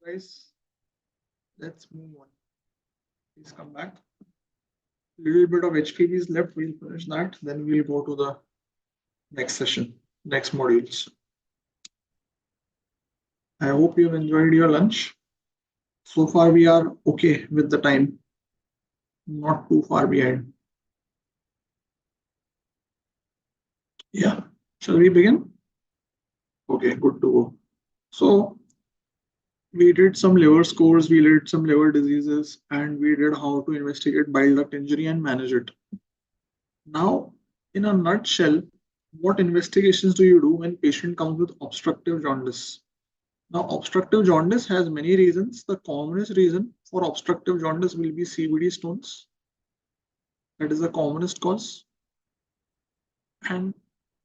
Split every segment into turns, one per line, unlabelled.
Guys, let's move on. Please come back. Little bit of HPV is left. We'll finish that. Then we'll go to the next session, next modules. I hope you've enjoyed your lunch. So far, we are okay with the time, not too far behind. Yeah. Shall we begin? Okay, good to go. So we did some liver scores, we did some liver diseases, and we did how to investigate bile duct injury and manage it. Now, in a nutshell, what investigations do you do when patient comes with obstructive jaundice? Now, obstructive jaundice has many reasons. The commonest reason for obstructive jaundice will be CVD stones. That is the commonest cause. And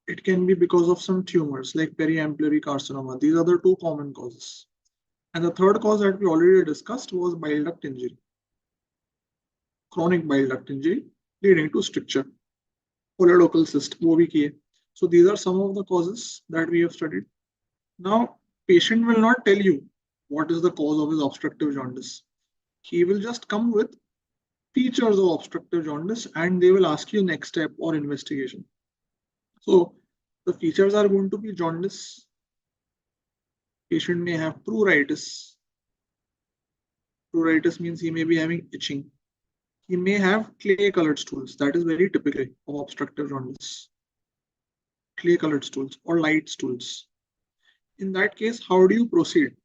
it can be because of some tumors like periampullary carcinoma. These are the two common causes. And the third cause that we already discussed was bile duct injury, chronic bile duct injury leading to stricture, polylocal cyst, OVKA. So these are some of the causes that we have studied. Now, patient will not tell you what is the cause of his obstructive jaundice. He will just come with features of obstructive jaundice and they will ask you next step or investigation. So the features are going to be jaundice. Patient may have pruritus. Pruritus means he may be having itching. He may have clay-colored stools. That is very typical of obstructive jaundice. Clay-colored stools or light stools. In that case, how do you proceed?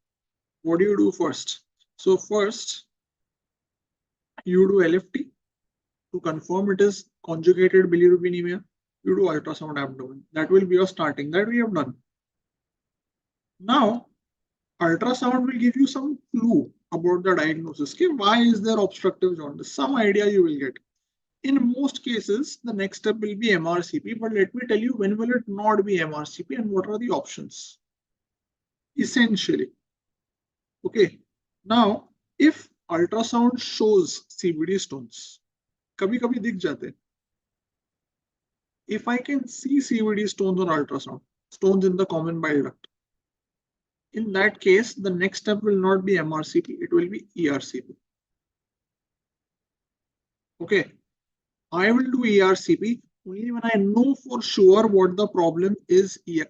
What do you do first? So first, you do LFT to confirm it is conjugated bilirubinemia. You do ultrasound abdomen. That will be your starting. That we have done. Now, ultrasound will give you some clue about the diagnosis. Okay, why is there obstructive jaundice? Some idea you will get. In most cases, the next step will be MRCP, but let me tell you when will it not be MRCP and what are the options? Essentially. Okay, now if ultrasound shows CVD stones, kabhi dikh jate. If I can see CVD stones on ultrasound, stones in the common bile duct, in that case, the next step will not be MRCP, it will be ERCP. Okay, I will do ERCP only when I know for sure what the problem is in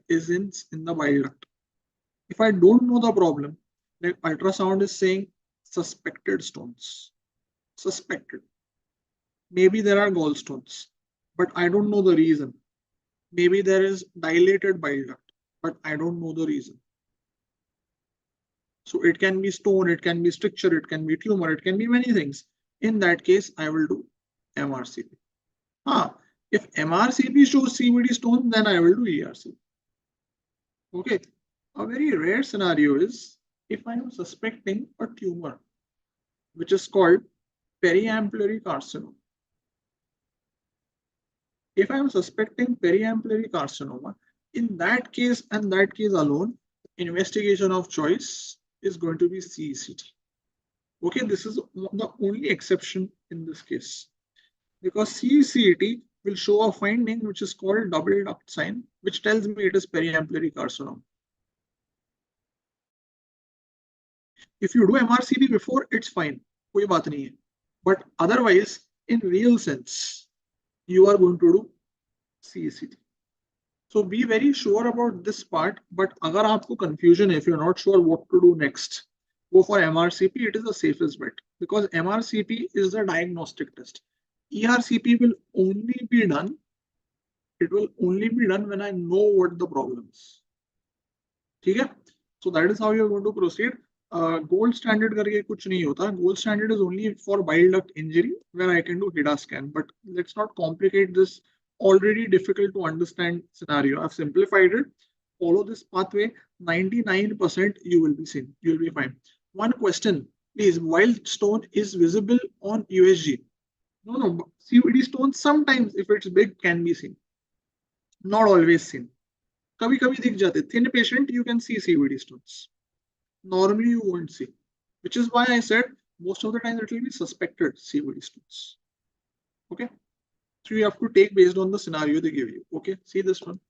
the bile duct. If I don't know the problem, like ultrasound is saying suspected stones, suspected. Maybe there are gallstones, but I don't know the reason. Maybe there is dilated bile duct, but I don't know the reason. So it can be stone, it can be stricture, it can be tumor, it can be many things. In that case, I will do MRCP. If MRCP shows CVD stone, then I will do ERCP. Okay. A very rare scenario is if I am suspecting a tumor, which is called periampullary carcinoma. If I am suspecting periampullary carcinoma, in that case and that case alone, investigation of choice is going to be CECT. Okay, this is the only exception in this case. Because CECT will show a finding which is called double duct sign, which tells me it is periampullary carcinoma. If you do MRCP before, it's fine. Koi baat nahi hai. But otherwise, in real sense, you are going to do CECT. So be very sure about this part. But agar aapko confusion, if you're not sure what to do next, go for MRCP. It is the safest bet because MRCP is the diagnostic test. ERCP will only be done. It will only be done when I know what the problem is. Okay? So that is how you're going to proceed. Gold standard karke kuch nahi hota. Gold standard is only for bile duct injury where I can do HIDA scan. But let's not complicate this already difficult to understand scenario. I've simplified it. Follow this pathway. 99% you will be seen. You will be fine. One question, please. While stone is visible on USG. No. CVD stone sometimes, if it's big, can be seen. Not always seen. Kabhi dikh jate. Thin patient, you can see CVD stones. Normally you won't see, which is why I said most of the time it will be suspected CVD stones. Okay, so you have to take based on the scenario they give you. Okay, see this one.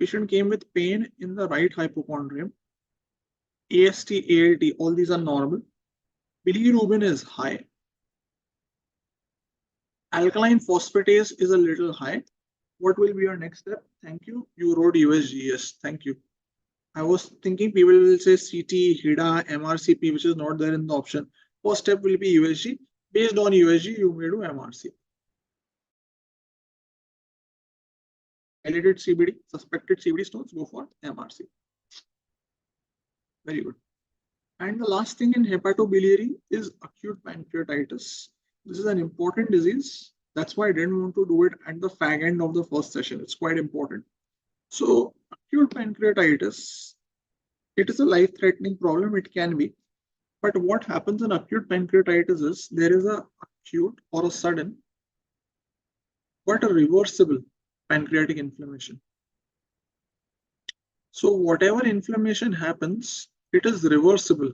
Patient came with pain in the right hypochondrium. AST, ALT, all these are normal. Bilirubin is high. Alkaline phosphatase is a little high. What will be your next step? Thank you. You wrote USGS. Thank you. I was thinking people will say CT, HIDA, MRCP, which is not there in the option. First step will be USG. Based on USG, you may do MRCP. Validated CBD, suspected CBD stones, go for MRCP. Very good. And the last thing in hepatobiliary is acute pancreatitis. This is an important disease. That's why I didn't want to do it at the fag end of the first session. It's quite important. So acute pancreatitis, it is a life-threatening problem. It can be. But what happens in acute pancreatitis is there is a acute or a sudden but a reversible pancreatic inflammation. So whatever inflammation happens, it is reversible.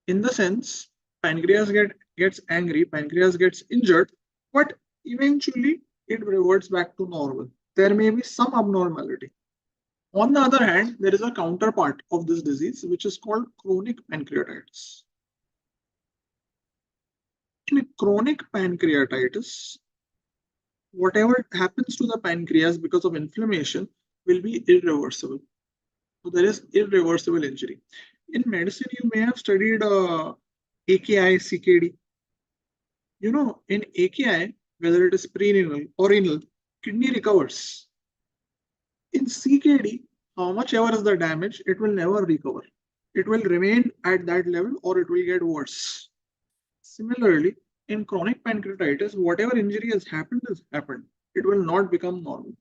In the sense, pancreas gets angry, pancreas gets injured, but eventually it reverts back to normal. There may be some abnormality. On the other hand, there is a counterpart of this disease, which is called chronic pancreatitis. In chronic pancreatitis, whatever happens to the pancreas because of inflammation will be irreversible. So there is irreversible injury. In medicine, you may have studied AKI, CKD. You know, in AKI, whether it is prerenal or renal, kidney recovers. In CKD, how much ever is the damage, it will never recover. It will remain at that level or it will get worse. Similarly, in chronic pancreatitis, whatever injury has happened. It will not become normal.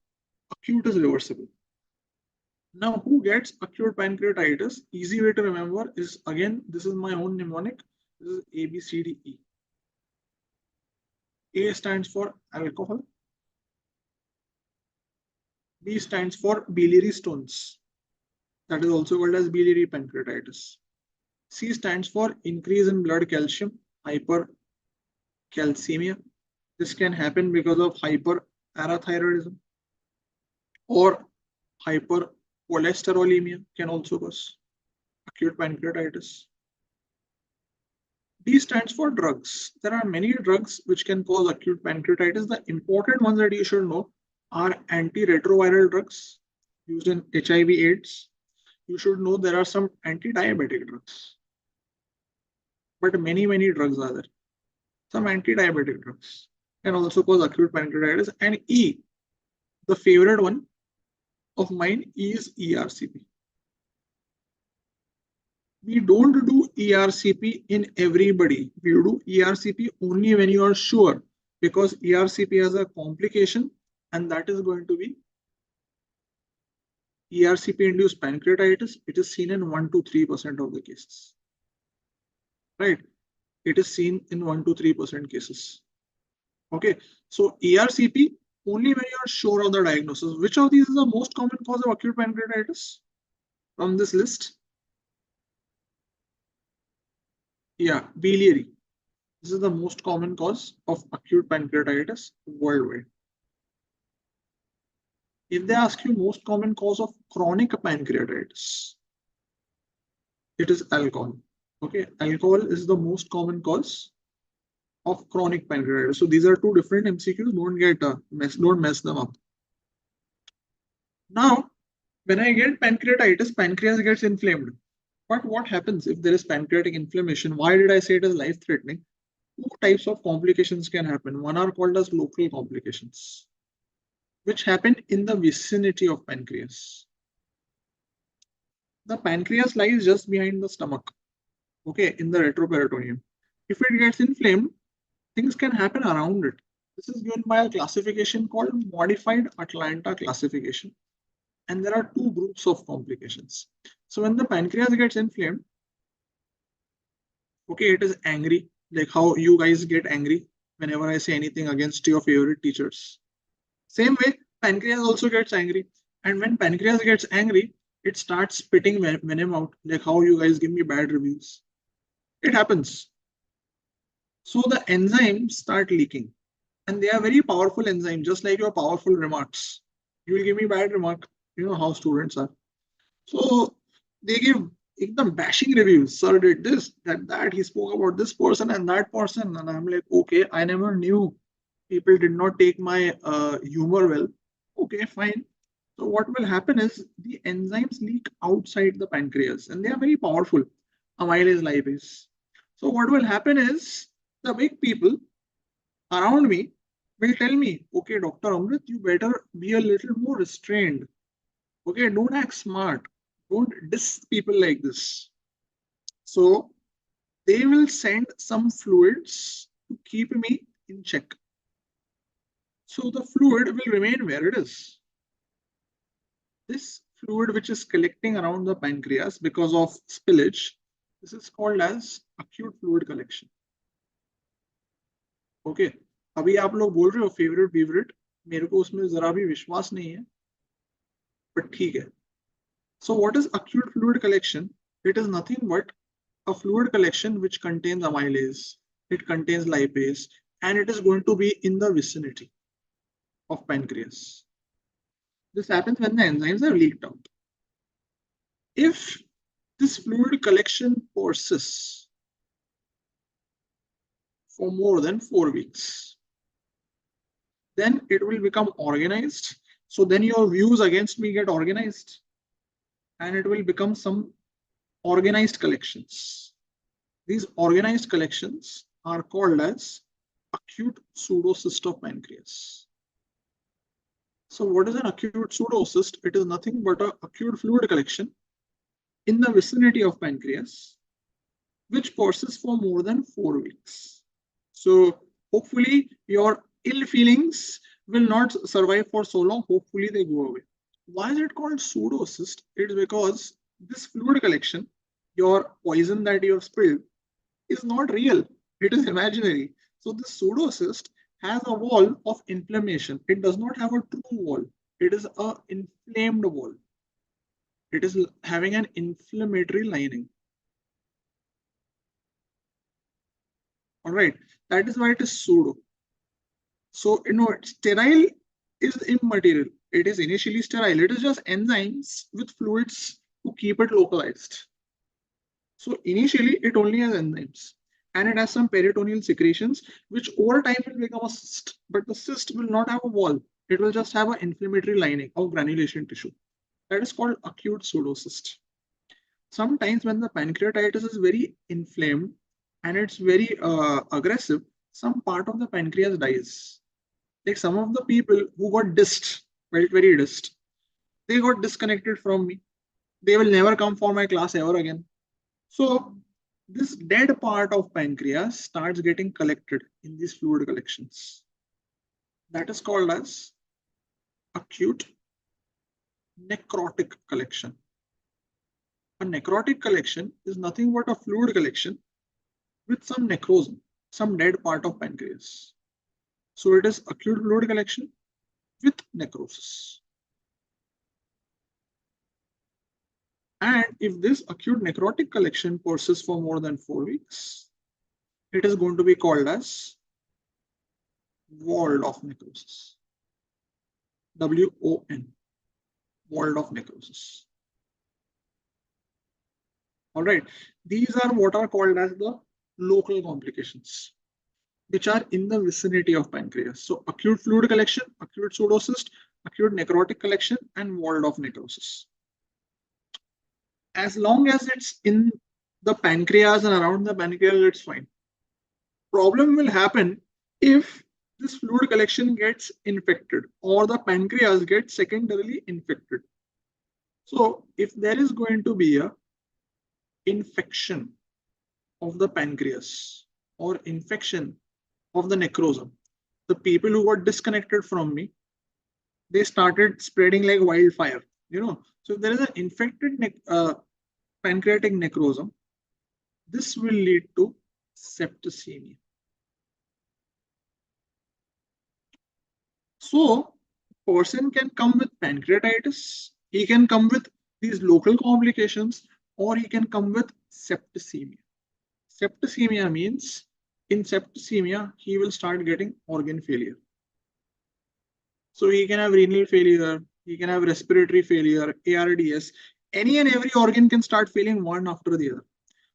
Acute is reversible. Now, who gets acute pancreatitis? Easy way to remember is, again, this is my own mnemonic. This is A, B, C, D, E. A stands for alcohol. B stands for biliary stones. That is also called as biliary pancreatitis. C stands for increase in blood calcium, hypercalcemia. This can happen because of hyperparathyroidism or hypercholesterolemia can also cause acute pancreatitis. D stands for drugs. There are many drugs which can cause acute pancreatitis. The important ones that you should know are antiretroviral drugs used in HIV/AIDS. You should know there are some anti-diabetic drugs. But many drugs are there. Some anti-diabetic drugs can also cause acute pancreatitis. And E, the favorite one of mine, is ERCP. We don't do ERCP in everybody. We do ERCP only when you are sure, because ERCP has a complication, and that is going to be ERCP-induced pancreatitis. It is seen in 1 to 3% of the cases. Right? It is seen in 1 to 3% cases. Okay. So ERCP only when you are sure of the diagnosis. Which of these is the most common cause of acute pancreatitis from this list? Yeah, biliary. This is the most common cause of acute pancreatitis worldwide. If they ask you most common cause of chronic pancreatitis, it is alcohol. Okay, alcohol is the most common cause of chronic pancreatitis. So these are two different MCQs. Don't mess them up. Now, when I get pancreatitis, pancreas gets inflamed. But what happens if there is pancreatic inflammation? Why did I say it is life-threatening? Two types of complications can happen. One are called as local complications, which happen in the vicinity of pancreas. The pancreas lies just behind the stomach, okay, in the retroperitoneum. If it gets inflamed, things can happen around it. This is given by a classification called modified Atlanta classification. And there are two groups of complications. So when the pancreas gets inflamed, okay, it is angry, like how you guys get angry whenever I say anything against your favorite teachers. Same way, pancreas also gets angry. And when pancreas gets angry, it starts spitting venom out, like how you guys give me bad reviews. It happens. So the enzymes start leaking. And they are very powerful enzymes, just like your powerful remarks. You will give me bad remark. You know how students are. So they give ekdam bashing reviews. Sir did this, that. He spoke about this person and that person. And I'm like, okay, I never knew. People did not take my humor well. Okay, fine. So what will happen is the enzymes leak outside the pancreas and they are very powerful. Amylase, lipase. So what will happen is the big people around me will tell me, okay, Dr. Amrit, you better be a little more restrained. Okay, don't act smart. Don't diss people like this. So they will send some fluids to keep me in check. So the fluid will remain where it is. This fluid which is collecting around the pancreas because of spillage, this is called as acute fluid collection. Okay, अभी आप लोग बोल रहे हो favourite, मेरे को उसमें जरा भी विश्वास नहीं है, but ठीक है. So what is acute fluid collection? It is nothing but a fluid collection which contains amylase, it contains lipase, and it is going to be in the vicinity of pancreas. This happens when the enzymes are leaked out. If this fluid collection persists for more than 4 weeks, then it will become organized. So then your views against me get organized and it will become some organized collections. These organized collections are called as acute pseudocyst of pancreas. So what is an acute pseudocyst? It is nothing but an acute fluid collection in the vicinity of pancreas, which persists for more than 4 weeks. So hopefully your ill feelings will not survive for so long. Hopefully they go away. Why is it called pseudocyst? It's because this fluid collection, your poison that you have spilled, is not real. It is imaginary. So this pseudocyst has a wall of inflammation. It does not have a true wall. It is an inflamed wall. It is having an inflammatory lining. All right, that is why it is pseudo. So, sterile is immaterial. It is initially sterile. It is just enzymes with fluids to keep it localized. So initially it only has enzymes and it has some peritoneal secretions, which over time will become a cyst, but the cyst will not have a wall. It will just have an inflammatory lining of granulation tissue. That is called acute pseudocyst. Sometimes when the pancreatitis is very inflamed and it's very aggressive, some part of the pancreas dies. Like some of the people who got dissed, felt very dissed, they got disconnected from me. They will never come for my class ever again. So this dead part of pancreas starts getting collected in these fluid collections. That is called as acute necrotic collection. A necrotic collection is nothing but a fluid collection with some necrosum, some dead part of pancreas. So it is acute fluid collection with necrosis. And if this acute necrotic collection persists for more than 4 weeks, it is going to be called as walled off necrosis. WON, walled off necrosis. All right, these are what are called as the local complications, which are in the vicinity of pancreas. So acute fluid collection, acute pseudocyst, acute necrotic collection, and walled off necrosis. As long as it's in the pancreas and around the pancreas, it's fine. Problem will happen if this fluid collection gets infected or the pancreas gets secondarily infected. So if there is going to be a infection of the pancreas or infection of the necrosum, the people who got disconnected from me, they started spreading like wildfire, So if there is an infected pancreatic necrosum, this will lead to septicemia. So person can come with pancreatitis, he can come with these local complications, or he can come with septicemia. Septicemia means in septicemia, he will start getting organ failure. So he can have renal failure, he can have respiratory failure, ARDS. Any and every organ can start failing one after the other.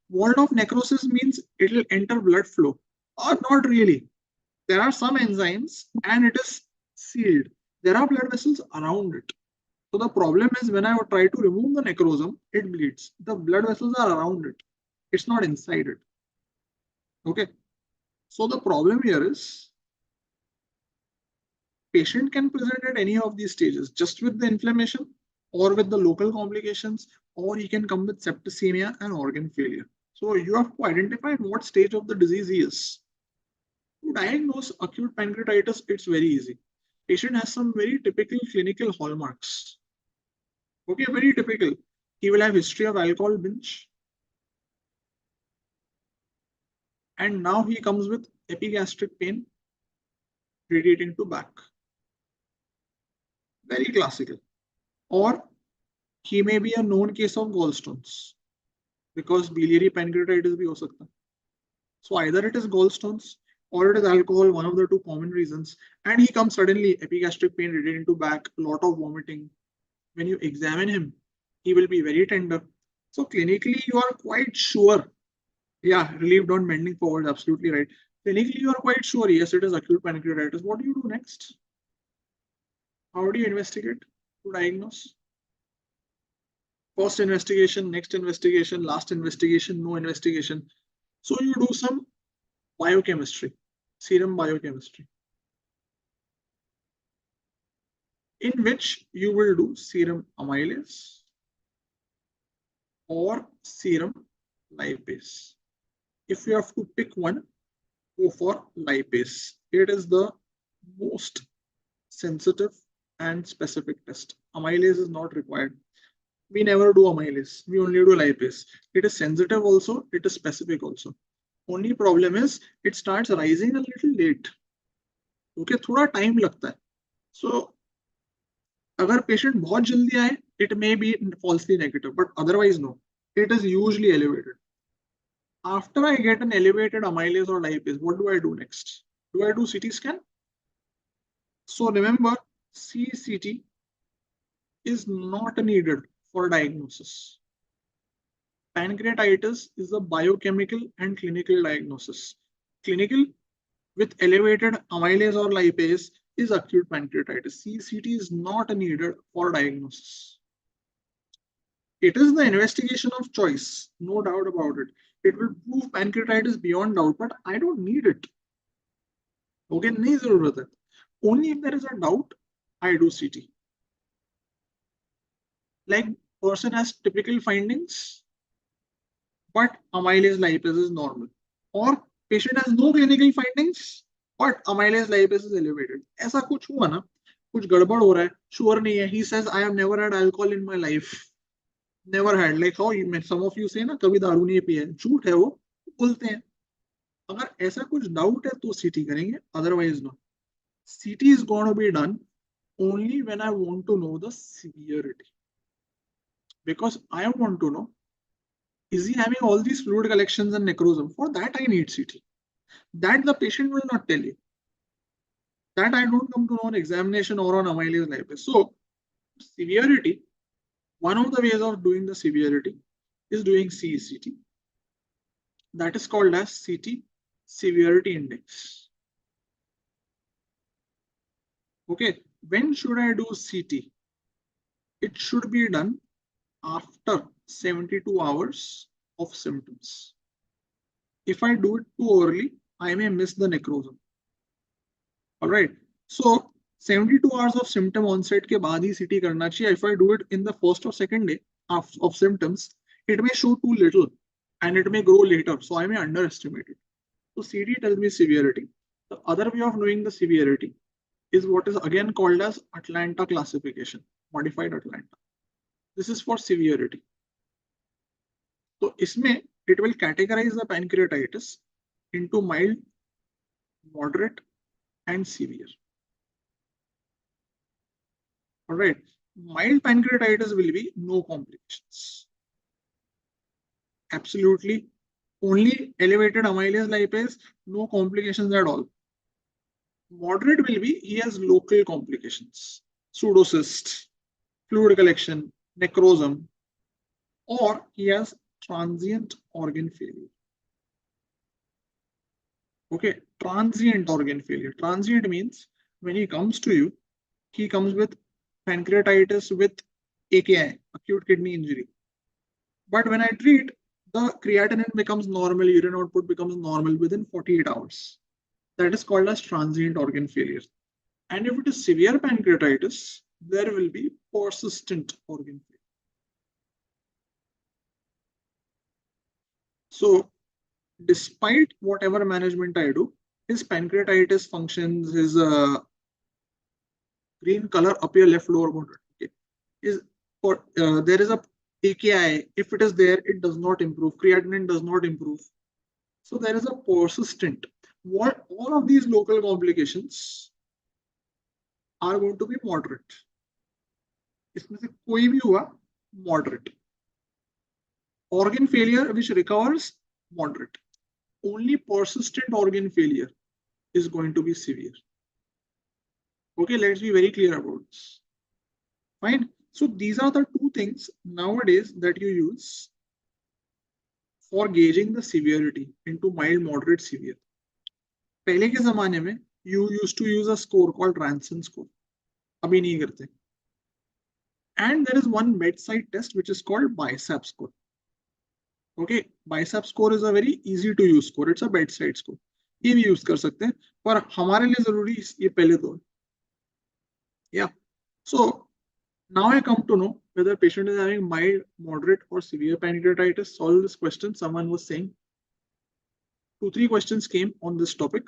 Ward of necrosis means it will enter blood flow, or not really. There are some enzymes and it is sealed. There are blood vessels around it. So the problem is when I would try to remove the necrosum, it bleeds. The blood vessels are around it. It's not inside it. Okay. So the problem here is patient can present at any of these stages, just with the inflammation or with the local complications, or he can come with septicemia and organ failure. So you have to identify what stage of the disease he is. To diagnose acute pancreatitis, it's very easy. Patient has some very typical clinical hallmarks. Okay, very typical. He will have history of alcohol binge. And now he comes with epigastric pain radiating to back. Very classical. Or he may be a known case of gallstones because biliary pancreatitis bhi ho sakta. So either it is gallstones or it is alcohol, one of the two common reasons. And he comes suddenly, epigastric pain radiating to back, a lot of vomiting. When you examine him, he will be very tender. So clinically, you are quite sure. Yeah, relieved on bending forward, absolutely right. Clinically, you are quite sure, yes, it is acute pancreatitis. What do you do next? How do you investigate to diagnose? First investigation, next investigation, last investigation, no investigation. So you do some biochemistry, serum biochemistry, in which you will do serum amylase or serum lipase. If you have to pick one, go for lipase. It is the most sensitive and specific test. Amylase is not required. We never do amylase. We only do lipase. It is sensitive also. It is specific also. Only problem is it starts rising a little late. Okay, थोड़ा time लगता है. So अगर patient बहुत जल्दी आए, it may be falsely negative, but otherwise no. It is usually elevated. After I get an elevated amylase or lipase, what do I do next? Do I do CT scan? So remember, CCT is not needed for diagnosis. Pancreatitis is a biochemical and clinical diagnosis. Clinical with elevated amylase or lipase is acute pancreatitis. CCT is not needed for diagnosis. It is the investigation of choice, no doubt about it. It will prove pancreatitis beyond doubt, but I don't need it. Okay, nahi zarurat hai. Only if there is a doubt, I do CT. Like person has typical findings, but amylase lipase is normal. Or patient has no clinical findings, but amylase lipase is elevated. ऐसा कुछ हुआ ना, कुछ गड़बड़ हो रहा है, sure नहीं है. He says, I have never had alcohol in my life. Never had. Like how some of you say ना, कभी दारू नहीं पिया है. झूठ है वो, बोलते हैं. अगर ऐसा कुछ डाउट है तो CT करेंगे, otherwise no. CT is going to be done only when I want to know the severity. Because I want to know, is he having all these fluid collections and necrosum? For that, I need CT. That the patient will not tell you. That I don't come to know on examination or on amylase lipase. So, severity, one of the ways of doing the severity is doing CECT. That is called as CT severity index. Okay, when should I do CT? It should be done after 72 hours of symptoms. If I do it too early, I may miss the necrosum. All right. So 72 hours of symptom onset के बाद ही CT करना चाहिए. If I do it in the first or second day of symptoms, it may show too little and it may grow later. So I may underestimate it. So CT tells me severity. The other way of knowing the severity is what is again called as Atlanta classification, modified Atlanta. This is for severity. So इसमें it will categorize the pancreatitis into mild, moderate, and severe. All right. Mild pancreatitis will be no complications. Absolutely. Only elevated amylase lipase, no complications at all. Moderate will be he has local complications, pseudocyst, fluid collection, necrosum, or he has transient organ failure. Okay, transient organ failure. Transient means when he comes to you, he comes with pancreatitis with AKI, acute kidney injury. But when I treat, the creatinine becomes normal, urine output becomes normal within 48 hours. That is called as transient organ failure. And if it is severe pancreatitis, there will be persistent organ failure. So, despite whatever management I do, his pancreatitis functions, his green color upper left lower quadrant. Okay. Is for there is a AKI. If it is there, it does not improve. Creatinine does not improve. So there is a persistent. What all of these local complications are going to be moderate. इसमें से कोई भी हुआ moderate. Organ failure which recovers moderate. Only persistent organ failure is going to be severe. Okay, let's be very clear about this. Fine. So these are the two things nowadays that you use for gauging the severity into mild, moderate, severe. पहले के जमाने में you used to use a score called Ranson score. अभी नहीं करते. And there is one bedside test which is called BICEP score. Okay, BICEP score is a very easy to use score. It's a bedside score. ये भी use कर सकते हैं, पर हमारे लिए जरूरी ये पहले दो. Yeah. So now I come to know whether patient is having mild, moderate, or severe pancreatitis. Solve this question. Someone was saying 2-3 questions came on this topic.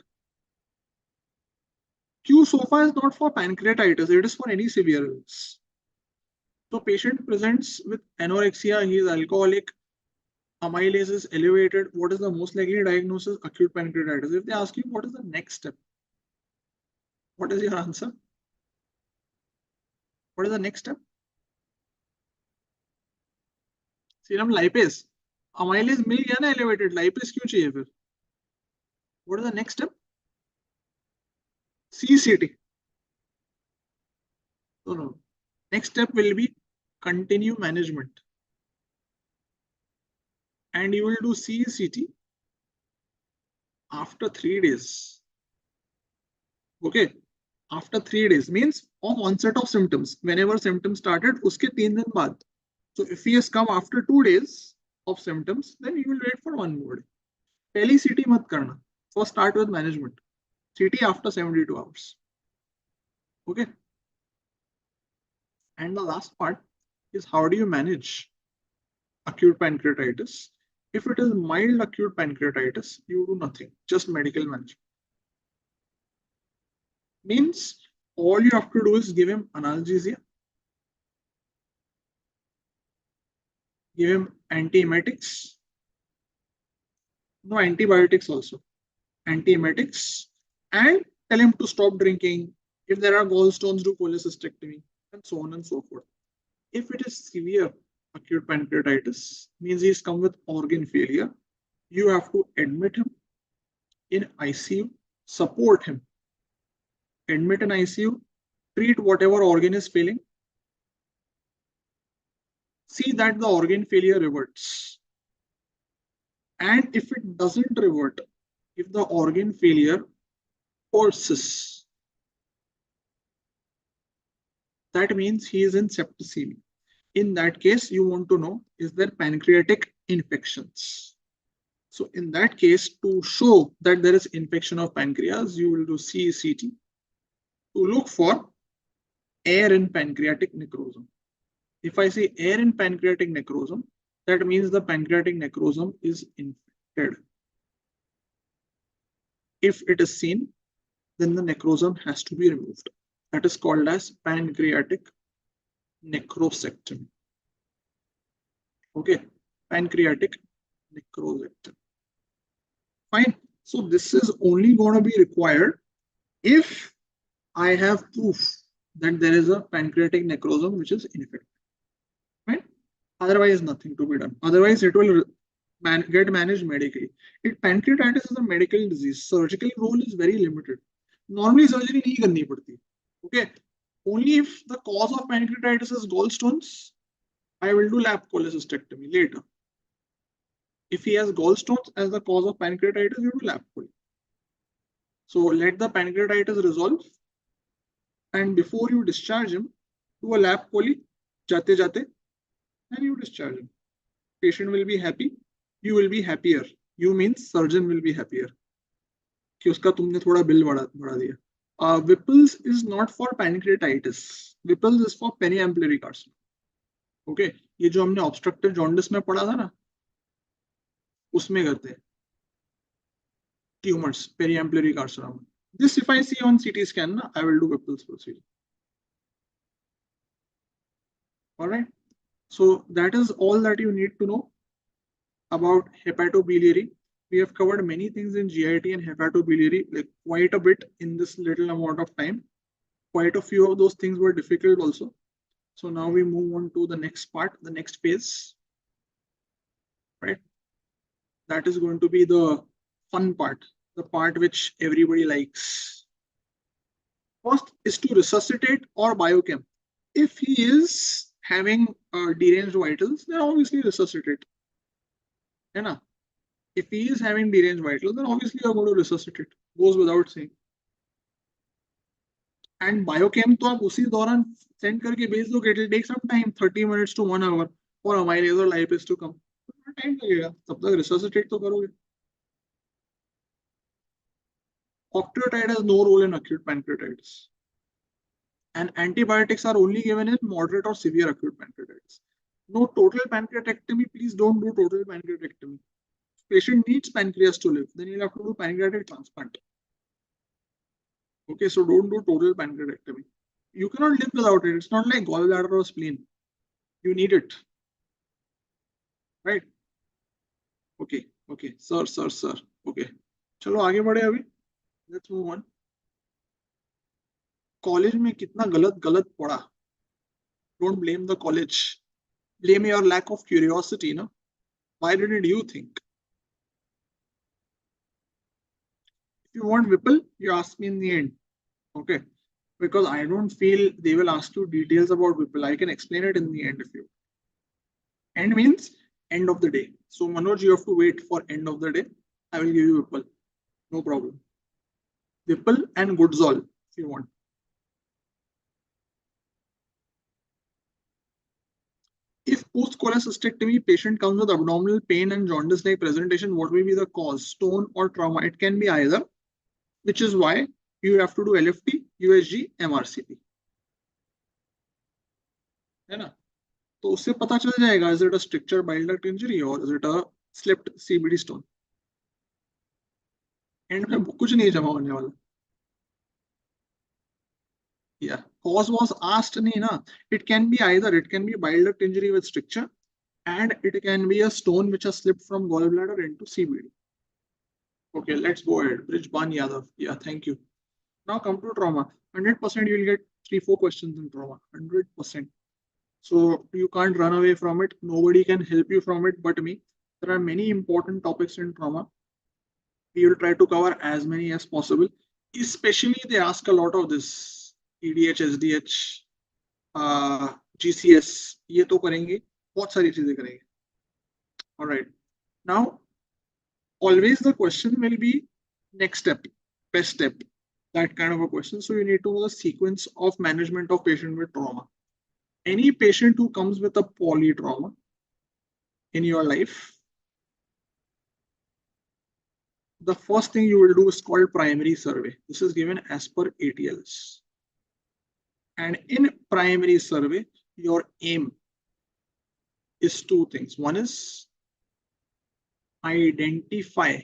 Q so far is not for pancreatitis. It is for any severe illness. So patient presents with anorexia. He is alcoholic. Amylase is elevated. What is the most likely diagnosis? Acute pancreatitis. If they ask you what is the next step, what is your answer? What is the next step? Serum lipase. Amylase मिल गया ना elevated. Lipase क्यों चाहिए फिर? What is the next step? CCT. No. Next step will be continue management. And you will do CCT after 3 days. Okay. After 3 days means of onset of symptoms. Whenever symptoms started, uske 3 दिन बाद. So if he has come after 2 days of symptoms, then you will wait for 1 more day. पहली CT मत करना. First start with management. CT after 72 hours. Okay. And the last part is how do you manage acute pancreatitis? If it is mild acute pancreatitis, you do nothing, just medical management. Means all you have to do is give him analgesia, give him antiemetics, no antibiotics also, antiemetics, and tell him to stop drinking. If there are gallstones, do cholecystectomy, and so on and so forth. If it is severe acute pancreatitis, means he's come with organ failure, you have to admit him in ICU, support him, admit in ICU, treat whatever organ is failing, see that the organ failure reverts. And if it doesn't revert, if the organ failure persists, that means he is in septicemia. In that case, you want to know, is there pancreatic infections? So in that case, to show that there is infection of pancreas, you will do CCT to look for air in pancreatic necrosum. If I say air in pancreatic necrosum, that means the pancreatic necrosum is infected. If it is seen, then the necrosum has to be removed. That is called as pancreatic necrosectomy. Okay, pancreatic necrosectomy. Fine. So this is only going to be required if I have proof that there is a pancreatic necrosum which is infected. Right? Otherwise, nothing to be done. Otherwise, it will get managed medically. Pancreatitis is a medical disease. Surgical role is very limited. Normally, surgery नहीं करनी पड़ती. Okay. Only if the cause of pancreatitis is gallstones, I will do lap cholecystectomy later. If he has gallstones as the cause of pancreatitis, you do lap chole. So let the pancreatitis resolve, and before you discharge him, do a lap chole, jate jate, and you discharge him. Patient will be happy, you will be happier. You means surgeon will be happier कि उसका तुमने थोड़ा bill बढ़ा दिया. Whipples is not for pancreatitis. Whipples is for periampullary carcinoma. Okay, ये जो हमने obstructive jaundice में पढ़ा था ना, उसमें करते हैं tumors, periampullary carcinoma. This if I see on CT scan, na, I will do Whipples procedure. All right. So that is all that you need to know about hepatobiliary. We have covered many things in GIT and hepatobiliary, like quite a bit in this little amount of time. Quite a few of those things were difficult also. So now we move on to the next part, the next phase, right? That is going to be the fun part, the part which everybody likes. First is to resuscitate or biochem. If he is having deranged vitals, then obviously resuscitate. Right? If he is having deranged vitals, then obviously you are going to resuscitate. Goes without saying. And biochem तो आप उसी दौरान send करके भेज दो. It will take some time, 30 minutes to 1 hour for amylase or lipase to come. Time लगेगा. तब तक resuscitate तो करोगे. Octreotide has no role in acute pancreatitis. And antibiotics are only given in moderate or severe acute pancreatitis. No total pancreatectomy. Please don't do total pancreatectomy. If patient needs pancreas to live, then you'll have to do pancreatic transplant. Okay, so don't do total pancreatectomy. You cannot live without it. It's not like gallbladder or spleen. You need it. Right? Okay, sir. Okay. चलो आगे बढ़े अभी. Let's move on. College में कितना गलत पढ़ा. Don't blame the college. Blame your lack of curiosity, no? Why didn't you think? If you want Whipple, you ask me in the end. Okay? Because I don't feel they will ask you details about Whipple. I can explain it in the end if you. End means end of the day. So Manoj, you have to wait for end of the day. I will give you Whipple. No problem. Whipple and Goodzol if you want. If post-cholecystectomy patient comes with abdominal pain and jaundice-like presentation, what will be the cause? Stone or trauma? It can be either, which is why you have to do LFT, USG, MRCP. है ना? तो उससे पता चल जाएगा, is it a stricture bile duct injury or is it a slipped CBD stone? And में कुछ नहीं जमा होने वाला. Yeah, cause was asked nahi na. It can be either, it can be bile duct injury with stricture and it can be a stone which has slipped from gallbladder into CBD. Okay, let's go ahead. Brijban Yadav. Yeah, thank you. Now come to trauma. 100% you will get 3-4 questions in trauma. 100%. So you can't run away from it. Nobody can help you from it but me. There are many important topics in trauma. We will try to cover as many as possible. Especially they ask a lot of this. EDH, SDH, GCS, ये तो करेंगे. बहुत सारी चीजें करेंगे. All right. Now, always the question will be next step, best step, that kind of a question. So you need to know the sequence of management of patient with trauma. Any patient who comes with a polytrauma in your life, the first thing you will do is called primary survey. This is given as per ATLs. And in primary survey, your aim is 2 things. One is identify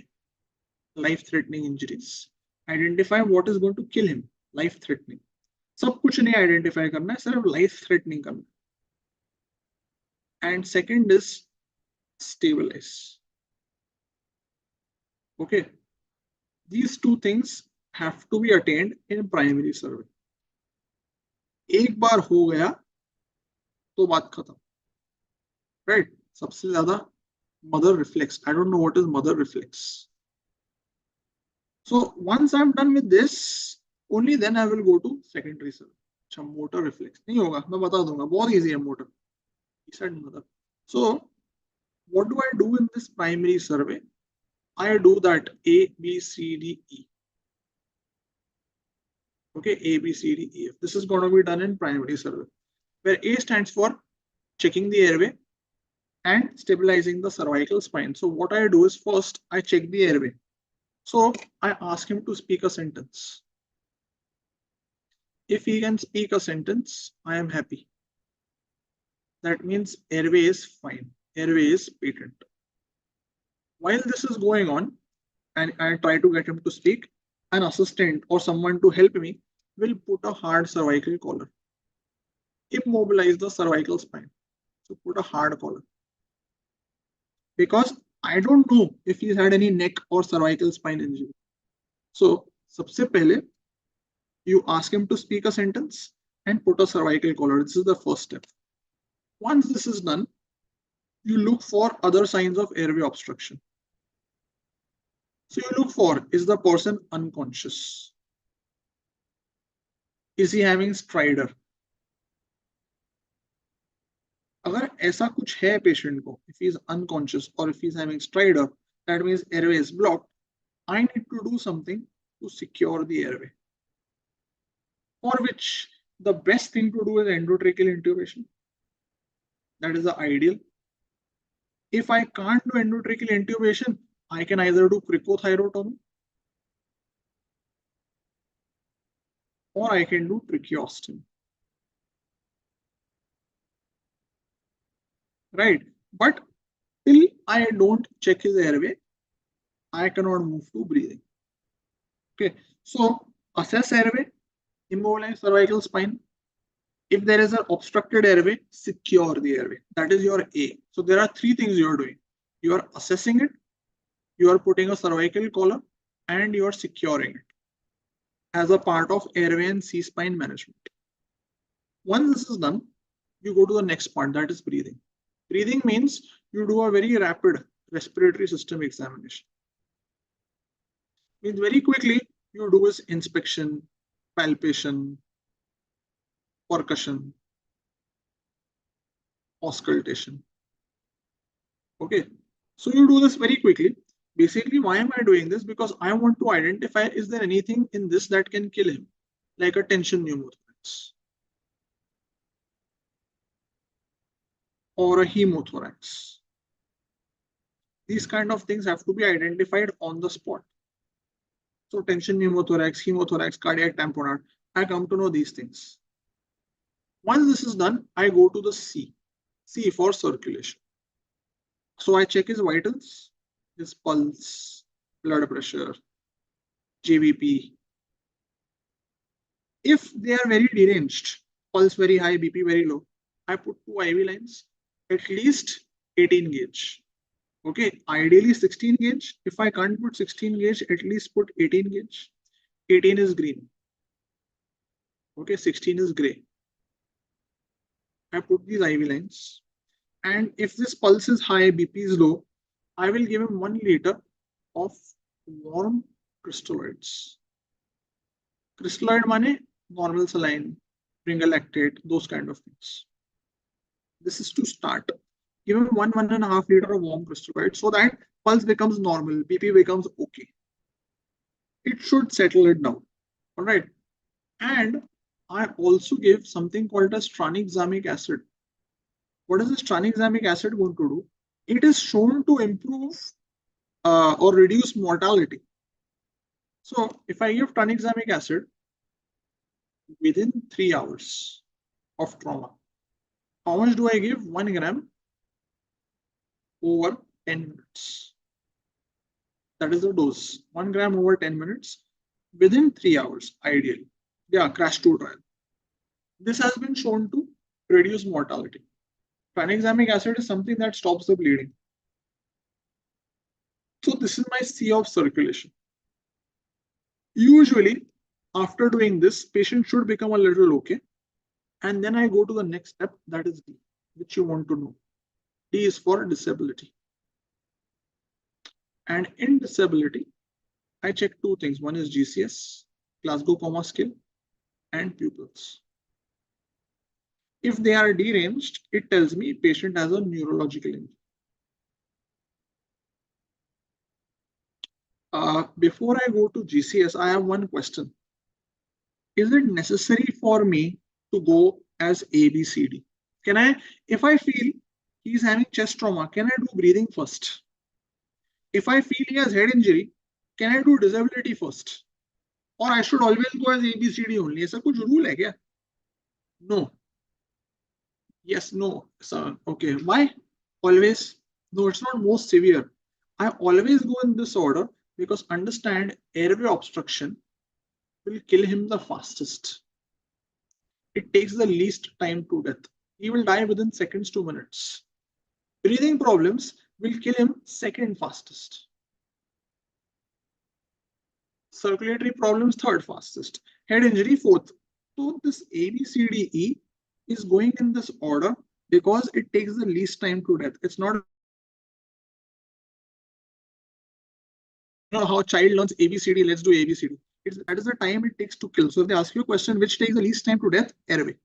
life-threatening injuries. Identify what is going to kill him. Life-threatening. सब कुछ नहीं identify करना है, सिर्फ life-threatening करना है. And second is stabilize. Okay. These 2 things have to be attained in primary survey. एक बार हो गया तो बात खत्म. Right? सबसे ज्यादा mother reflex. I don't know what is mother reflex. So once I'm done with this, only then I will go to secondary survey. अच्छा, motor reflex नहीं होगा, मैं बता दूंगा. बहुत easy है motor. He said mother. So what do I do in this primary survey? I do that A, B, C, D, E. Okay, A, B, C, D, E, F. This is going to be done in primary survey, where A stands for checking the airway and stabilizing the cervical spine. So what I do is first I check the airway. So I ask him to speak a sentence. If he can speak a sentence, I am happy. That means airway is fine. Airway is patent. While this is going on, and I try to get him to speak, an assistant or someone to help me will put a hard cervical collar. Immobilize the cervical spine. So put a hard collar. Because I don't know if he's had any neck or cervical spine injury. So, सबसे पहले, you ask him to speak a sentence and put a cervical collar. This is the first step. Once this is done, you look for other signs of airway obstruction. So you look for, is the person unconscious? Is he having stridor? अगर ऐसा कुछ है patient को, if he is unconscious or if he is having stridor, that means airway is blocked. I need to do something to secure the airway. For which the best thing to do is endotracheal intubation. That is the ideal. If I can't do endotracheal intubation, I can either do cricothyrotomy or I can do tracheostomy. Right? But till I don't check his airway, I cannot move to breathing. Okay, so assess airway, immobilize cervical spine. If there is an obstructed airway, secure the airway. That is your A. So there are three things you are doing. You are assessing it, you are putting a cervical collar, and you are securing it as a part of airway and C-spine management. Once this is done, you go to the next part, that is breathing. Breathing means you do a very rapid respiratory system examination. Means very quickly you do is inspection, palpation, percussion, auscultation. Okay, so you do this very quickly. Basically, why am I doing this? Because I want to identify, is there anything in this that can kill him, like a tension pneumothorax or a hemothorax. These kind of things have to be identified on the spot. So tension pneumothorax, hemothorax, cardiac tamponade, I come to know these things. Once this is done, I go to the C. C for circulation. So I check his vitals, his pulse, blood pressure, JVP. If they are very deranged, pulse very high, BP very low, I put two IV lines, at least 18 gauge. Okay, ideally 16 gauge. If I can't put 16 gauge, at least put 18 gauge. 18 is green. Okay, 16 is gray. I put these IV lines. And if this pulse is high, BP is low, I will give him 1 liter of warm crystalloids. Crystalloid means normal saline, bringal lactate, those kind of things. This is to start. Give him 1.5 liter of warm crystalloid so that pulse becomes normal, BP becomes okay. It should settle it down. All right. And I also give something called as tranexamic acid. What is this tranexamic acid going to do? It is shown to improve or reduce mortality. So if I give tranexamic acid within 3 hours of trauma, how much do I give? 1 gram over 10 minutes. That is the dose. 1 gram over 10 minutes within 3 hours, ideally. Yeah, crash 2 trial. This has been shown to reduce mortality. Tranexamic acid is something that stops the bleeding. So this is my C of circulation. Usually, after doing this, patient should become a little okay. And then I go to the next step, that is D, which you want to know. D is for disability. And in disability, I check two things. One is GCS, Glasgow Coma Scale, and pupils. If they are deranged, it tells me patient has a neurological injury. Before I go to GCS, I have one question. Is it necessary for me to go as ABCD? Can I, if I feel he's having chest trauma, can I do breathing first? If I feel he has head injury, can I do disability first? Or I should always go as ABCD only? ऐसा कुछ rule है क्या? No. Yes, no. So, okay. Why? Always. No, it's not most severe. I always go in this order because understand airway obstruction will kill him the fastest. It takes the least time to death. He will die within seconds to minutes. Breathing problems will kill him second fastest. Circulatory problems third fastest. Head injury fourth. So this ABCDE is going in this order because it takes the least time to death. It's not how child learns ABCD, let's do ABCD. That is the time it takes to kill. So if they ask you a question, which takes the least time to death? Airway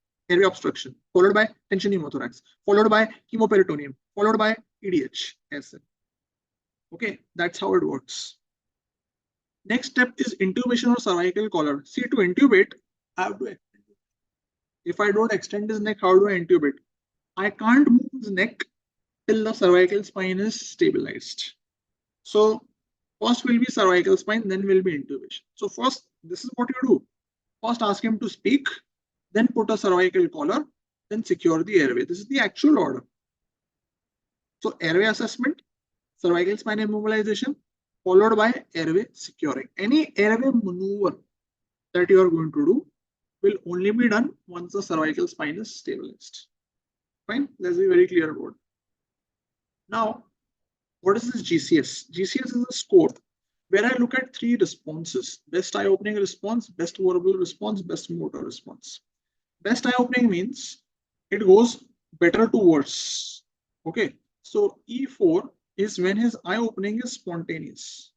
obstruction, followed by tension pneumothorax, followed by hemoperitoneum, followed by EDH. Okay, that's how it works. Next step is intubation or cervical collar. See, to intubate, I have to extend. If I don't extend his neck, how do I intubate? I can't move his neck till the cervical spine is stabilized. So first will be cervical spine, then will be intubation. So first, this is what you do. First ask him to speak, then put a cervical collar, then secure the airway. This is the actual order. So airway assessment, cervical spine immobilization, followed by airway securing. Any airway maneuver that you are going to do will only be done once the cervical spine is stabilized. Fine, let's be very clear about it. Now, what is this GCS? GCS is a score where I look at three responses: best eye-opening response, best verbal response, best motor response. Best eye-opening means it goes better to worse. Okay, so E4 is when his eye-opening is spontaneous.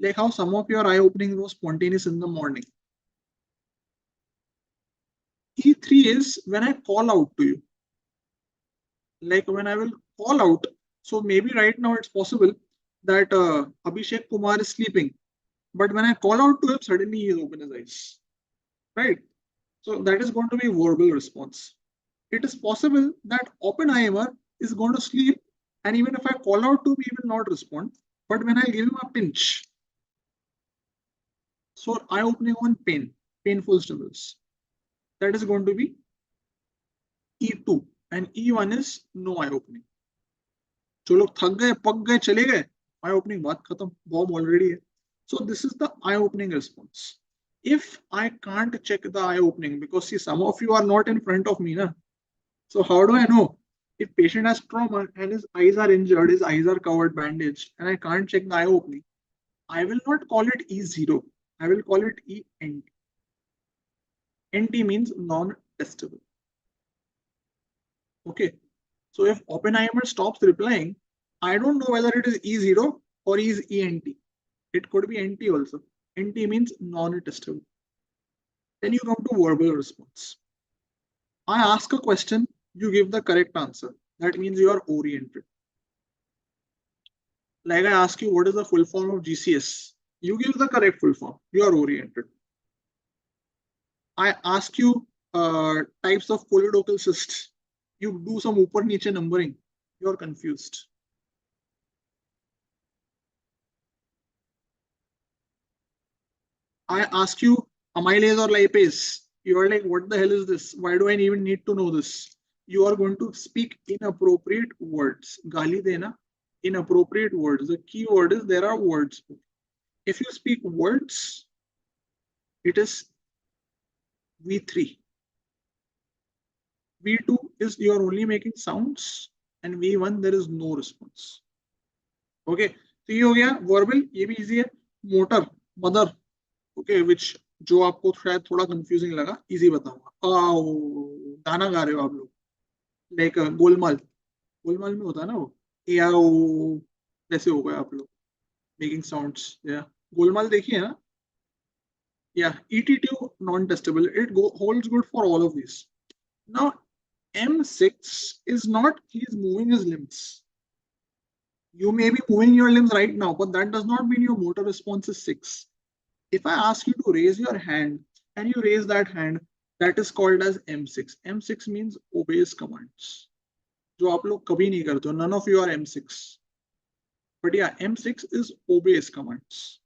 Like how some of your eye-opening was spontaneous in the morning. E3 is when I call out to you. Like when I will call out. So maybe right now it's possible that Abhishek Kumar is sleeping. But when I call out to him, suddenly he opens his eyes. Right? So that is going to be verbal response. It is possible that Oppenheimer is going to sleep, and even if I call out to him, he will not respond. But when I give him a pinch, so eye opening on pain, painful stimulus, that is going to be E2, and E1 is no eye opening. जो लोग थक गए, पक गए, चले गए, eye opening बात खत्म, bomb already है. So this is the eye opening response. If I can't check the eye opening, because see, some of you are not in front of me, na? So how do I know if patient has trauma and his eyes are injured, his eyes are covered, bandaged, and I can't check the eye opening? I will not call it E0. I will call it ENT. NT means non-testable. Okay. So if Oppenheimer stops replying, I don't know whether it is E0 or is ENT. It could be NT also. NT means non-testable. Then you come to verbal response. I ask a question, you give the correct answer. That means you are oriented. Like I ask you, what is the full form of GCS? You give the correct full form. You are oriented. I ask you types of choledochal cysts. You do some upper niche numbering. You are confused. I ask you amylase or lipase. You are like, what the hell is this? Why do I even need to know this? You are going to speak inappropriate words. Gali dena, inappropriate words. The key word is there are words. If you speak words, it is V3. V2 is you are only making sounds, and V1 there is no response. Okay, तो ये हो गया verbal, ये भी easy है. Motor, mother, okay, which जो आपको शायद थोड़ा confusing लगा, easy बताऊंगा. गाना गा रहे हो आप लोग, like गोलमाल, गोलमाल में होता है ना वो, वैसे हो गए आप लोग, making sounds. Yeah, गोलमाल देखिए ना. Yeah, ET2 non-testable. It holds good for all of these. Now, M6 is not he is moving his limbs. You may be moving your limbs right now, but that does not mean your motor response is 6. If I ask you to raise your hand and you raise that hand, that is called as M6. M6 means obeys commands. जो आप लोग कभी नहीं करते हो, none of you are M6. But yeah, M6 is obeys commands.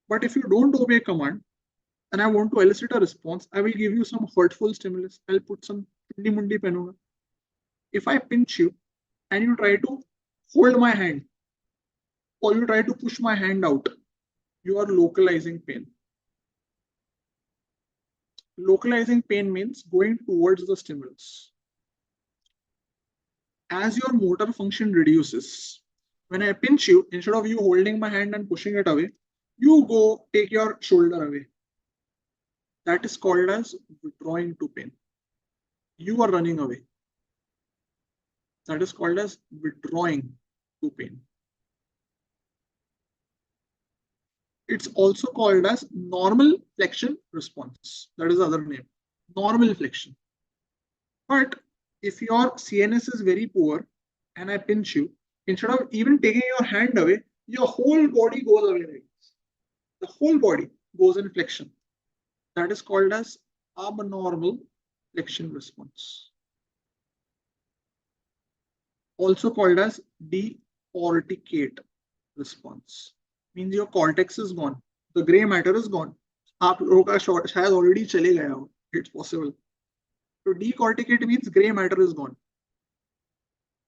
But if you don't obey command and I want to elicit a response, I will give you some hurtful stimulus. I'll put some chundi mundi penuga. If I pinch you and you try to hold my hand or you try to push my hand out, you are localizing pain. Localizing pain means going towards the stimulus. As your motor function reduces, when I pinch you, instead of you holding my hand and pushing it away, you go take your shoulder away. That is called as withdrawing to pain. You are running away. That is called as withdrawing to pain. It's also called as normal flexion response. That is the other name, normal flexion. But if your CNS is very poor and I pinch you, instead of even taking your hand away, your whole body goes away. The whole body goes in flexion. That is called as abnormal flexion response. Also called as decorticate response. Means your cortex is gone. The gray matter is gone. आप लोगों का short शायद already चले गया हो. It's possible. So decorticate means gray matter is gone.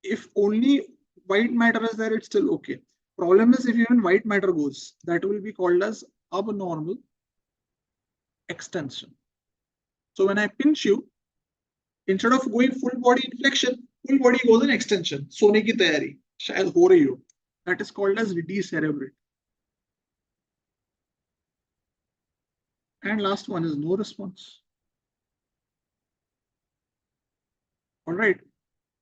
If only white matter is there, it's still okay. Problem is if even white matter goes, that will be called as abnormal extension. So when I pinch you, instead of going full body inflection, full body goes in extension. सोने की तैयारी शायद हो रही हो. That is called as decerebrate. And last one is no response. All right.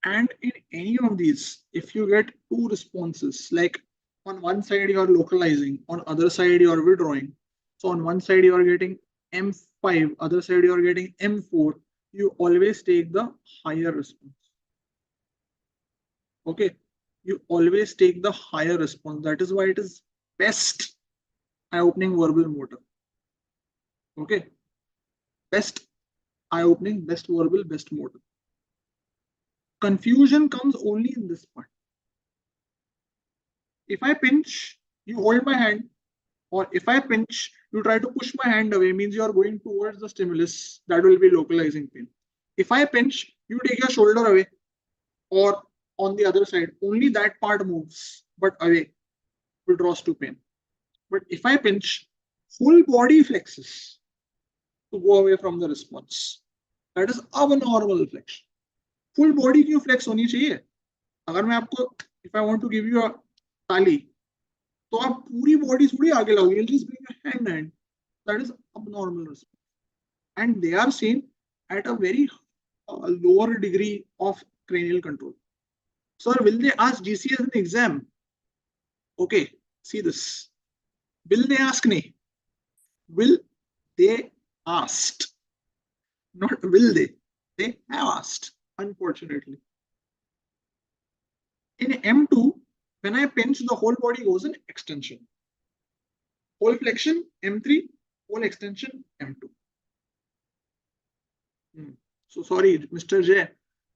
And in any of these, if you get two responses, like on one side you are localizing, on other side you are withdrawing. So on one side you are getting M5, other side you are getting M4. You always take the higher response. Okay. You always take the higher response. That is why it is best eye-opening verbal motor. Okay. Best eye-opening, best verbal, best motor. Confusion comes only in this part. If I pinch, you hold my hand, or if I pinch, you try to push my hand away, means you are going towards the stimulus. That will be localizing pain. If I pinch, you take your shoulder away, or on the other side, only that part moves, but away, withdraws to pain. But if I pinch, full body flexes to go away from the response. That is abnormal flexion. Full body क्यों flex होनी चाहिए? अगर मैं आपको, if I want to give you a ताली, तो आप पूरी body थोड़ी आगे लाओगे. You'll just bring your hand. That is abnormal response. And they are seen at a very lower degree of cranial control. Sir, will they ask GC as an exam? Okay, see this. Will they ask me? Will they asked? Not will they. They have asked, unfortunately. In M2, when I pinch, the whole body goes in extension. Whole flexion, M3, whole extension, M2. So sorry, Mr. J.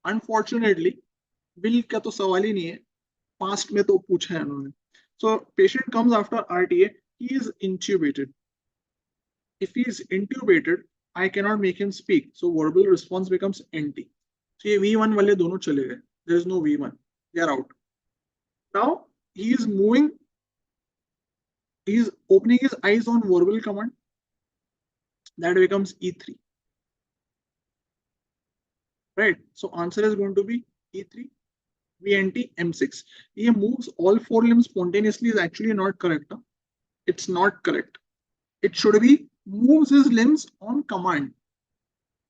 Unfortunately, will का तो सवाल ही नहीं है. Past में तो पूछा है उन्होंने. So patient comes after RTA, he is intubated. If he is intubated, I cannot make him speak. So verbal response becomes NT. So ये V1 वाले दोनों चले गए. There is no V1. They are out. Now he is moving. He is opening his eyes on verbal command. That becomes E3. Right. So answer is going to be E3. VNT M6. He moves all four limbs spontaneously is actually not correct. Huh? It's not correct. It should be moves his limbs on command.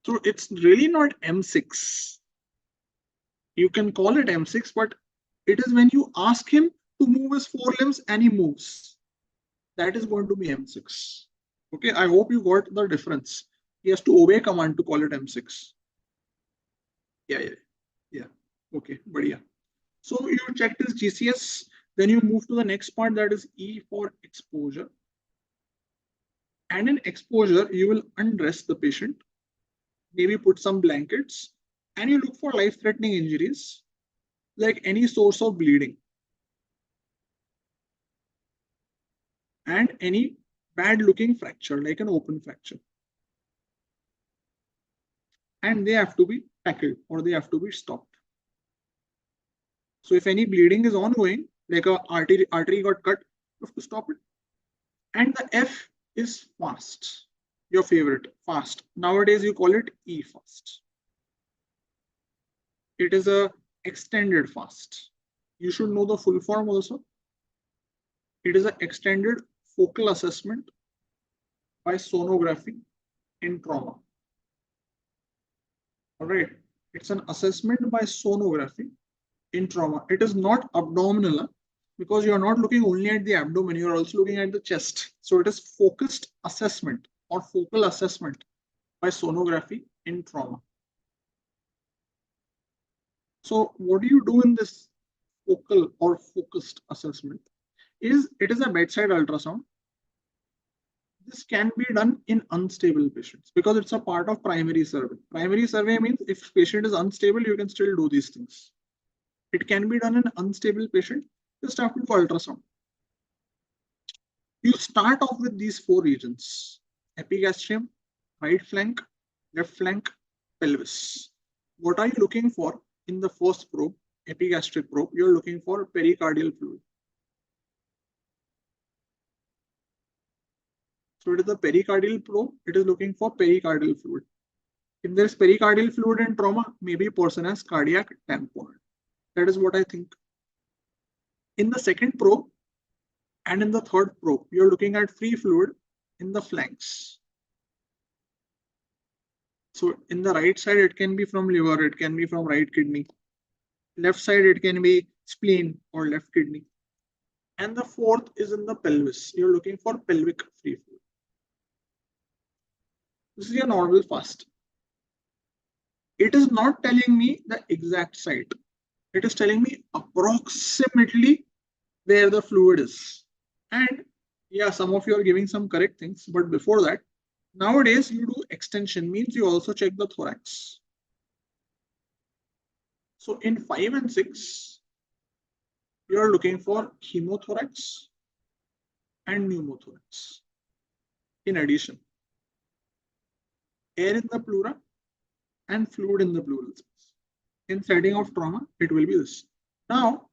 So it's really not M6. You can call it M6, but it is when you ask him to move his four limbs and he moves. That is going to be M6. Okay, I hope you got the difference. He has to obey command to call it M6. Yeah. Okay, badhiya. So you check this GCS, then you move to the next part, that is E for exposure. And in exposure, you will undress the patient, maybe put some blankets, and you look for life-threatening injuries, like any source of bleeding and any bad-looking fracture, like an open fracture. And they have to be tackled or they have to be stopped. So if any bleeding is ongoing, like a artery got cut, you have to stop it. And the F is fast. Your favorite, fast. Nowadays you call it E fast. It is a extended fast. You should know the full form also. It is an extended focal assessment by sonography in trauma. All right. It's an assessment by sonography in trauma. It is not abdominal because you are not looking only at the abdomen, you are also looking at the chest. So it is focused assessment or focal assessment by sonography in trauma. So what do you do in this focal or focused assessment? It is a bedside ultrasound. This can be done in unstable patients because it's a part of primary survey. Primary survey means if patient is unstable, you can still do these things. It can be done in unstable patient, just have to do ultrasound. You start off with these four regions: epigastrium, right flank, left flank, pelvis. What are you looking for in the first probe, epigastric probe? You're looking for pericardial fluid. So it is the pericardial probe. It is looking for pericardial fluid. If there's pericardial fluid in trauma, maybe a person has cardiac tamponade. That is what I think. In the second probe and in the third probe, you're looking at free fluid in the flanks. So in the right side, it can be from liver, it can be from right kidney. Left side, it can be spleen or left kidney. And the fourth is in the pelvis. You're looking for pelvic free fluid. This is your normal fast. It is not telling me the exact site. It is telling me approximately where the fluid is. And yeah, some of you are giving some correct things, but before that, nowadays you do extension, means you also check the thorax. So in 5 and 6, you are looking for hemothorax and pneumothorax. In addition, air in the pleura and fluid in the pleural space. In setting of trauma, it will be this. Now,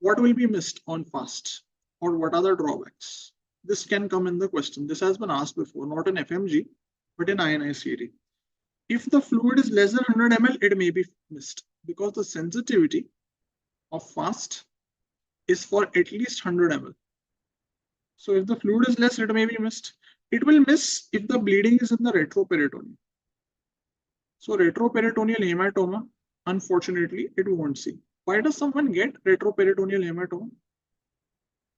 what will be missed on fast, or what are the drawbacks? This can come in the question. This has been asked before, not in FMG, but in INICET. If the fluid is less than 100 ml, it may be missed because the sensitivity of fast is for at least 100 ml. So if the fluid is less, it may be missed. It will miss if the bleeding is in the retroperitoneum. So retroperitoneal hematoma, unfortunately, it won't see. Why does someone get retroperitoneal hematoma?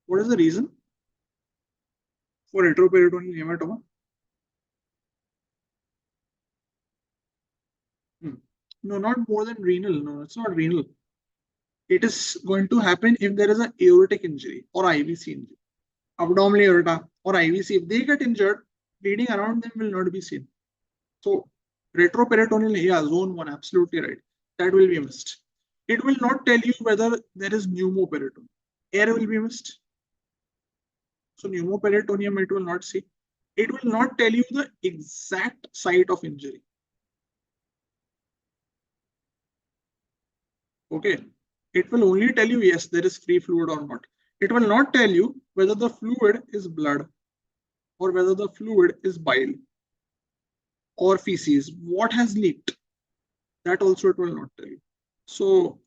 What is the reason for retroperitoneal hematoma? No, not more than renal. No, it's not renal. It is going to happen if there is an aortic injury or IVC injury. Abdominal aorta or IVC, if they get injured, bleeding around them will not be seen. So retroperitoneal, yeah, zone 1, absolutely right. That will be missed. It will not tell you whether there is pneumoperitoneum. Air will be missed. So pneumoperitoneum it will not see. It will not tell you the exact site of injury. Okay. It will only tell you, yes, there is free fluid or not. It will not tell you whether the fluid is blood or whether the fluid is bile or feces. What has leaked? That also it will not tell you. So,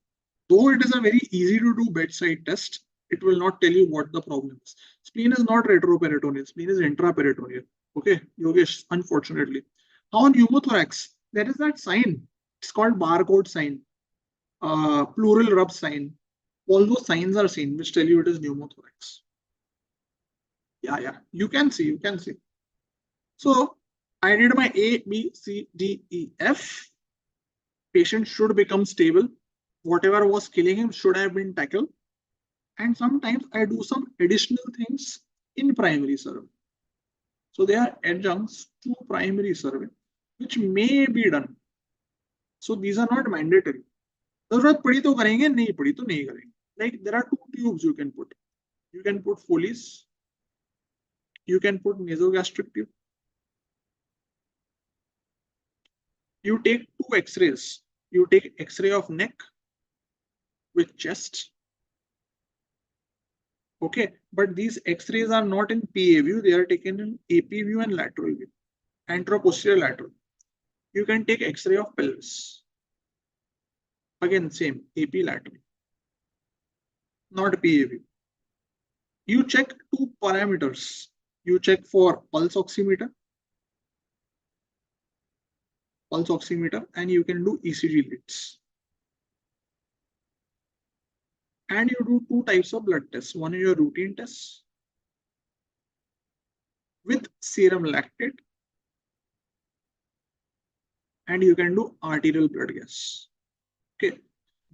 though it is a very easy to do bedside test, it will not tell you what the problem is. Spleen is not retroperitoneal, spleen is intraperitoneal. Okay, Yogesh, unfortunately. How on pneumothorax? There is that sign. It's called barcode sign, plural rub sign. All those signs are seen, which tell you it is pneumothorax. Yeah, you can see, you can see. So I did my A, B, C, D, E, F. Patient should become stable. Whatever was killing him should have been tackled. And sometimes I do some additional things in primary survey. So they are adjuncts to primary survey, which may be done. So these are not mandatory. जरूरत पड़ी तो करेंगे, नहीं पड़ी तो नहीं करेंगे. Like there are two tubes you can put. You can put Foley's. You can put nasogastric tube. You take two X-rays. You take X-ray of neck with chest. Okay, but these X-rays are not in PA view. They are taken in AP view and lateral view, anteroposterior lateral. You can take X-ray of pelvis. Again, same AP lateral, not PA view. You check two parameters. You check for pulse oximeter, and you can do ECG leads. And you do two types of blood tests. One is your routine test with serum lactate, and you can do arterial blood gas. Okay,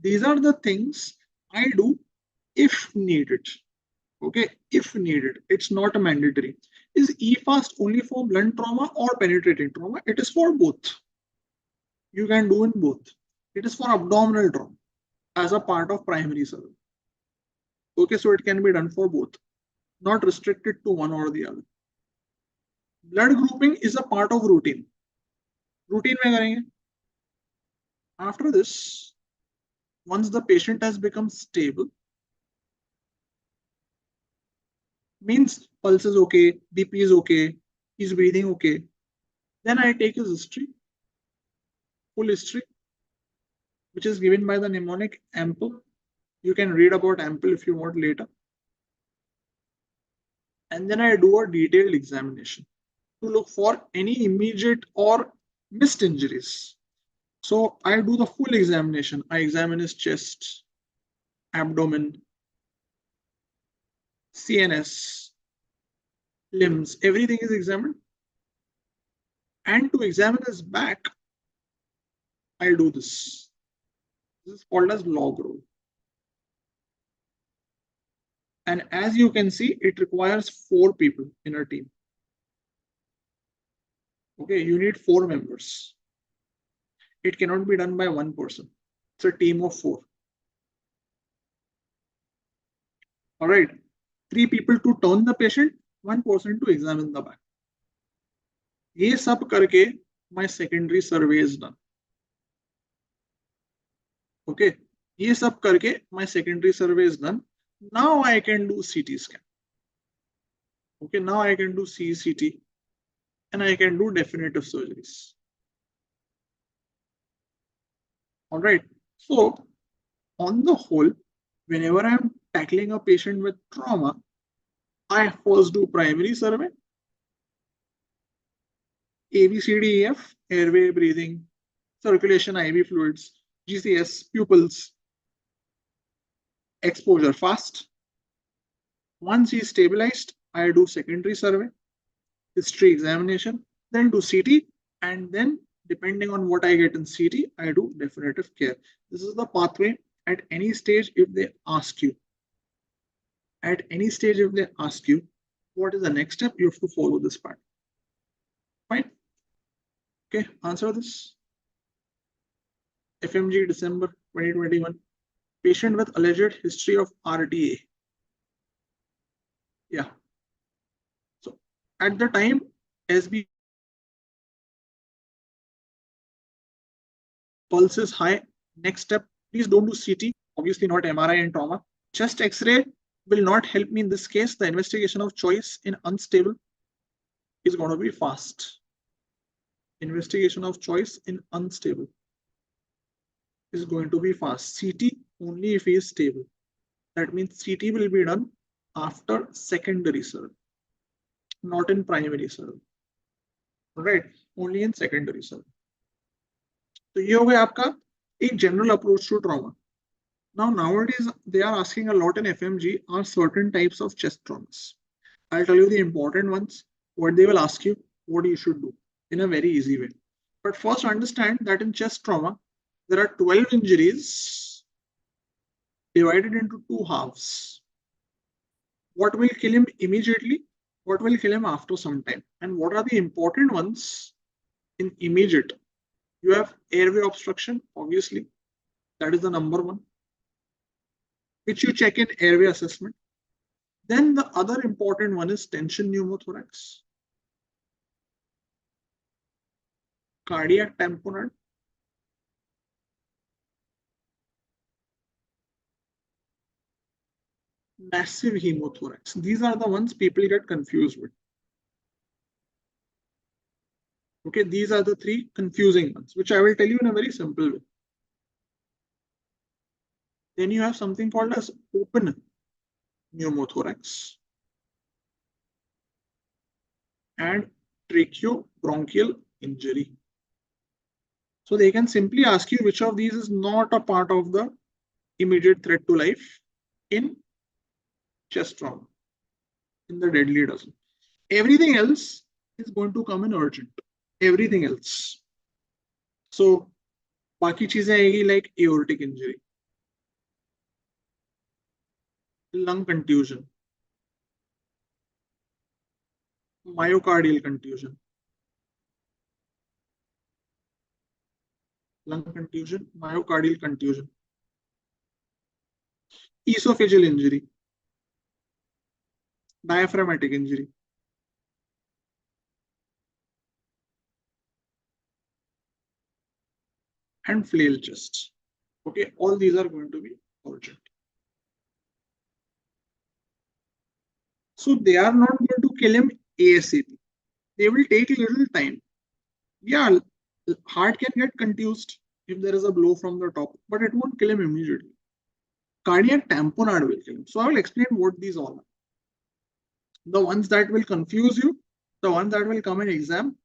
these are the things I do if needed. Okay, if needed, it's not a mandatory. Is EFAST only for blunt trauma or penetrating trauma? It is for both. You can do in both. It is for abdominal trauma as a part of primary surgery. Okay, so it can be done for both, not restricted to one or the other. Blood grouping is a part of routine. Routine में करेंगे. After this, once the patient has become stable, means pulse is okay, BP is okay, he's breathing okay, then I take his history, full history, which is given by the mnemonic ample. You can read about ample if you want later. And then I do a detailed examination to look for any immediate or missed injuries. So I do the full examination. I examine his chest, abdomen, CNS, limbs, everything is examined. And to examine his back, I do this. This is called as log roll. And as you can see, it requires 4 people in a team. Okay, you need 4 members. It cannot be done by one person. It's a team of 4. All right, 3 people to turn the patient, 1 person to examine the back. ये सब करके my secondary survey is done. Okay, ये सब करके my secondary survey is done. Now I can do CT scan. Okay, now I can do CCT and I can do definitive surgeries. All right, so on the whole, whenever I'm tackling a patient with trauma, I first do primary survey, ABCDEF, airway, breathing, circulation, IV fluids, GCS, pupils, exposure fast. Once he's stabilized, I do secondary survey, history examination, then do CT, and then depending on what I get in CT, I do definitive care. This is the pathway at any stage if they ask you. At any stage if they ask you, what is the next step? You have to follow this part. Fine. Okay, answer this. FMGE December 2021. Patient with alleged history of RTA. Yeah. So at the time, SB pulse is high. Next step, please don't do CT. Obviously not MRI and trauma. Chest X-ray will not help me in this case. The investigation of choice in unstable is going to be fast. Investigation of choice in unstable is going to be fast. CT only if he is stable. That means CT will be done after secondary surgery, not in primary surgery. Right? Only in secondary surgery. So ये हो गया आपका एक general approach to trauma. Now nowadays they are asking a lot in FMG are certain types of chest traumas. I'll tell you the important ones, what they will ask you, what you should do in a very easy way. But first understand that in chest trauma, there are 12 injuries divided into two halves. What will kill him immediately? What will kill him after some time? And what are the important ones in immediate? You have airway obstruction, obviously. That is the number one, which you check in airway assessment. Then the other important one is tension pneumothorax, cardiac tamponade, massive hemothorax. These are the ones people get confused with. Okay, these are the three confusing ones, which I will tell you in a very simple way. Then you have something called as open pneumothorax and tracheobronchial injury. So they can simply ask you which of these is not a part of the immediate threat to life in chest trauma, in the deadly dozen. Everything else is going to come in urgent. Everything else. So बाकी चीजें आएगी like aortic injury, lung contusion, myocardial contusion, lung contusion, myocardial contusion, esophageal injury, diaphragmatic injury, and flail chest. Okay, all these are going to be urgent. So they are not going to kill him ASAP. They will take a little time. Yeah, heart can get contused if there is a blow from the top, but it won't kill him immediately. Cardiac tamponade will kill him. So I will explain what these all are. The ones that will confuse you, the ones that will come in exam,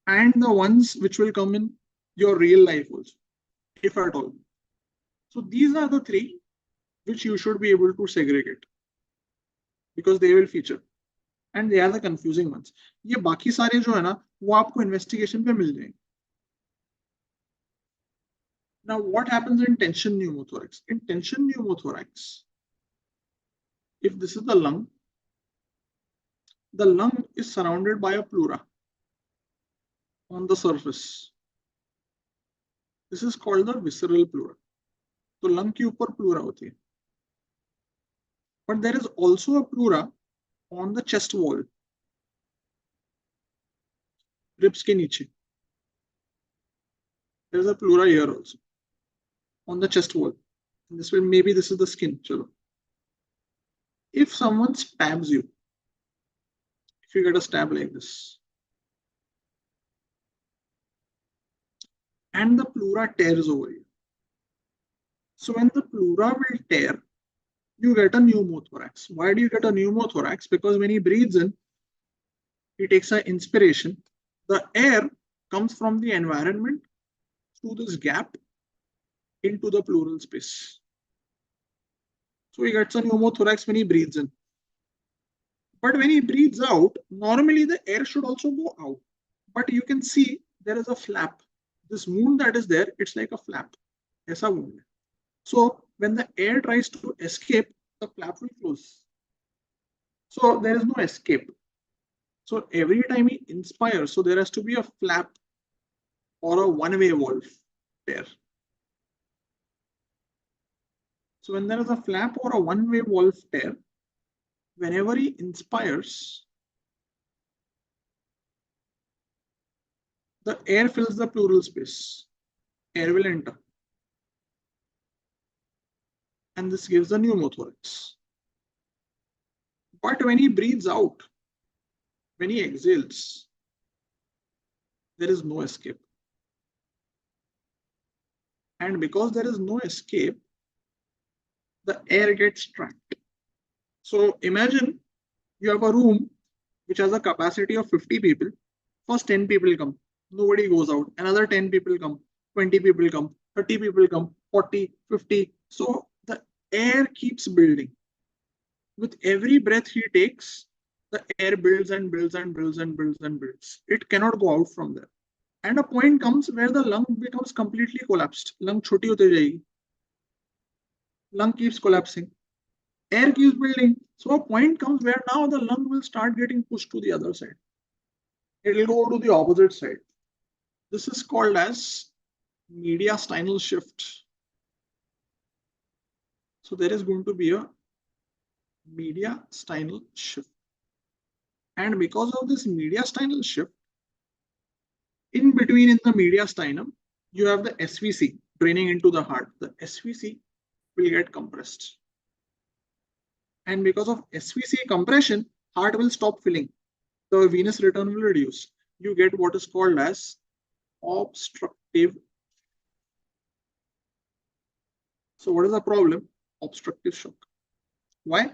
and the ones which will come in your real life also, if at all. So these are the three which you should be able to segregate because they will feature and they are the confusing ones. ये बाकी सारे जो है ना वो आपको investigation पे मिल जाएंगे. Now what happens in tension pneumothorax? In tension pneumothorax, if this is the lung is surrounded by a pleura on the surface. This is called the visceral pleura. तो लंग के ऊपर प्लूरा होती है. But there is also a pleura on the chest wall, ribs के नीचे. There is a pleura here also on the chest wall. And this will, maybe this is the skin. Chalo. If someone stabs you, if you get a stab like this, and the pleura tears over you. So when the pleura will tear, you get a pneumothorax. Why do you get a pneumothorax? Because when he breathes in, he takes an inspiration. The air comes from the environment through this gap into the pleural space. So he gets a pneumothorax when he breathes in. But when he breathes out, normally the air should also go out. But you can see there is a flap. This wound that is there, it's like a flap. Aisa wound. So when the air tries to escape, the flap will close. So there is no escape. So every time he inspires, so there has to be a flap or a one-way valve there. So when there is a flap or a one-way valve there, whenever he inspires, the air fills the pleural space. Air will enter. And this gives the pneumothorax. But when he breathes out, when he exhales, there is no escape. And because there is no escape, the air gets trapped. So imagine you have a room which has a capacity of 50 people. First 10 people come, nobody goes out. Another 10 people come, 20 people come, 30 people come, 40, 50. So the air keeps building. With every breath he takes, the air builds and builds and builds and builds and builds. It cannot go out from there. And a point comes where the lung becomes completely collapsed. Lung choti hote jayegi. Lung keeps collapsing. Air keeps building. So a point comes where now the lung will start getting pushed to the other side. It will go to the opposite side. This is called as mediastinal shift. So there is going to be a mediastinal shift. And because of this mediastinal shift, in between in the mediastinum, you have the SVC draining into the heart. The SVC will get compressed. And because of SVC compression, heart will stop filling. The venous return will reduce. You get what is called as obstructive. So what is the problem? Obstructive shock. Why?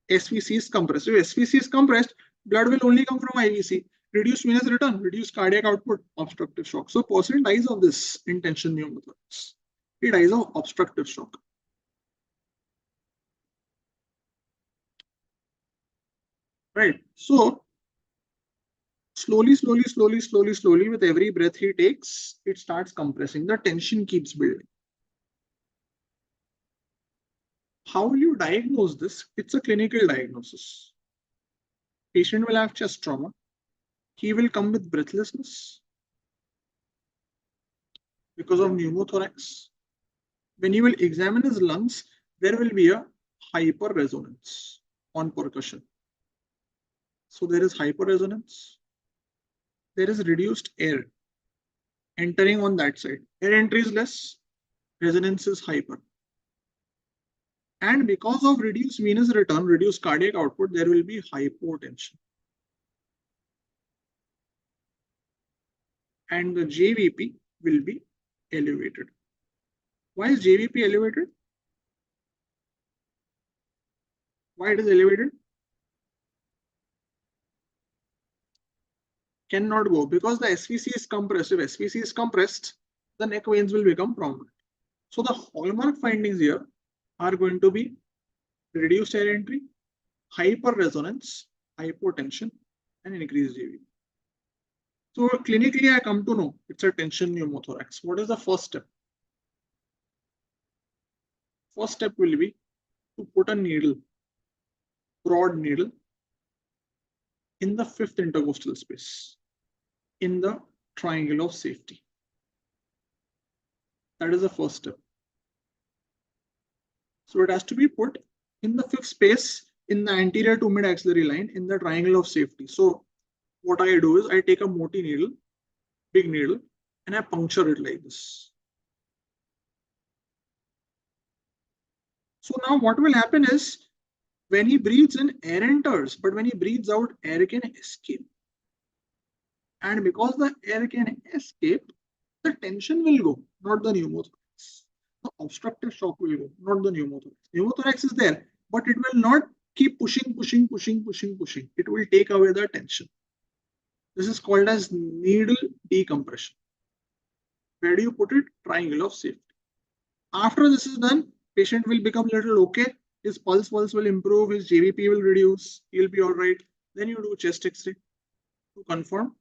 SVC is compressed. If SVC is compressed, blood will only come from IVC. Reduced venous return, reduced cardiac output, obstructive shock. So person dies of this in tension pneumothorax. He dies of obstructive shock. Right. So slowly, with every breath he takes, it starts compressing. The tension keeps building. How will you diagnose this? It's a clinical diagnosis. Patient will have chest trauma. He will come with breathlessness because of pneumothorax. When you will examine his lungs, there will be a hyperresonance on percussion. So there is hyperresonance. There is reduced air entering on that side. Air entry is less, resonance is hyper. And because of reduced venous return, reduced cardiac output, there will be hypotension. And the JVP will be elevated. Why is JVP elevated? Why it is elevated? Cannot go because the SVC is compressed. If SVC is compressed, the neck veins will become prominent. So the hallmark findings here are going to be reduced air entry, hyperresonance, hypotension, and increased JVP. So clinically, I come to know it's a tension pneumothorax. What is the first step? First step will be to put a needle, broad needle, in the fifth intercostal space, in the triangle of safety. That is the first step. So it has to be put in the fifth space in the anterior to mid axillary line in the triangle of safety. So what I do is I take a moti needle, big needle, and I puncture it like this. So now what will happen is when he breathes in, air enters, but when he breathes out, air can escape. And because the air can escape, the tension will go, not the pneumothorax. The obstructive shock will go, not the pneumothorax. Pneumothorax is there, but it will not keep pushing. It will take away the tension. This is called as needle decompression. Where do you put it? Triangle of safety. After this is done, patient will become a little okay. His pulse will improve, his JVP will reduce, he'll be all right. Then you do chest X-ray to confirm.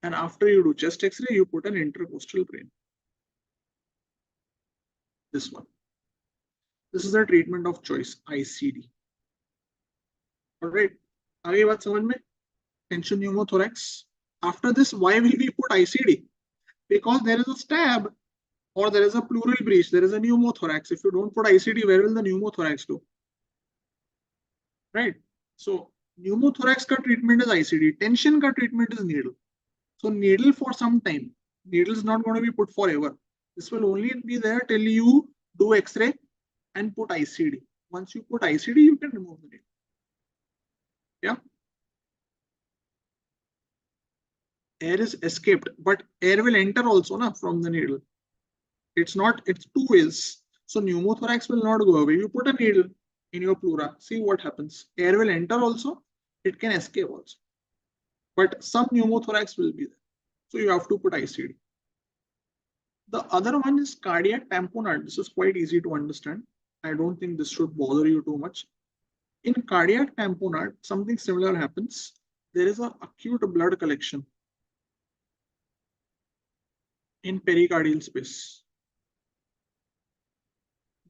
And after you do chest X-ray, you put an intercostal brain. This one. This is the treatment of choice, ICD. All right. आगे बात समझ में? Tension pneumothorax. After this, why will we put ICD? Because there is a stab or there is a pleural breach, there is a pneumothorax. If you don't put ICD, where will the pneumothorax go? Right. So pneumothorax ka treatment is ICD. Tension ka treatment is needle. So needle for some time. Needle is not going to be put forever. This will only be there till you do X-ray and put ICD. Once you put ICD, you can remove the needle. Yeah. Air is escaped, but air will enter also from the needle. It's two ways. So pneumothorax will not go away. You put a needle in your pleura, see what happens. Air will enter also, it can escape also. But some pneumothorax will be there. So you have to put ICD. The other one is cardiac tamponade. This is quite easy to understand. I don't think this should bother you too much. In cardiac tamponade, something similar happens. There is an acute blood collection. in pericardial space.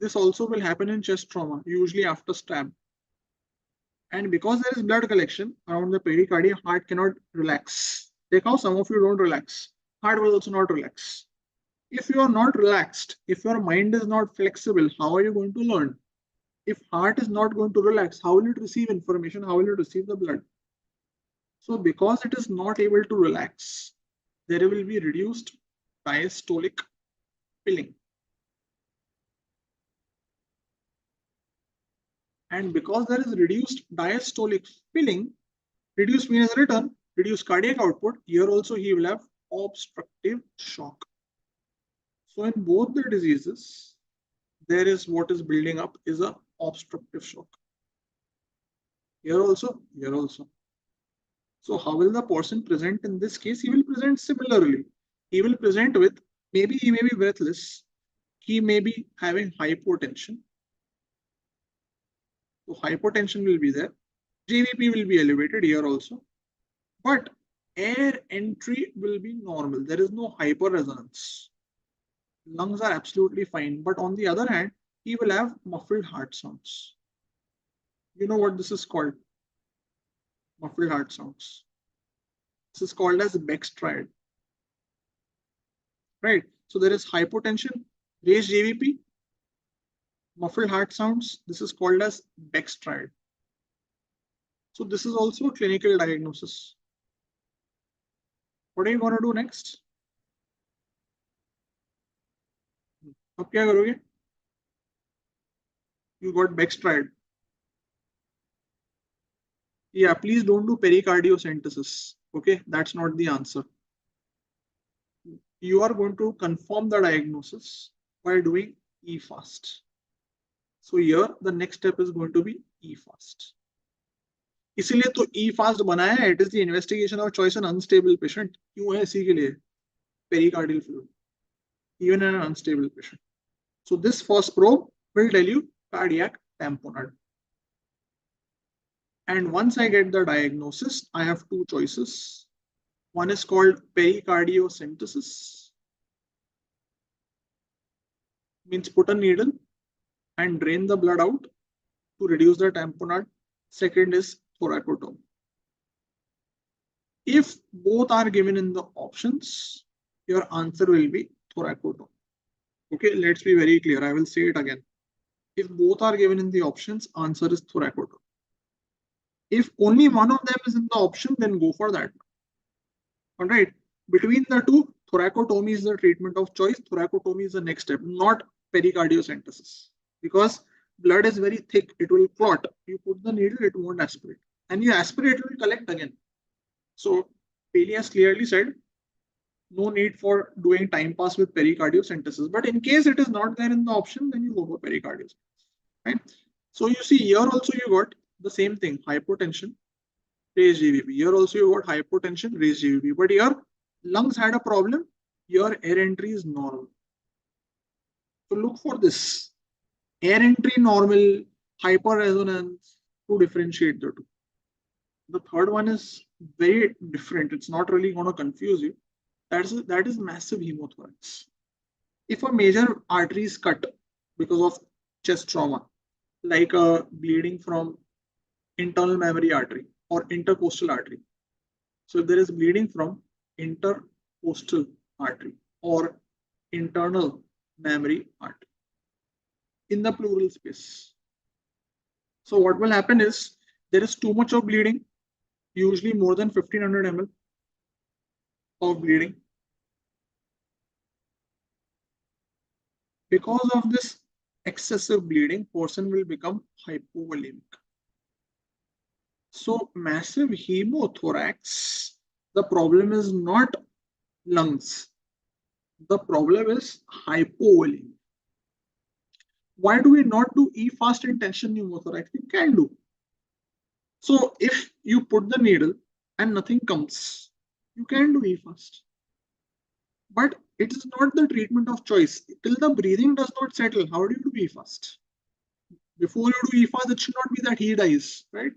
This also will happen in chest trauma, usually after stab. And because there is blood collection around the pericardium, heart cannot relax. Take how some of you don't relax. Heart will also not relax. If you are not relaxed, if your mind is not flexible, how are you going to learn? If heart is not going to relax, how will it receive information? How will it receive the blood? So because it is not able to relax, there will be reduced diastolic filling. And because there is reduced diastolic filling, reduced venous return, reduced cardiac output, here also he will have obstructive shock. So in both the diseases, there is what is building up is a obstructive shock. Here also, here also. So how will the person present in this case? He will present similarly. He will present with, maybe he may be breathless. He may be having hypotension. So hypotension will be there. JVP will be elevated here also. But air entry will be normal. There is no hyperresonance. Lungs are absolutely fine. But on the other hand, he will have muffled heart sounds. You know what this is called? Muffled heart sounds. This is called as Beck's triad. Right? So there is hypotension, raised JVP, muffled heart sounds. This is called as Beck's triad. So this is also a clinical diagnosis. What are you going to do next? अब क्या करोगे? You got Beck's triad. Yeah, please don't do pericardiocentesis. Okay, that's not the answer. You are going to confirm the diagnosis by doing E-fast. So here the next step is going to be E-fast. इसलिए तो E-fast बनाया है. It is the investigation of choice in unstable patient. क्यों है इसी के लिए? Pericardial fluid, even in an unstable patient. So this first probe will tell you cardiac tamponade. And once I get the diagnosis, I have two choices. One is called pericardiocentesis, means put a needle and drain the blood out to reduce the tamponade. Second is thoracotomy. If both are given in the options, your answer will be thoracotomy. Okay, let's be very clear. I will say it again. If both are given in the options, answer is thoracotomy. If only one of them is in the option, then go for that. All right. Between the two, thoracotomy is the treatment of choice. Thoracotomy is the next step, not pericardiocentesis. Because blood is very thick, it will clot. You put the needle, it won't aspirate. And you aspirate, it will collect again. So Paley has clearly said, no need for doing time pass with pericardiocentesis. But in case it is not there in the option, then you go for pericardiocentesis. Right? So you see here also you got the same thing, hypotension, raised GVP. Here also you got hypotension, raised GVP. But here lungs had a problem. Your air entry is normal. So look for this. Air entry normal, hyperresonance to differentiate the two. The third one is very different. It's not really going to confuse you. That is massive hemothorax. If a major artery is cut because of chest trauma, like a bleeding from internal mammary artery or intercostal artery. So if there is bleeding from intercostal artery or internal mammary artery in the pleural space. So what will happen is there is too much of bleeding, usually more than 1500 ml of bleeding. Because of this excessive bleeding, person will become hypovolemic. So massive hemothorax, the problem is not lungs. The problem is hypovolemia. Why do we not do E-fast in tension pneumothorax? You can do. So if you put the needle and nothing comes, you can do E-fast. But it is not the treatment of choice. Till the breathing does not settle, how do you do E-fast? Before you do E-fast, it should not be that he dies, right?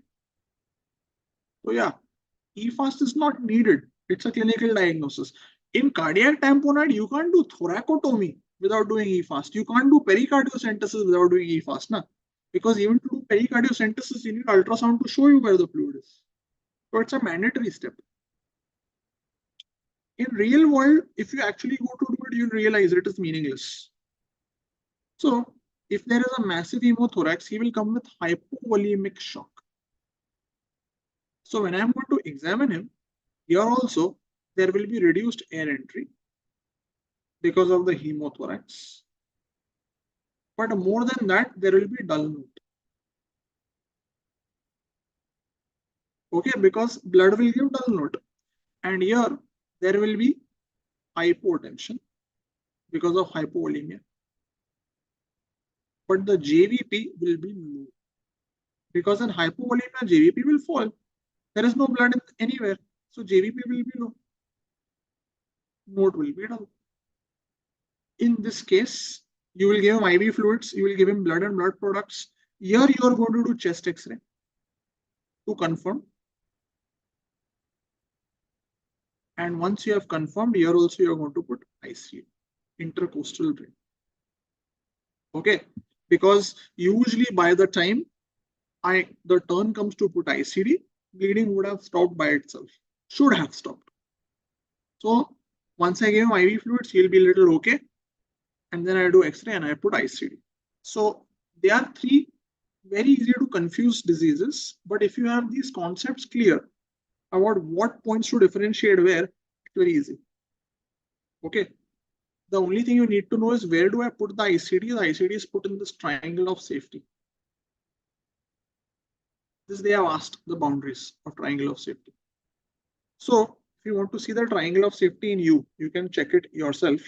So yeah, E-fast is not needed. It's a clinical diagnosis. In cardiac tamponade, you can't do thoracotomy without doing E-fast. You can't do pericardiocentesis without doing E-fast, na? Because even to do pericardiocentesis, you need ultrasound to show you where the fluid is. So it's a mandatory step. In real world, if you actually go to do it, you'll realize it is meaningless. So if there is a massive hemothorax, he will come with hypovolemic shock. So when I'm going to examine him, here also there will be reduced air entry because of the hemothorax. But more than that, there will be dull note. Okay, because blood will give dull note. And here there will be hypotension because of hypovolemia. But the JVP will be low. Because in hypovolemia, JVP will fall. There is no blood anywhere. So JVP will be low. Note will be dull. In this case, you will give him IV fluids, you will give him blood and blood products. Here you are going to do chest X-ray to confirm. And once you have confirmed, here also you are going to put ICD, intercostal drain. Okay, because usually by the time the turn comes to put ICD, bleeding would have stopped by itself. Should have stopped. So once I give him IV fluids, he'll be a little okay. And then I do X-ray and I put ICD. So they are three very easy to confuse diseases. But if you have these concepts clear about what points to differentiate where, it's very easy. Okay. The only thing you need to know is where do I put the ICD? The ICD is put in this triangle of safety. This they have asked the boundaries of triangle of safety. So if you want to see the triangle of safety in you can check it yourself.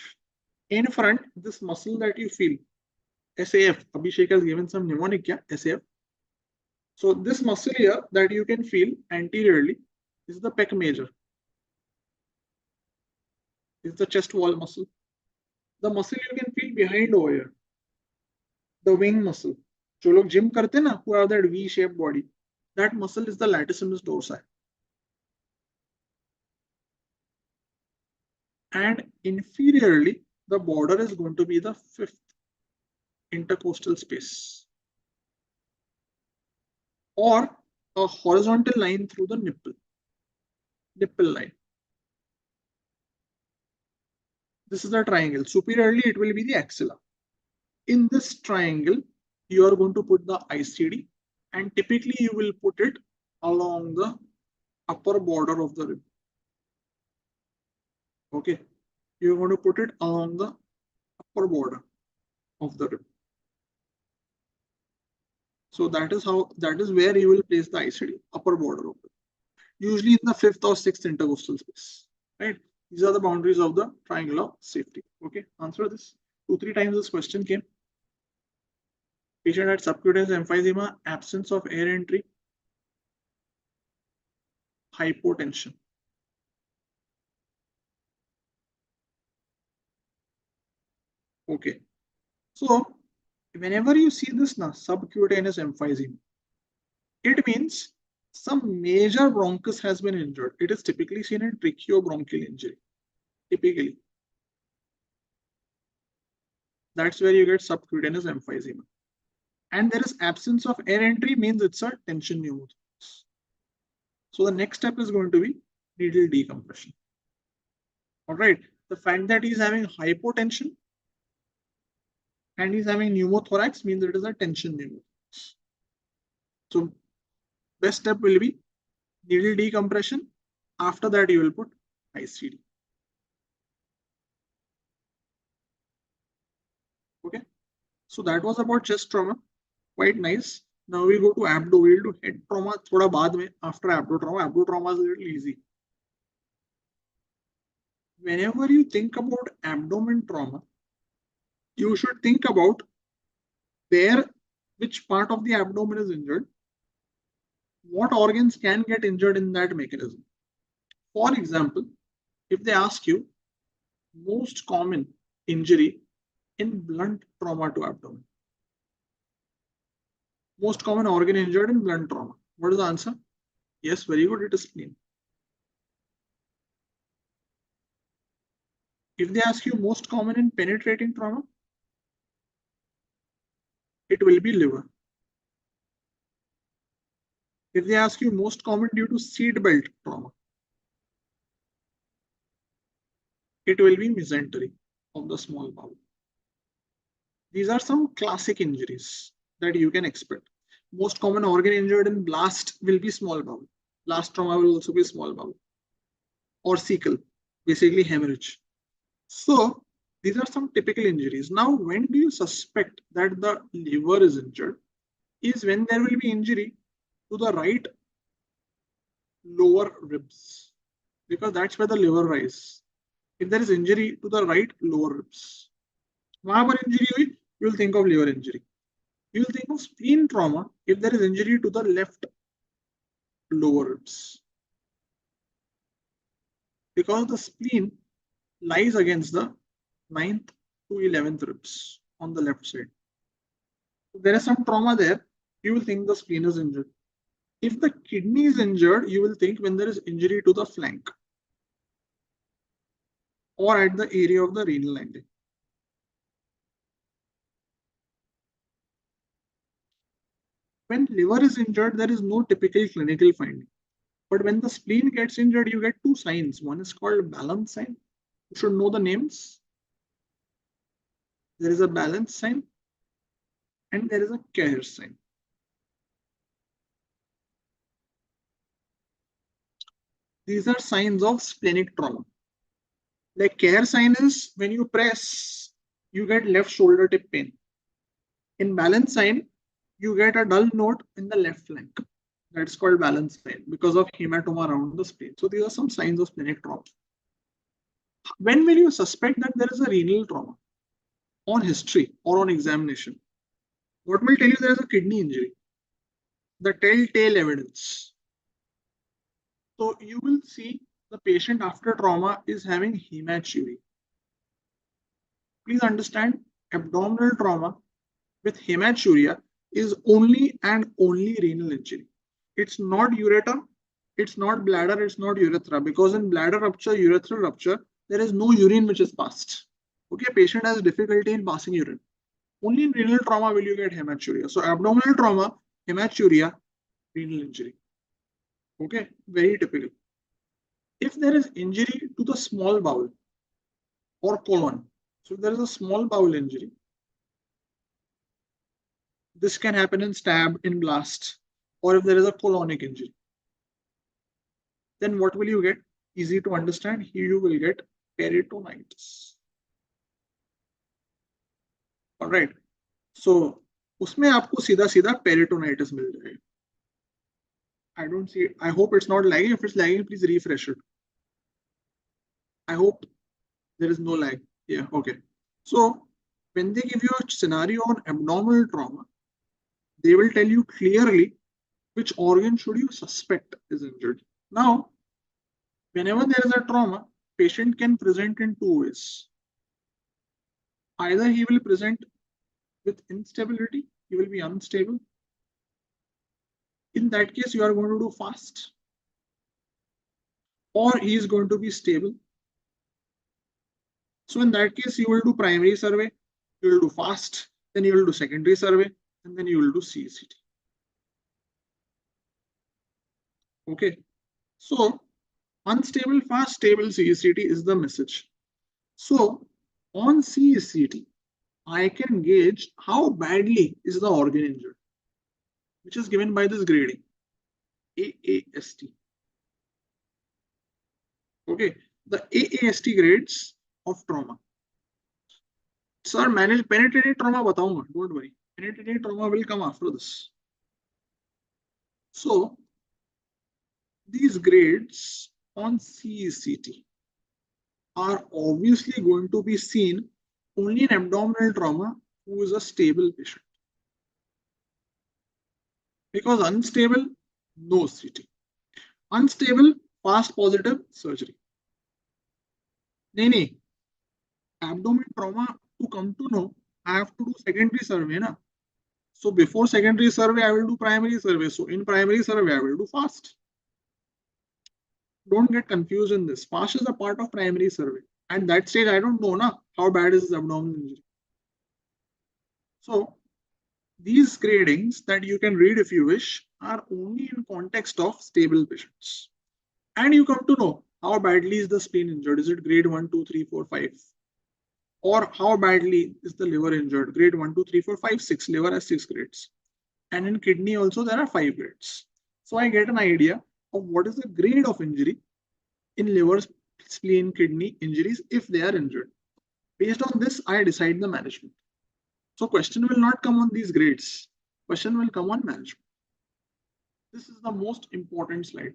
In front, this muscle that you feel, SAF, Abhishek has given some mnemonic, yeah, SAF. So this muscle here that you can feel anteriorly is the pec major. Is the chest wall muscle. The muscle you can feel behind over here, the wing muscle. जो लोग gym करते ना, who have that V-shaped body, that muscle is the latissimus dorsi. And inferiorly, the border is going to be the fifth intercostal space, or a horizontal line through the nipple line. This is the triangle. Superiorly, it will be the axilla. In this triangle, you are going to put the ICD, and typically you will put it along the upper border of the rib. Okay, you are going to put it along the upper border of the rib. So that is where you will place the ICD, upper border of it. Usually in the fifth or sixth intercostal space. Right? These are the boundaries of the triangle of safety. Okay, answer this. 2-3 times this question came. Patient had subcutaneous emphysema, absence of air entry, hypotension. Okay, so whenever you see this subcutaneous emphysema, it means some major bronchus has been injured. It is typically seen in tracheobronchial injury. Typically, that's where you get subcutaneous emphysema. And there is absence of air entry, means it's a tension pneumothorax. So the next step is going to be needle decompression. All right, the fact that he's having hypotension and he's having pneumothorax means it is a tension pneumothorax. So best step will be needle decompression. After that, you will put ICD. Okay, so that was about chest trauma. Quite nice. Now we go to abdo. We'll do head trauma thoda baad mein, after abdo trauma. Abdo trauma is a little easy. Whenever you think about abdomen trauma, you should think about which part of the abdomen is injured, what organs can get injured in that mechanism. For example, if they ask you most common injury in blunt trauma to abdomen, most common organ injured in blunt trauma, what is the answer? Yes, very good, it is spleen. If they ask you most common in penetrating trauma, it will be liver. If they ask you most common due to seat belt trauma, it will be mesentery of the small bowel. These are some classic injuries that you can expect. Most common organ injured in blast will be small bowel. Blast trauma will also be small bowel. Or cecal, basically hemorrhage. So these are some typical injuries. Now, when do you suspect that the liver is injured? Is when there will be injury to the right lower ribs, because that's where the liver rises. If there is injury to the right lower ribs, वहां पर injury हुई, you will think of liver injury. You will think of spleen trauma if there is injury to the left lower ribs, because the spleen lies against the 9th to 11th ribs on the left side. If there is some trauma there, you will think the spleen is injured. If the kidney is injured, you will think when there is injury to the flank or at the area of the renal lining. When liver is injured, there is no typical clinical finding. But when the spleen gets injured, you get two signs. One is called balance sign. You should know the names. There is a balance sign and there is a care sign. These are signs of splenic trauma. The care sign is when you press, you get left shoulder tip pain. In balance sign, you get a dull note in the left flank. That's called balance sign because of hematoma around the spleen. So these are some signs of splenic trauma. When will you suspect that there is a renal trauma? On history or on examination. What will tell you there is a kidney injury? The telltale evidence. So you will see the patient after trauma is having hematuria. Please understand, abdominal trauma with hematuria is only and only renal injury. It's not ureter, it's not bladder, it's not urethra, because in bladder rupture, urethral rupture, there is no urine which is passed. Okay, patient has difficulty in passing urine. Only in renal trauma will you get hematuria. So abdominal trauma, hematuria, renal injury. Okay, very typical. If there is injury to the small bowel or colon, so if there is a small bowel injury, this can happen in stab, in blast, or if there is a colonic injury. Then what will you get? Easy to understand. Here you will get peritonitis. All right. So उसमें आपको सीधा सीधा peritonitis मिल जाएगा. I don't see it. I hope it's not lagging. If it's lagging, please refresh it. I hope there is no lag. Yeah, okay. So when they give you a scenario on abdominal trauma, they will tell you clearly which organ should you suspect is injured. Now, whenever there is a trauma, patient can present in two ways. Either he will present with instability, he will be unstable. In that case, you are going to do fast. Or he is going to be stable. So in that case, you will do primary survey, you will do fast, then you will do secondary survey, and then you will do CECT. Okay. So unstable, fast, stable CECT is the message. So on CECT, I can gauge how badly is the organ injured, which is given by this grading, AAST. Okay, the AAST grades of trauma. Sir, manage penetrating trauma बताऊंगा, don't worry. Penetrating trauma will come after this. So these grades on CECT are obviously going to be seen only in abdominal trauma who is a stable patient. Because unstable, no CT. Unstable, fast positive surgery. No. Abdomen trauma, to come to know, I have to do secondary survey. Na? So before secondary survey, I will do primary survey. So in primary survey, I will do fast. Don't get confused in this. Fast is a part of primary survey. At that stage, I don't know how bad is his abdominal injury. So these gradings that you can read if you wish are only in context of stable patients. And you come to know how badly is the spleen injured. Is it grade 1, 2, 3, 4, 5? Or how badly is the liver injured? Grade 1, 2, 3, 4, 5, 6. Liver has 6 grades. And in kidney also there are 5 grades. So I get an idea of what is the grade of injury in liver, spleen, kidney injuries if they are injured. Based on this, I decide the management. So question will not come on these grades. Question will come on management. This is the most important slide.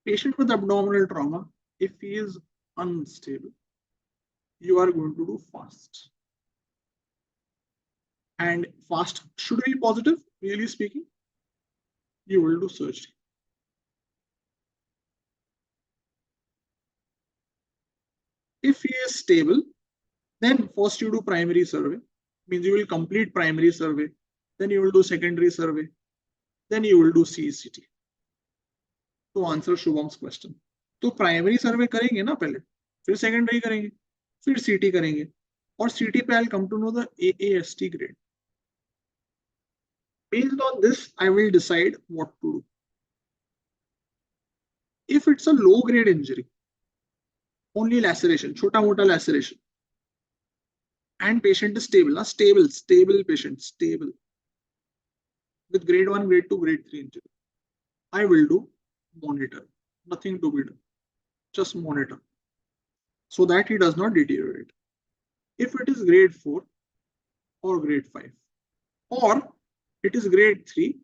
Patient with abdominal trauma, if he is unstable, you are going to do fast. And fast should be positive, really speaking. You will do surgery. If he is stable, then first you do primary survey, means you will complete primary survey, then you will do secondary survey, then you will do CECT. To answer Shubham's question, तो primary सर्वे करेंगे ना पहले, फिर secondary करेंगे, फिर सीटी करेंगे, और सीटी पे I'll come to know the AAST grade. Based on this, I will decide what to do. If it's a low grade injury, only laceration, chota mota laceration, and patient is stable, stable patient, stable, with grade 1, grade 2, grade 3 injury, I will do monitor, nothing to be done, just monitor, so that he does not deteriorate. If it is grade 4 or grade 5, or it is grade 3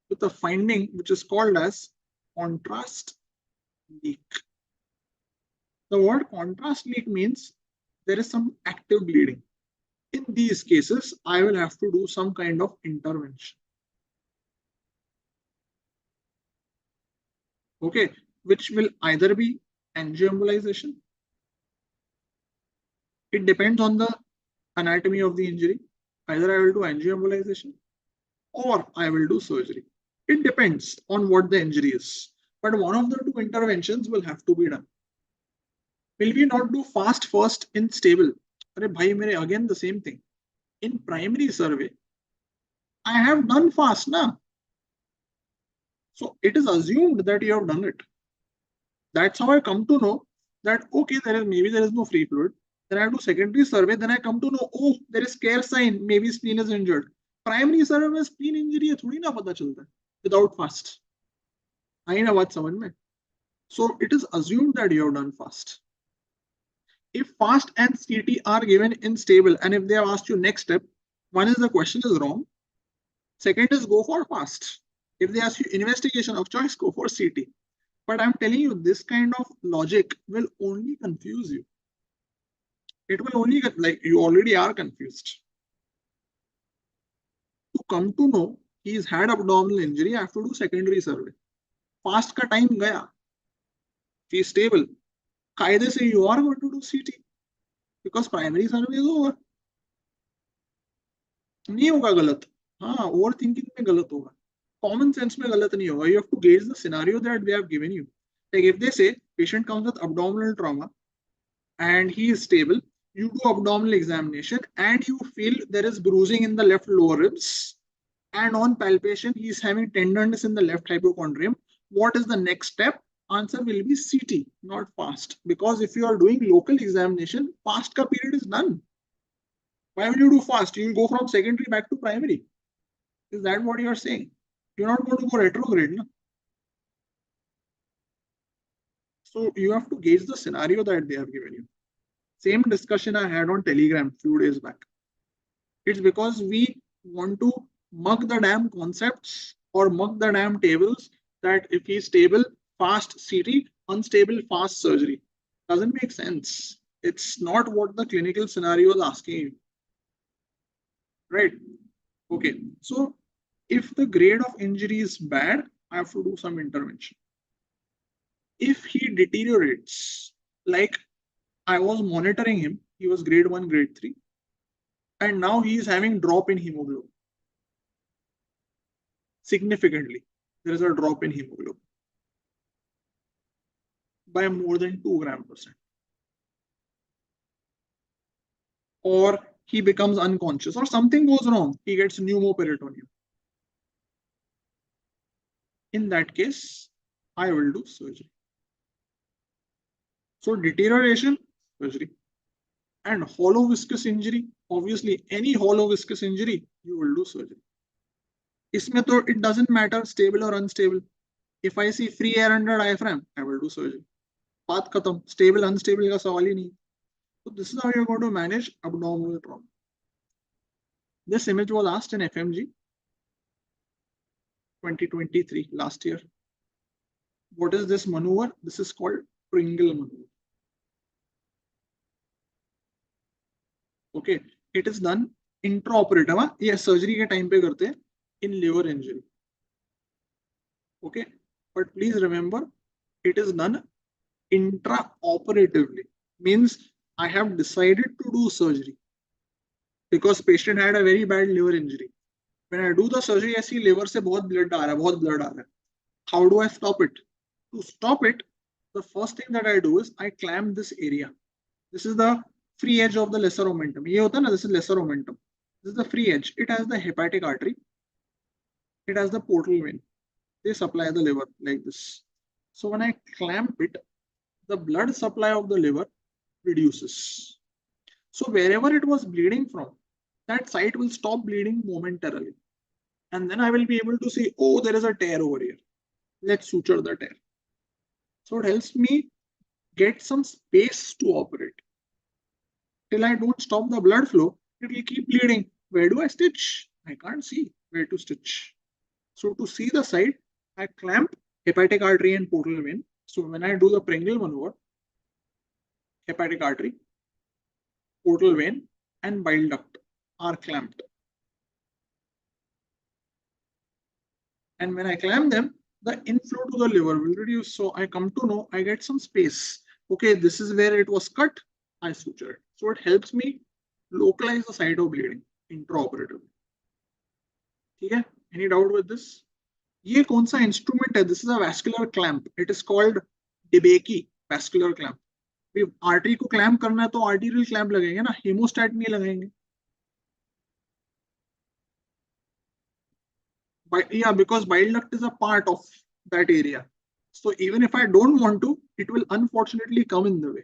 with a finding which is called as contrast leak. The word contrast leak means there is some active bleeding. In these cases, I will have to do some kind of intervention. Okay, which will either be angioembolization. It depends on the anatomy of the injury. Either I will do angioembolization or I will do surgery. It depends on what the injury is. But one of the two interventions will have to be done. Will we not do fast first in stable? Again the same thing. In primary survey, I have done fast now. So it is assumed that you have done it. That's how I come to know that okay, maybe there is no free fluid. Then I do secondary survey. Then I come to know, oh, there is care sign. Maybe spleen is injured. Primary survey में spleen injury है थोड़ी ना पता चलता है without fast. आई ना बात समझ में? So it is assumed that you have done fast. If fast and CT are given in stable, and if they have asked you next step, one is the question is wrong. Second is go for fast. If they ask you investigation of choice, go for CT. But I'm telling you, this kind of logic will only confuse you. It will only get like you already are confused. To come to know he's had abdominal injury, I have to do secondary survey. Fast का time गया. He's stable. कायदे से you are going to do CT because primary survey is over. नहीं होगा गलत. हाँ, over thinking में गलत होगा. Common sense में गलत नहीं होगा. You have to gauge the scenario that they have given you. Like if they say patient comes with abdominal trauma and he is stable, you do abdominal examination and you feel there is bruising in the left lower ribs, and on palpation he is having tenderness in the left hypochondrium. What is the next step? Answer will be CT, not fast. Because if you are doing local examination, fast ka period is done. Why will you do fast? You will go from secondary back to primary. Is that what you are saying? You're not going to go retrograde, no? So you have to gauge the scenario that they have given you. Same discussion I had on Telegram few days back. It's because we want to mug the damn concepts or mug the damn tables that if he's stable, fast CT, unstable, fast surgery. Doesn't make sense. It's not what the clinical scenario is asking you. Right? Okay. So if the grade of injury is bad, I have to do some intervention. If he deteriorates, like I was monitoring him, he was grade 1, grade 3, and now he is having drop in hemoglobin. Significantly, there is a drop in hemoglobin. by more than 2 gram%. Or he becomes unconscious, or something goes wrong, he gets pneumoperitoneum. In that case, I will do surgery. So deterioration, surgery. And hollow viscous injury, obviously any hollow viscous injury, you will do surgery. इसमें तो it doesn't matter stable or unstable. If I see free air under diaphragm, I will do surgery. बात खत्म, stable unstable का सवाल ही नहीं. So this is how you're going to manage abdominal trauma. This image was asked in FMGE 2023, last year. What is this maneuver? This is called Pringle maneuver. Okay, it is done intraoperative. ये surgery के time पे करते हैं in liver injury. Okay, but please remember, it is done intraoperatively. Means I have decided to do surgery because patient had a very bad liver injury. When I do the surgery, I see liver से बहुत blood आ रहा है. How do I stop it? To stop it, the first thing that I do is I clamp this area. This is the free edge of the lesser omentum. ये होता है ना, this is lesser omentum. This is the free edge. It has the hepatic artery. It has the portal vein. They supply the liver like this. So when I clamp it, the blood supply of the liver reduces. So wherever it was bleeding from, that site will stop bleeding momentarily. And then I will be able to see, oh, there is a tear over here. Let's suture the tear. So it helps me get some space to operate. Till I don't stop the blood flow, it will keep bleeding. Where do I stitch? I can't see where to stitch. So to see the site, I clamp hepatic artery and portal vein. So when I do the Pringle maneuver, hepatic artery, portal vein, and bile duct are clamped. And when I clamp them, the inflow to the liver will reduce. So I come to know I get some space. Okay, this is where it was cut. I suture it. So it helps me localize the site of bleeding intraoperatively. Okay, any doubt with this? ये कौन सा instrument है? This is a vascular clamp. It is called DeBakey vascular clamp. Artery को clamp करना है तो arterial clamp लगेंगे ना, हेमोस्टैट नहीं लगाएंगे. Yeah, because bile duct is a part of that area. So even if I don't want to, it will unfortunately come in the way.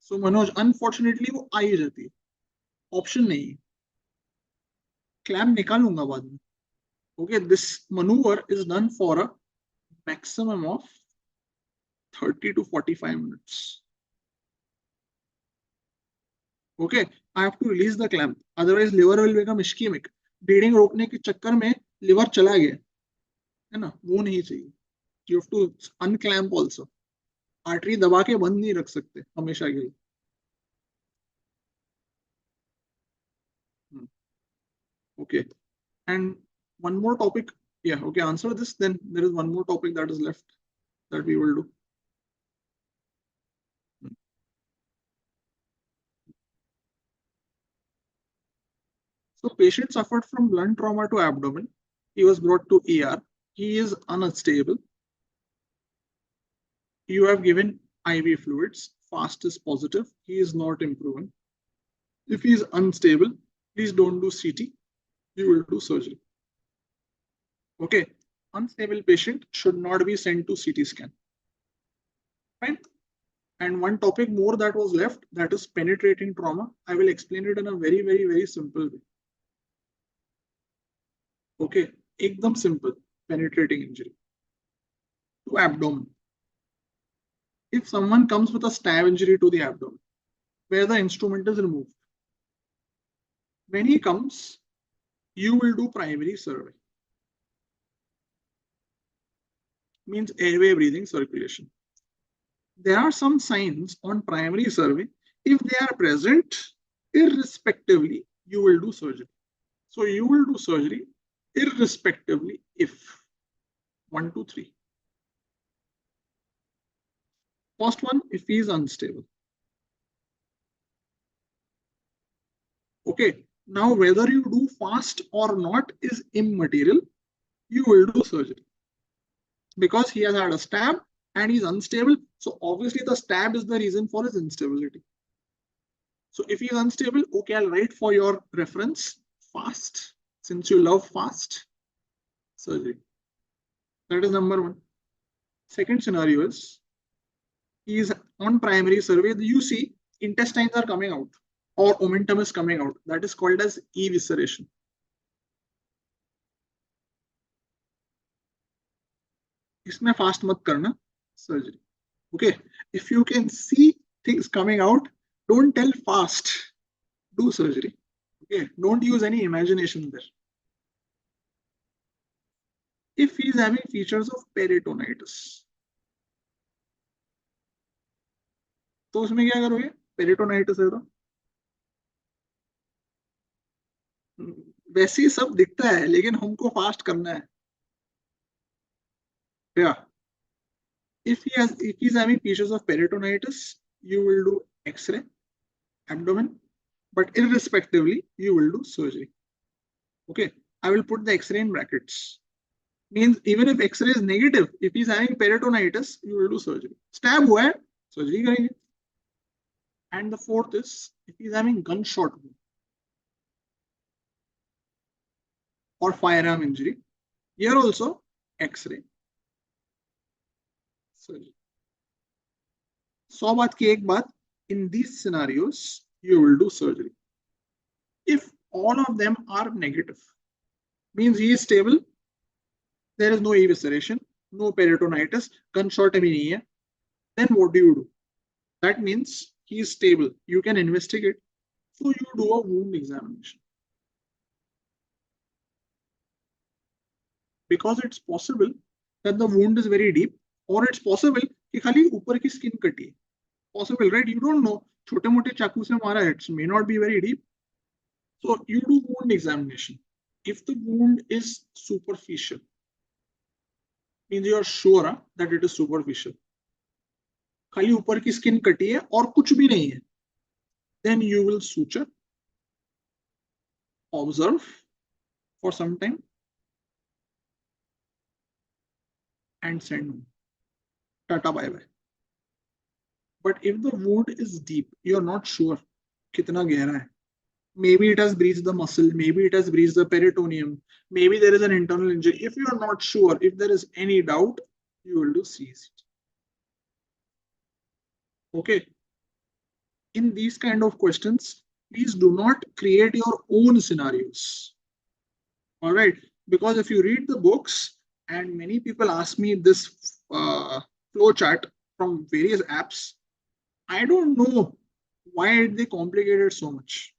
So Manoj, unfortunately वो आ ही जाती है, ऑप्शन नहीं है. Clamp निकालूंगा बाद में. Okay, this maneuver is done for a maximum of 30 to 45 minutes. Okay, I have to release the clamp. Otherwise, liver will become ischemic. Bleeding रोकने के चक्कर में liver चला गया, है ना? वो नहीं चाहिए. You have to unclamp also. Artery दबा के बंद नहीं रख सकते हमेशा के लिए. Okay, and one more topic. Yeah, okay, answer this. Then there is one more topic that is left that we will do. So patient suffered from blunt trauma to abdomen. He was brought to ER. He is unstable. You have given IV fluids. FAST is positive. He is not improving. If he is unstable, please don't do CT. You will do surgery. Okay. Unstable patient should not be sent to CT scan. Fine. And one topic more that was left, that is penetrating trauma. I will explain it in a very, very, very simple way. Okay, ekdam simple. Penetrating injury to abdomen. If someone comes with a stab injury to the abdomen, where the instrument is removed, when he comes, you will do primary survey. Means airway, breathing, circulation. There are some signs on primary survey. If they are present, irrespectively, you will do surgery. So you will do surgery irrespectively if 1, 2, 3. First one, if he is unstable. Okay, now whether you do fast or not is immaterial. You will do surgery because he has had a stab and he's unstable. So obviously the stab is the reason for his instability. So if he's unstable, okay, I'll write for your reference fast. Since you love fast surgery. That is number one. Second scenario is he is on primary survey. You see intestines are coming out or omentum is coming out. That is called as evisceration. इसमें fast मत करना surgery. Okay, if you can see things coming out, don't tell fast. Do surgery. Okay, don't use any imagination there. If he is having features of peritonitis, तो उसमें क्या करोगे? Peritonitis है तो वैसे ही सब दिखता है लेकिन हमको फास्ट करना है. Yeah. If he's having features of peritonitis, you will do X-ray, abdomen, but irrespectively, you will do surgery. Okay, I will put the X-ray in brackets. Means even if X-ray is negative, if he's having peritonitis, you will do surgery. Stab हुआ है, surgery करेंगे. And the fourth is if he's having gunshot wound or firearm injury, here also X-ray. Surgery. 100 बात की एक बात, in these scenarios, you will do surgery. If all of them are negative, means he is stable, there is no evisceration, no peritonitis, gunshot abhi nahi hai, then what do? That means he is stable. You can investigate. So you do a wound examination. Because it's possible that the wound is very deep, or it's possible कि खाली ऊपर की skin कटी है. Possible, right? You don't know. छोटे मोटे चाकू से मारा है, it may not be very deep. So you do wound examination. If the wound is superficial, means you are sure that it is superficial. खाली ऊपर की skin कटी है और कुछ भी नहीं है. Then you will suture, observe for some time, and send home. Tata bye bye. But if the wound is deep, you are not sure कितना गहरा है. Maybe it has breached the muscle, maybe it has breached the peritoneum, maybe there is an internal injury. If you are not sure, if there is any doubt, you will do CCT. Okay. In these kind of questions, please do not create your own scenarios. All right. Because if you read the books, and many people ask me this flow chart from various apps, I don't know why they complicate it so much.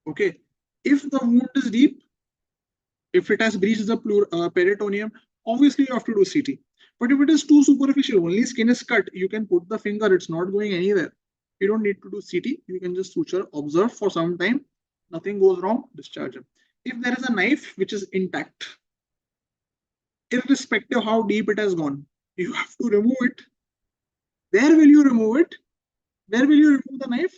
Okay. If the wound is deep, if it has breached the peritoneum, obviously you have to do CT. But if it is too superficial, only skin is cut, you can put the finger, it's not going anywhere. You don't need to do CT, you can just suture, observe for some time, nothing goes wrong, discharge him. If there is a knife which is intact, irrespective of how deep it has gone, you have to remove it. Where will you remove it? Where will you remove the knife?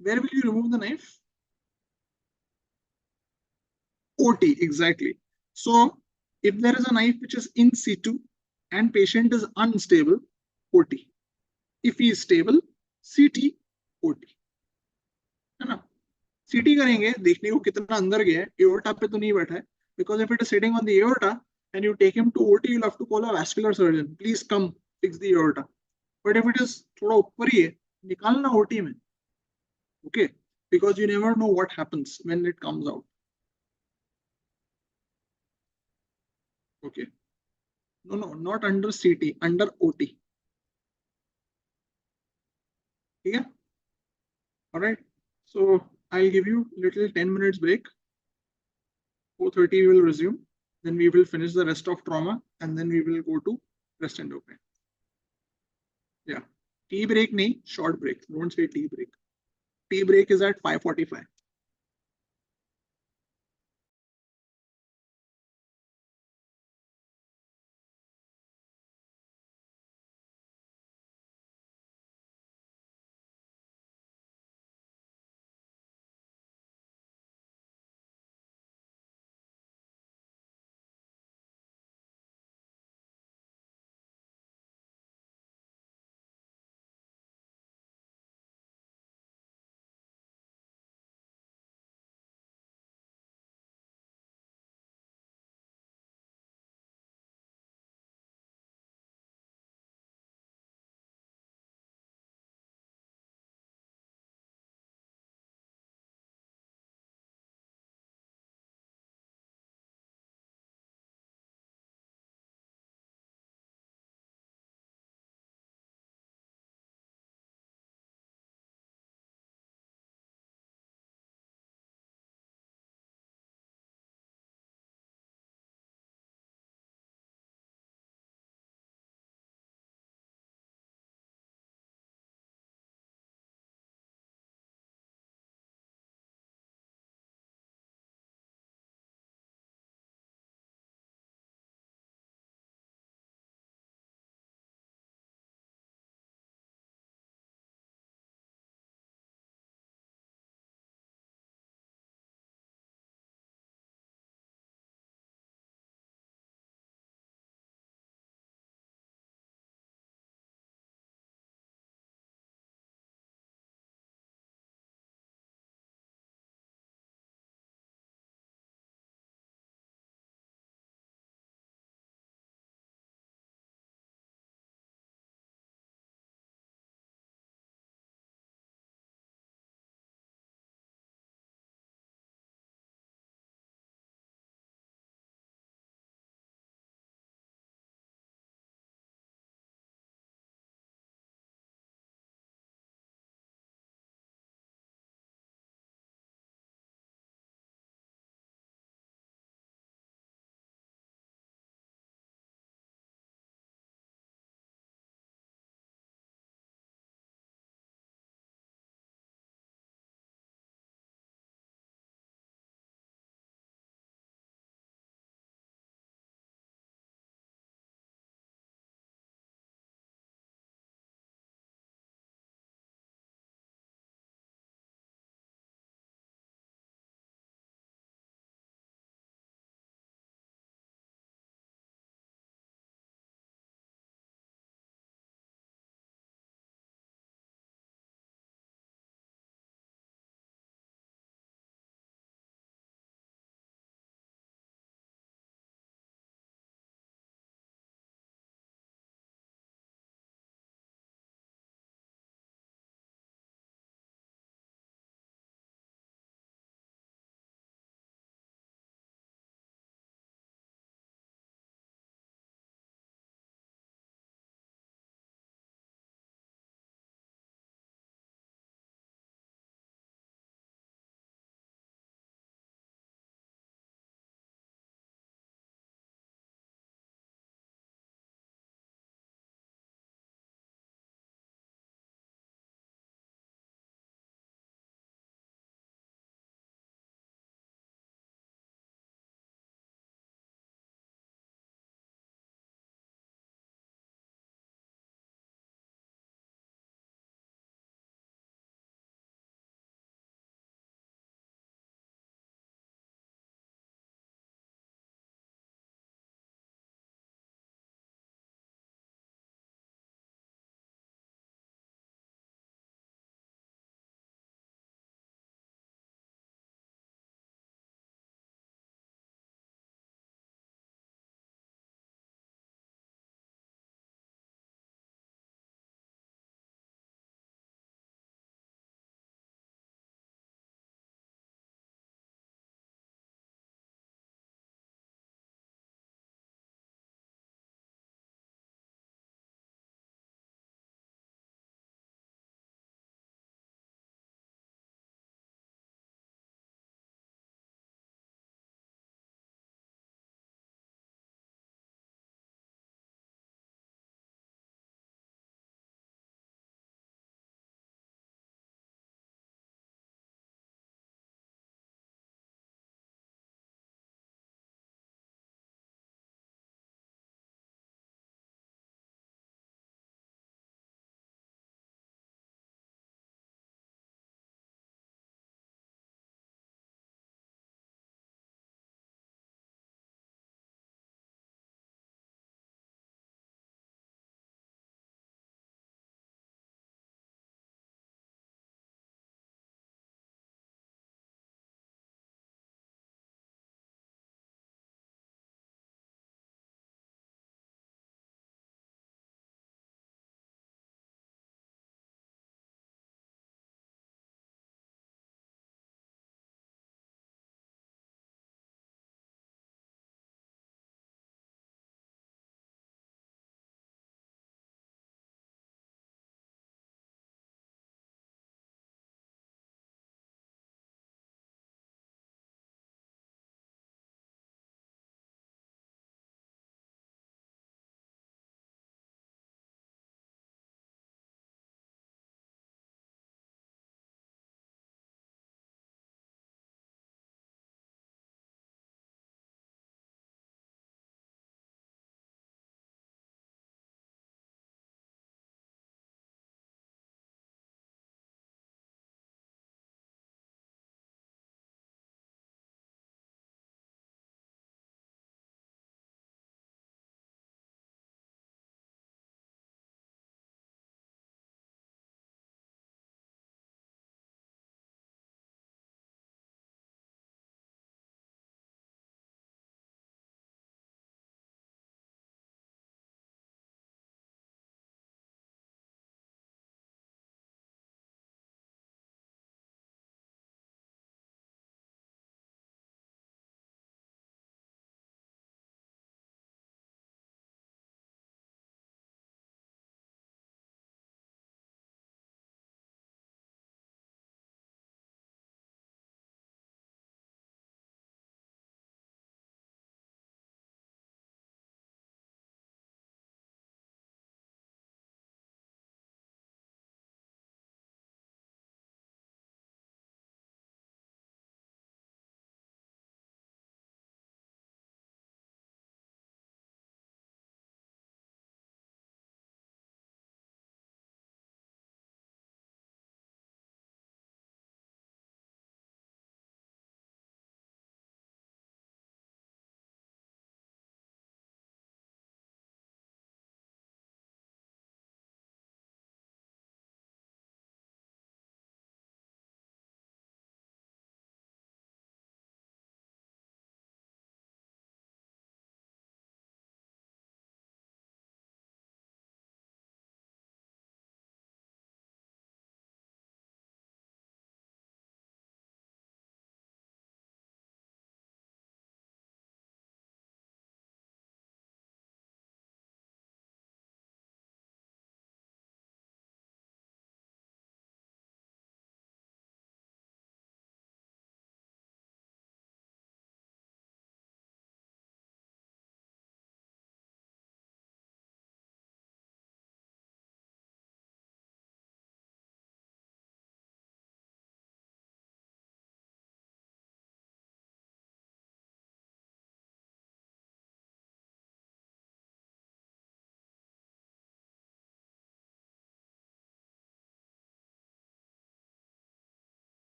Where will you remove the knife? OT, exactly. So if there is a knife which is in situ and patient is unstable, OT. If he is stable, CT, OT. है ना? CT करेंगे, देखने को कितना अंदर गया है, aorta पे तो नहीं बैठा है, because if it is sitting on the aorta and you take him to OT, you'll have to call a vascular surgeon. Please come fix the aorta. But if it is थोड़ा ऊपर ही है, निकालना OT में. Okay, because you never know what happens when it comes out. Okay. No, not under CT, under OT. Yeah. All right. So I'll give you little 10 minutes break. 4:30 we will resume. Then we will finish the rest of trauma and then we will go to breast endocrine. Yeah. Tea break, nahi, short break. Don't say tea break. Tea break is at 5:45.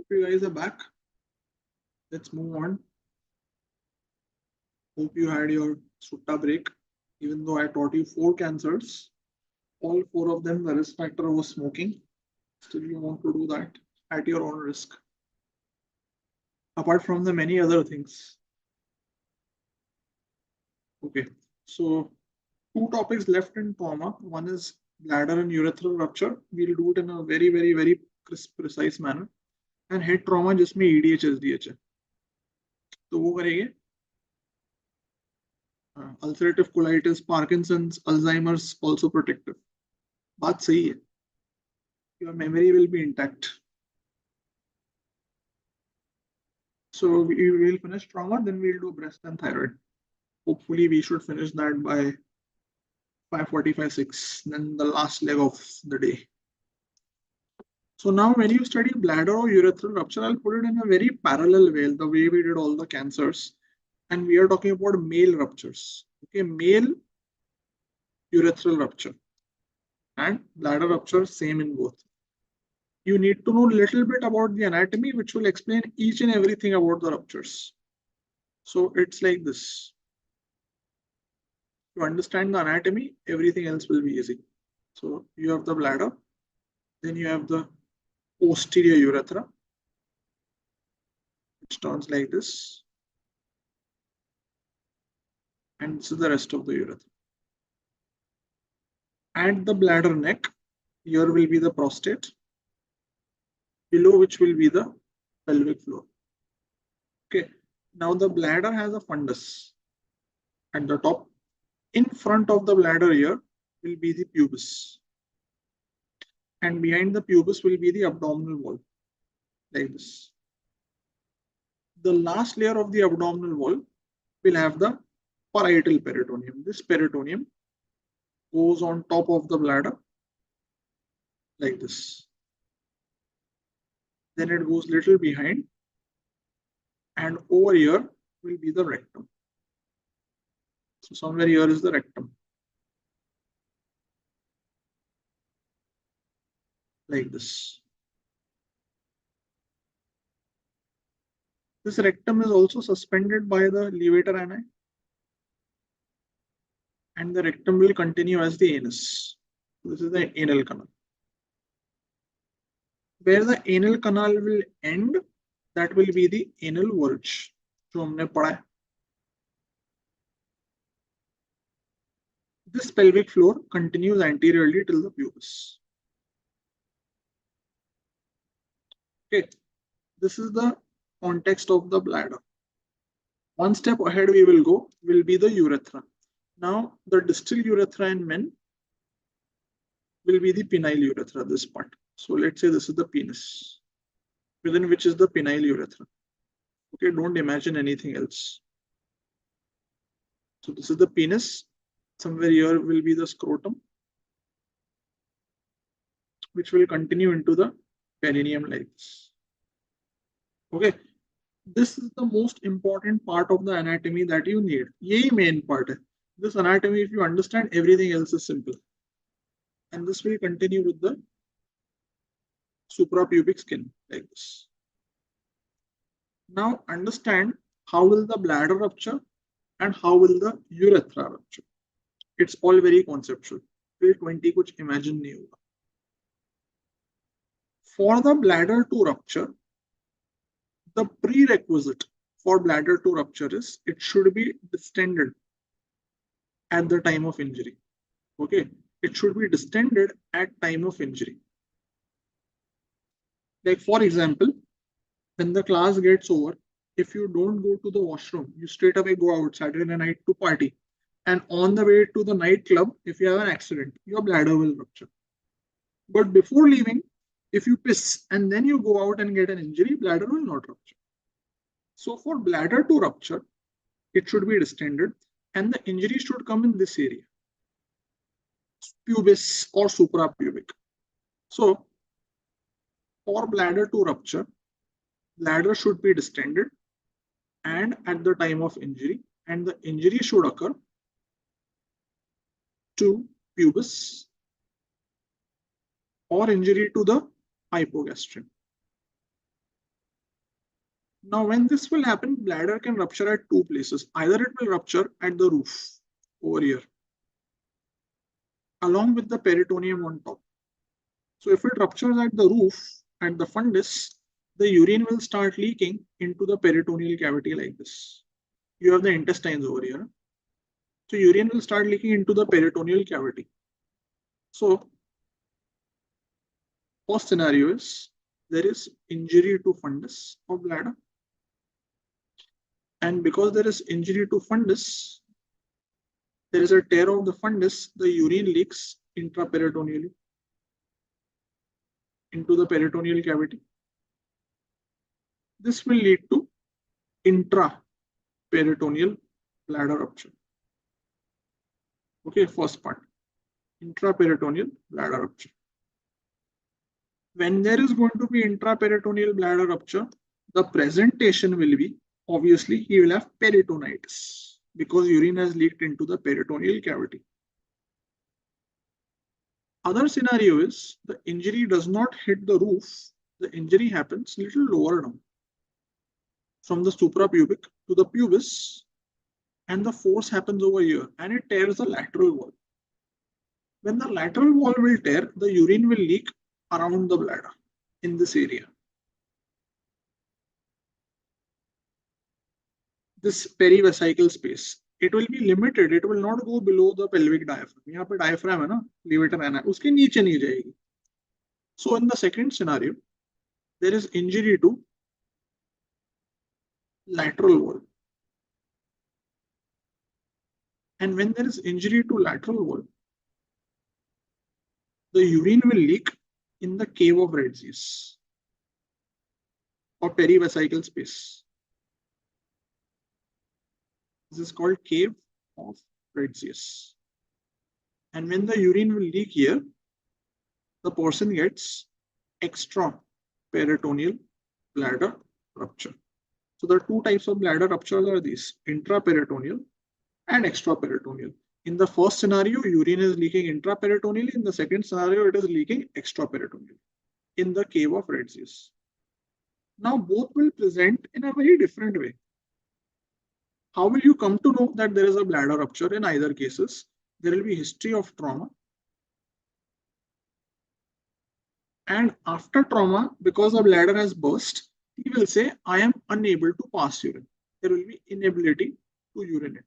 Hope you guys are back. Let's move on. Hope you had your sutta break. Even though I taught you 4 cancers, all 4 of them, the risk factor was smoking. Still, you want to do that at your own risk. Apart from the many other things. Okay, so 2 topics left in trauma. One is bladder and urethral rupture. We'll do it in a very crisp, precise manner. And head trauma जिसमें EDH SDH है तो वो करेंगे ulcerative colitis, Parkinson's, Alzheimer's also protective. बात सही है. Your memory will be intact. So we will finish trauma, then we'll do breast and thyroid. Hopefully we should finish that by 5:45, 6, then the last leg of the day. So now when you study bladder or urethral rupture, I'll put it in a very parallel way, the way we did all the cancers. And we are talking about male ruptures. Okay, male urethral rupture and bladder rupture, same in both. You need to know a little bit about the anatomy, which will explain each and everything about the ruptures. So it's like this. To understand the anatomy, everything else will be easy. So you have the bladder, then you have the posterior urethra, which turns like this. And this is the rest of the urethra. And the bladder neck, here will be the prostate, below which will be the pelvic floor. Okay, now the bladder has a fundus at the top. In front of the bladder here will be the pubis. And behind the pubis will be the abdominal wall, like this. The last layer of the abdominal wall will have the parietal peritoneum. This peritoneum goes on top of the bladder, like this. Then it goes little behind, and over here will be the rectum. So somewhere here is the rectum, like this. This rectum is also suspended by the levator ani, and the rectum will continue as the anus. This is the anal canal. Where the anal canal will end, that will be the anal verge, जो हमने पढ़ा है. This pelvic floor continues anteriorly till the pubis. Okay, this is the context of the bladder. One step ahead we will go will be the urethra. Now the distal urethra in men will be the penile urethra, this part. So let's say this is the penis, within which is the penile urethra. Okay, don't imagine anything else. So this is the penis. Somewhere here will be the scrotum, which will continue into the perineum like this. Okay, this is the most important part of the anatomy that you need. Yeh main part hai. This anatomy, if you understand, everything else is simple. And this will continue with the suprapubic skin like this. Now understand how will the bladder rupture and how will the urethra rupture. It's all very conceptual. Till 20 कुछ imagine नहीं होगा. For the bladder to rupture, the prerequisite for bladder to rupture is it should be distended at the time of injury. Okay, it should be distended at time of injury. Like for example, when the class gets over, if you don't go to the washroom, you straight away go out Saturday night to party. And on the way to the nightclub, if you have an accident, your bladder will rupture. But before leaving, if you piss and then you go out and get an injury, bladder will not rupture. So for bladder to rupture, it should be distended and the injury should come in this area, pubis or suprapubic. So for bladder to rupture, bladder should be distended and at the time of injury, and the injury should occur to pubis or injury to the hypogastrium. Now, when this will happen, bladder can rupture at two places. Either it will rupture at the roof over here, along with the peritoneum on top. So if it ruptures at the roof, at the fundus, the urine will start leaking into the peritoneal cavity like this. You have the intestines over here. So urine will start leaking into the peritoneal cavity. So first scenario is there is injury to fundus of bladder. And because there is injury to fundus, there is a tear of the fundus, the urine leaks intraperitoneally into the peritoneal cavity. This will lead to intraperitoneal bladder rupture. Okay, first part, intraperitoneal bladder rupture. When there is going to be intraperitoneal bladder rupture, the presentation will be, obviously, he will have peritonitis because urine has leaked into the peritoneal cavity. Other scenario is the injury does not hit the roof, the injury happens little lower down from the suprapubic to the pubis, and the force happens over here and it tears the lateral wall. When the lateral wall will tear, the urine will leak around the bladder in this area. This perivesical space, it will be limited, it will not go below the pelvic diaphragm. यहाँ पे diaphragm है ना, levator है ना, उसके नीचे नहीं जाएगी. So in the second scenario, there is injury to lateral wall. And when there is injury to lateral wall, the urine will leak in the cave of Retzius or perivesical space. This is called cave of Retzius. And when the urine will leak here, the person gets extraperitoneal bladder rupture. So the two types of bladder ruptures are these, intraperitoneal and extraperitoneal. In the first scenario, urine is leaking intraperitoneally. In the second scenario, it is leaking extraperitoneally in the cave of Retzius. Now, both will present in a very different way. How will you come to know that there is a bladder rupture? In either cases, there will be history of trauma. And after trauma, because the bladder has burst, he will say, I am unable to pass urine. There will be inability to urinate.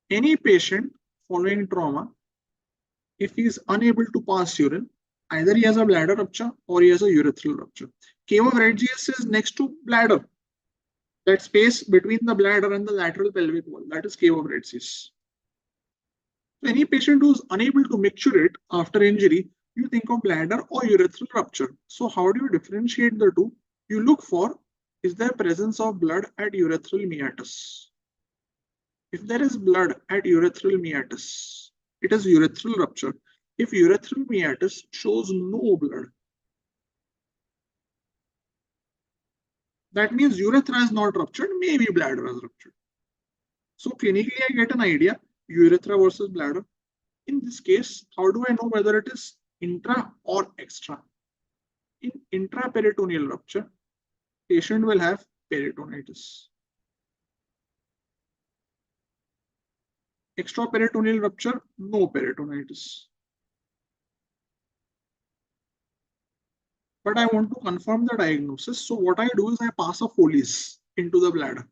Any patient following trauma, if he is unable to pass urine, either he has a bladder rupture or he has a urethral rupture. Cave of Retzius is next to bladder. That space between the bladder and the lateral pelvic wall, that is cave of Retzius. So any patient who is unable to micturate after injury, you think of bladder or urethral rupture. So how do you differentiate the two? You look for, is there presence of blood at urethral meatus? If there is blood at urethral meatus, it is urethral rupture. If urethral meatus shows no blood, that means urethra is not ruptured, maybe bladder is ruptured. So clinically, I get an idea, urethra versus bladder. In this case, how do I know whether it is intra or extra? In intraperitoneal rupture, patient will have peritonitis. Extraperitoneal rupture, no peritonitis. But I want to confirm the diagnosis. So what I do is I pass a Foley's into the bladder.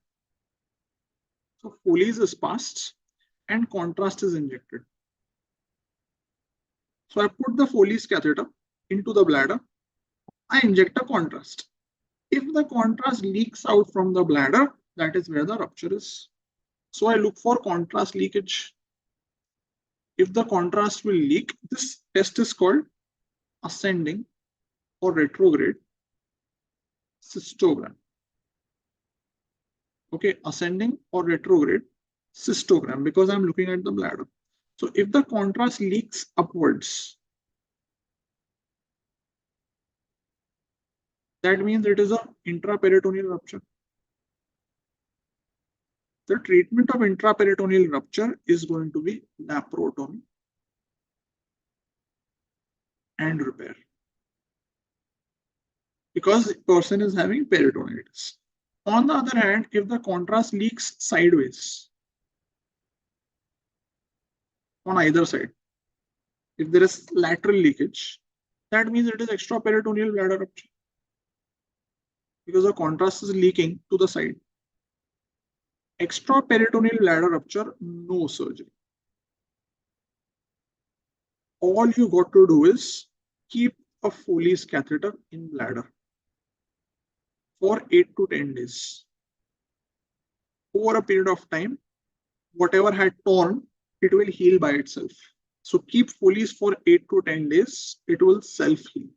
So Foley's is passed and contrast is injected. So I put the Foley's catheter into the bladder. I inject a contrast. If the contrast leaks out from the bladder, that is where the rupture is. So I look for contrast leakage. If the contrast will leak, this test is called ascending or retrograde cystogram. Okay, ascending or retrograde cystogram, because I'm looking at the bladder. So if the contrast leaks upwards, that means it is an intraperitoneal rupture. The treatment of intraperitoneal rupture is going to be laparotomy and repair. because the person is having peritonitis. On the other hand, if the contrast leaks sideways on either side, if there is lateral leakage, that means it is extraperitoneal bladder rupture because the contrast is leaking to the side. Extraperitoneal bladder rupture, no surgery. All you got to do is keep a Foley's catheter in bladder for 8 to 10 days. Over a period of time, whatever had torn, it will heal by itself. So keep Foley's for 8 to 10 days, it will self-heal.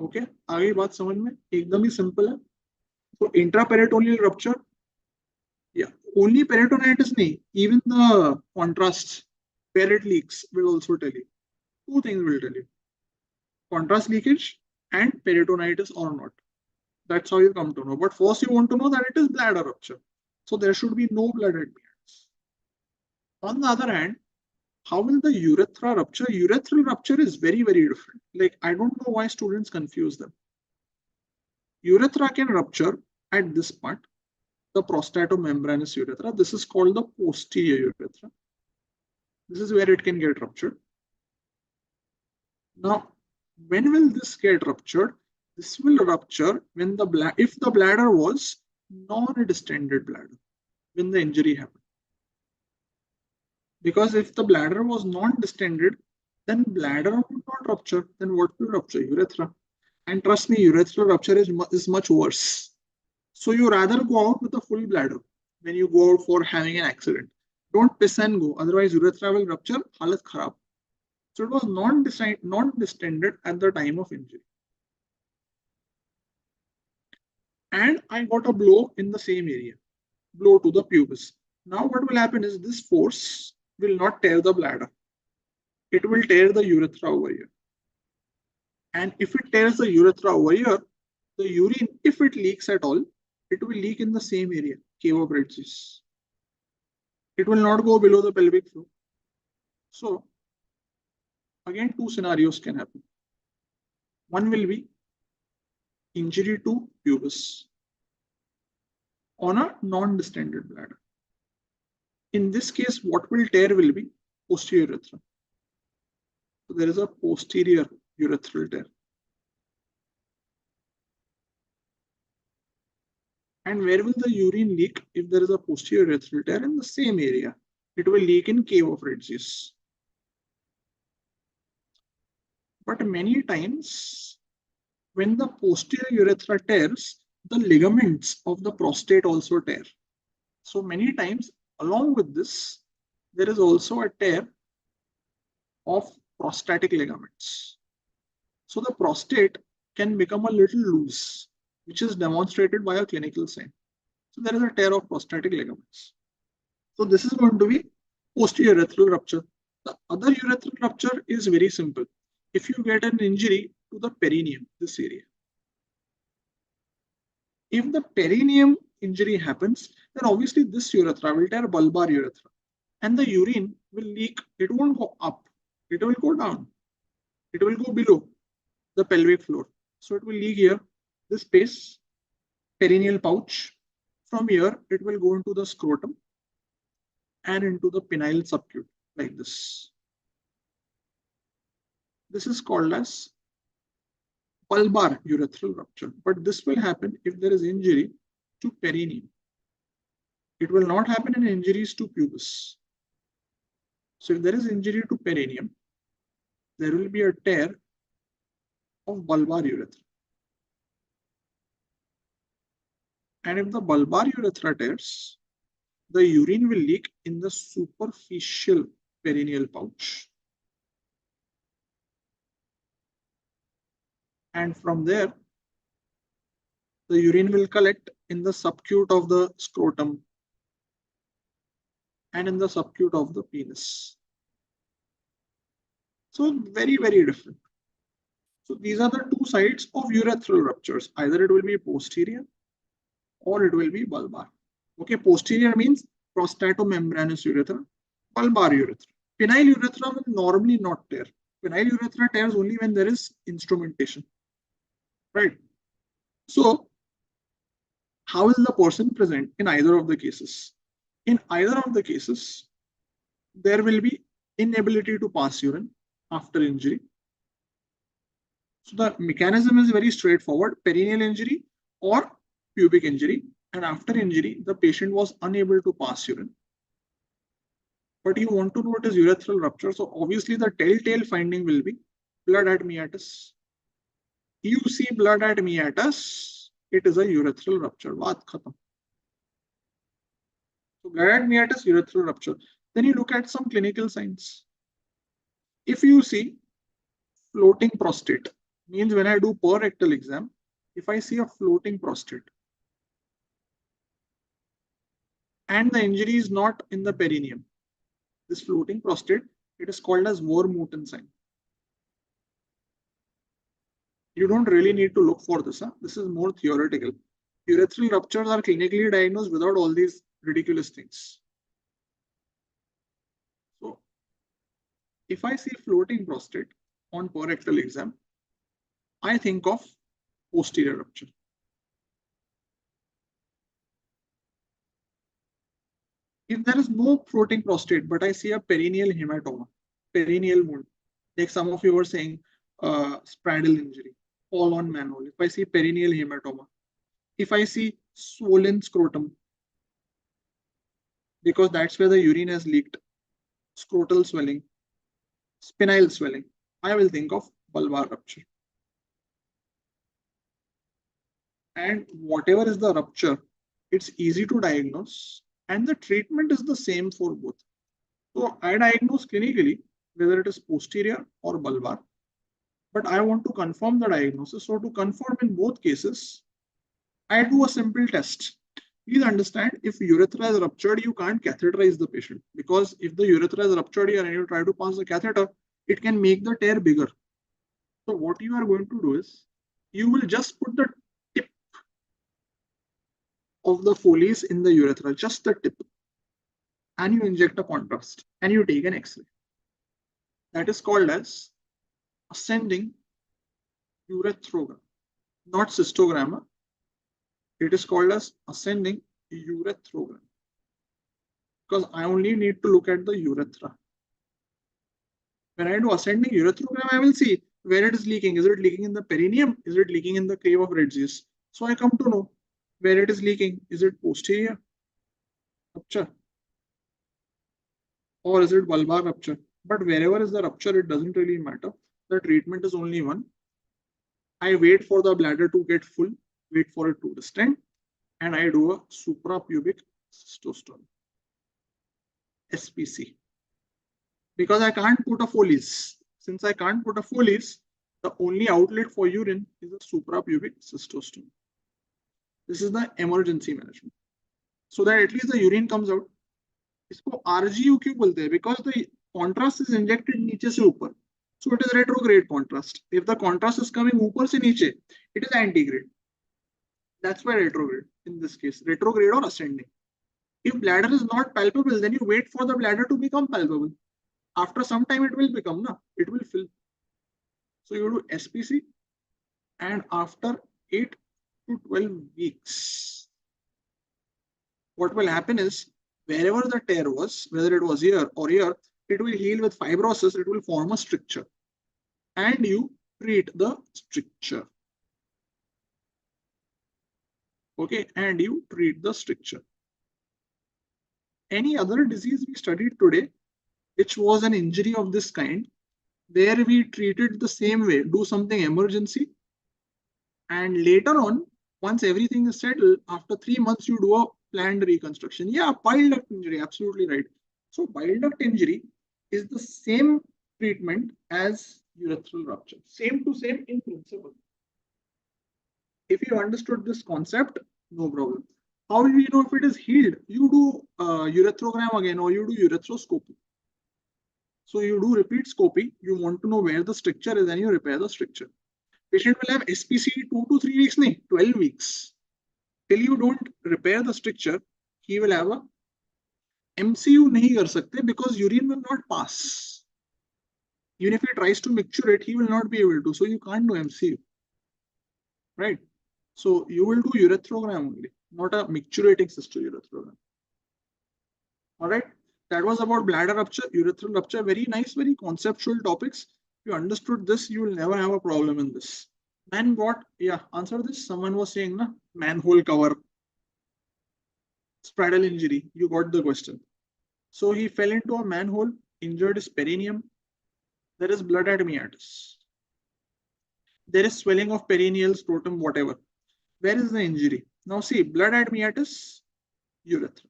Okay आगे बात समझ में एकदम ही simple है. So intraperitoneal rupture, yeah, only peritonitis नहीं, even the contrast where it leaks will also tell you. Two things will tell you: contrast leakage and peritonitis or not. That's how you come to know. But first you want to know that it is bladder rupture. So there should be no blood at the ends. On the other hand, how will the urethra rupture? Urethral rupture is very, very different. Like, I don't know why students confuse them. Urethra can rupture at this part, the prostatomembranous urethra. This is called the posterior urethra. This is where it can get ruptured. Now, when will this get ruptured? This will rupture when if the bladder was non-distended bladder, when the injury happened. Because if the bladder was non-distended, then bladder would not rupture. Then what will rupture? Urethra. And trust me, urethral rupture is much worse. So you rather go out with a full bladder when you go out for having an accident. Don't piss and go. Otherwise, urethra will rupture. Halat kharab. So it was non-distended at the time of injury. And I got a blow in the same area. Blow to the pubis. Now what will happen is this force will not tear the bladder. It will tear the urethra over here. And if it tears the urethra over here, the urine, if it leaks at all, it will leak in the same area, cave of Bridges. It will not go below the pelvic floor. So, again, two scenarios can happen. One will be injury to pubis on a non-distended bladder. In this case, what will tear will be posterior urethra. So there is a posterior urethral tear. And where will the urine leak if there is a posterior urethral tear? In the same area. It will leak in cave of Bridges. But many times, when the posterior urethra tears, the ligaments of the prostate also tear. So many times, along with this, there is also a tear of prostatic ligaments. So the prostate can become a little loose, which is demonstrated by a clinical sign. So there is a tear of prostatic ligaments. So this is going to be posterior urethral rupture. The other urethral rupture is very simple. If you get an injury to the perineum, this area. If the perineum injury happens, then obviously this urethra will tear, bulbar urethra. And the urine will leak. It won't go up. It will go down. It will go below the pelvic floor. So it will leak here, this space, perineal pouch. From here, it will go into the scrotum and into the penile subcute, like this. This is called as bulbar urethral rupture. But this will happen if there is injury to perineum. It will not happen in injuries to pubis. So if there is injury to perineum, there will be a tear of bulbar urethra. And if the bulbar urethra tears, the urine will leak in the superficial perineal pouch. And from there, the urine will collect in the subcute of the scrotum and in the subcute of the penis. So very, very different. So these are the two sides of urethral ruptures. Either it will be posterior or it will be bulbar. Okay, posterior means prostatomembranous urethra, bulbar urethra. Penile urethra will normally not tear. Penile urethra tears only when there is instrumentation. right? So how will the person present in either of the cases? In either of the cases, there will be inability to pass urine after injury. So the mechanism is very straightforward: perineal injury or pubic injury. And after injury, the patient was unable to pass urine. But you want to know what is urethral rupture. So obviously the telltale finding will be blood at meatus. You see blood at meatus, it is a urethral rupture. Baat khatam. So blood at meatus, urethral rupture. Then you look at some clinical signs. If you see floating prostate, means when I do per rectal exam, if I see a floating prostate and the injury is not in the perineum, this floating prostate, it is called as Warburton sign. You don't really need to look for this. This is more theoretical. Urethral ruptures are clinically diagnosed without all these ridiculous things. So if I see floating prostate on per rectal exam, I think of posterior rupture. If there is no floating prostate, but I see a perineal hematoma, perineal wound, like some of you were saying, spraddle injury, fall on manhole. If I see perineal hematoma, if I see swollen scrotum, because that's where the urine has leaked, scrotal swelling, spinal swelling, I will think of bulbar rupture. And whatever is the rupture, it's easy to diagnose, and the treatment is the same for both. So I diagnose clinically whether it is posterior or bulbar, but I want to confirm the diagnosis. So to confirm in both cases, I do a simple test. Please understand, if urethra is ruptured, you can't catheterize the patient, because if the urethra is ruptured here and you try to pass the catheter, it can make the tear bigger. So what you are going to do is, you will just put the tip of the Foley's in the urethra, just the tip, and you inject a contrast and you take an X-ray. That is called as ascending urethrogram, not cystogram. It is called as ascending urethrogram, because I only need to look at the urethra. When I do ascending urethrogram, I will see where it is leaking. Is it leaking in the perineum? Is it leaking in the cave of Retzius? So I come to know where it is leaking. Is it posterior rupture or is it bulbar rupture? But wherever is the rupture, it doesn't really matter. The treatment is only one. I wait for the bladder to get full, wait for it to distend, and I do a suprapubic cystostomy, SPC. Because I can't put a Foley's. Since I can't put a Foley's, the only outlet for urine is a suprapubic cystostomy. This is the emergency management. So that at least the urine comes out. इसको RGU क्यों बोलते हैं? Because the contrast is injected नीचे से ऊपर. So it is retrograde contrast. If the contrast is coming ऊपर से नीचे, it is antigrade. That's why retrograde in this case, retrograde or ascending. If bladder is not palpable, then you wait for the bladder to become palpable. After some time, it will become, it will fill. So you do SPC, and after 8 to 12 weeks, what will happen is, wherever the tear was, whether it was here or here, it will heal with fibrosis, it will form a stricture, and you treat the stricture. Okay, and you treat the stricture. Any other disease we studied today, which was an injury of this kind, there we treated the same way, do something emergency, and later on, once everything is settled, after 3 months, you do a planned reconstruction. Yeah, bile duct injury, absolutely right. So bile duct injury is the same treatment as urethral rupture, same to same in principle. If you understood this concept, no problem. How will we know if it is healed? You do urethrogram again, or you do urethroskopy. So you do repeat scopy. You want to know where the stricture is, and you repair the stricture. Patient will have SPC 2 to 3 weeks, 12 weeks. Till you don't repair the stricture, he will have a MCU nahi kar sakte, because urine will not pass. Even if he tries to micturate, he will not be able to. So you can't do MCU. right? So you will do urethrogram only, not a micturating cystourethrogram. All right. That was about bladder rupture, urethral rupture. Very nice, very conceptual topics. If you understood this, you will never have a problem in this. Man got, yeah, answer this. Someone was saying, na, manhole cover, spraddle injury. You got the question. So he fell into a manhole, injured his perineum. There is blood at meatus. There is swelling of perineal scrotum, whatever. Where is the injury? Now see, blood at meatus, urethra.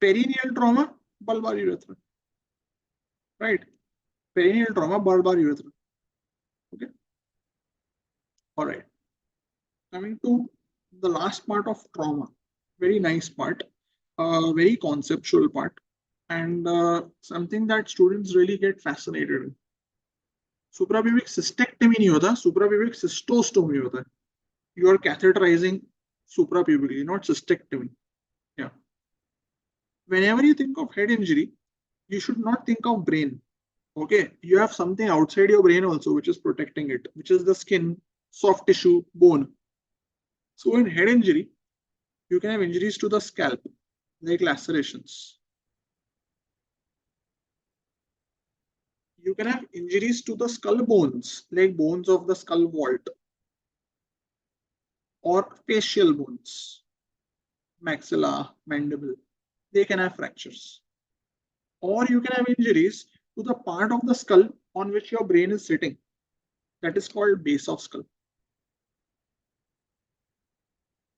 Perineal trauma, bulbar urethra. Right? Perineal trauma, bulbar urethra. Okay. All right. Coming to the last part of trauma. Very nice part. Very conceptual part. And something that students really get fascinated in. Suprapubic cystectomy नहीं होता, suprapubic cystostomy होता है. You are catheterizing suprapubically, not cystectomy. Yeah. Whenever you think of head injury, you should not think of brain. Okay, you have something outside your brain also which is protecting it, which is the skin, soft tissue, bone. So in head injury, you can have injuries to the scalp, like lacerations. You can have injuries to the skull bones, like bones of the skull vault, or facial bones, maxilla, mandible. They can have fractures. Or you can have injuries to the part of the skull on which your brain is sitting. That is called base of skull.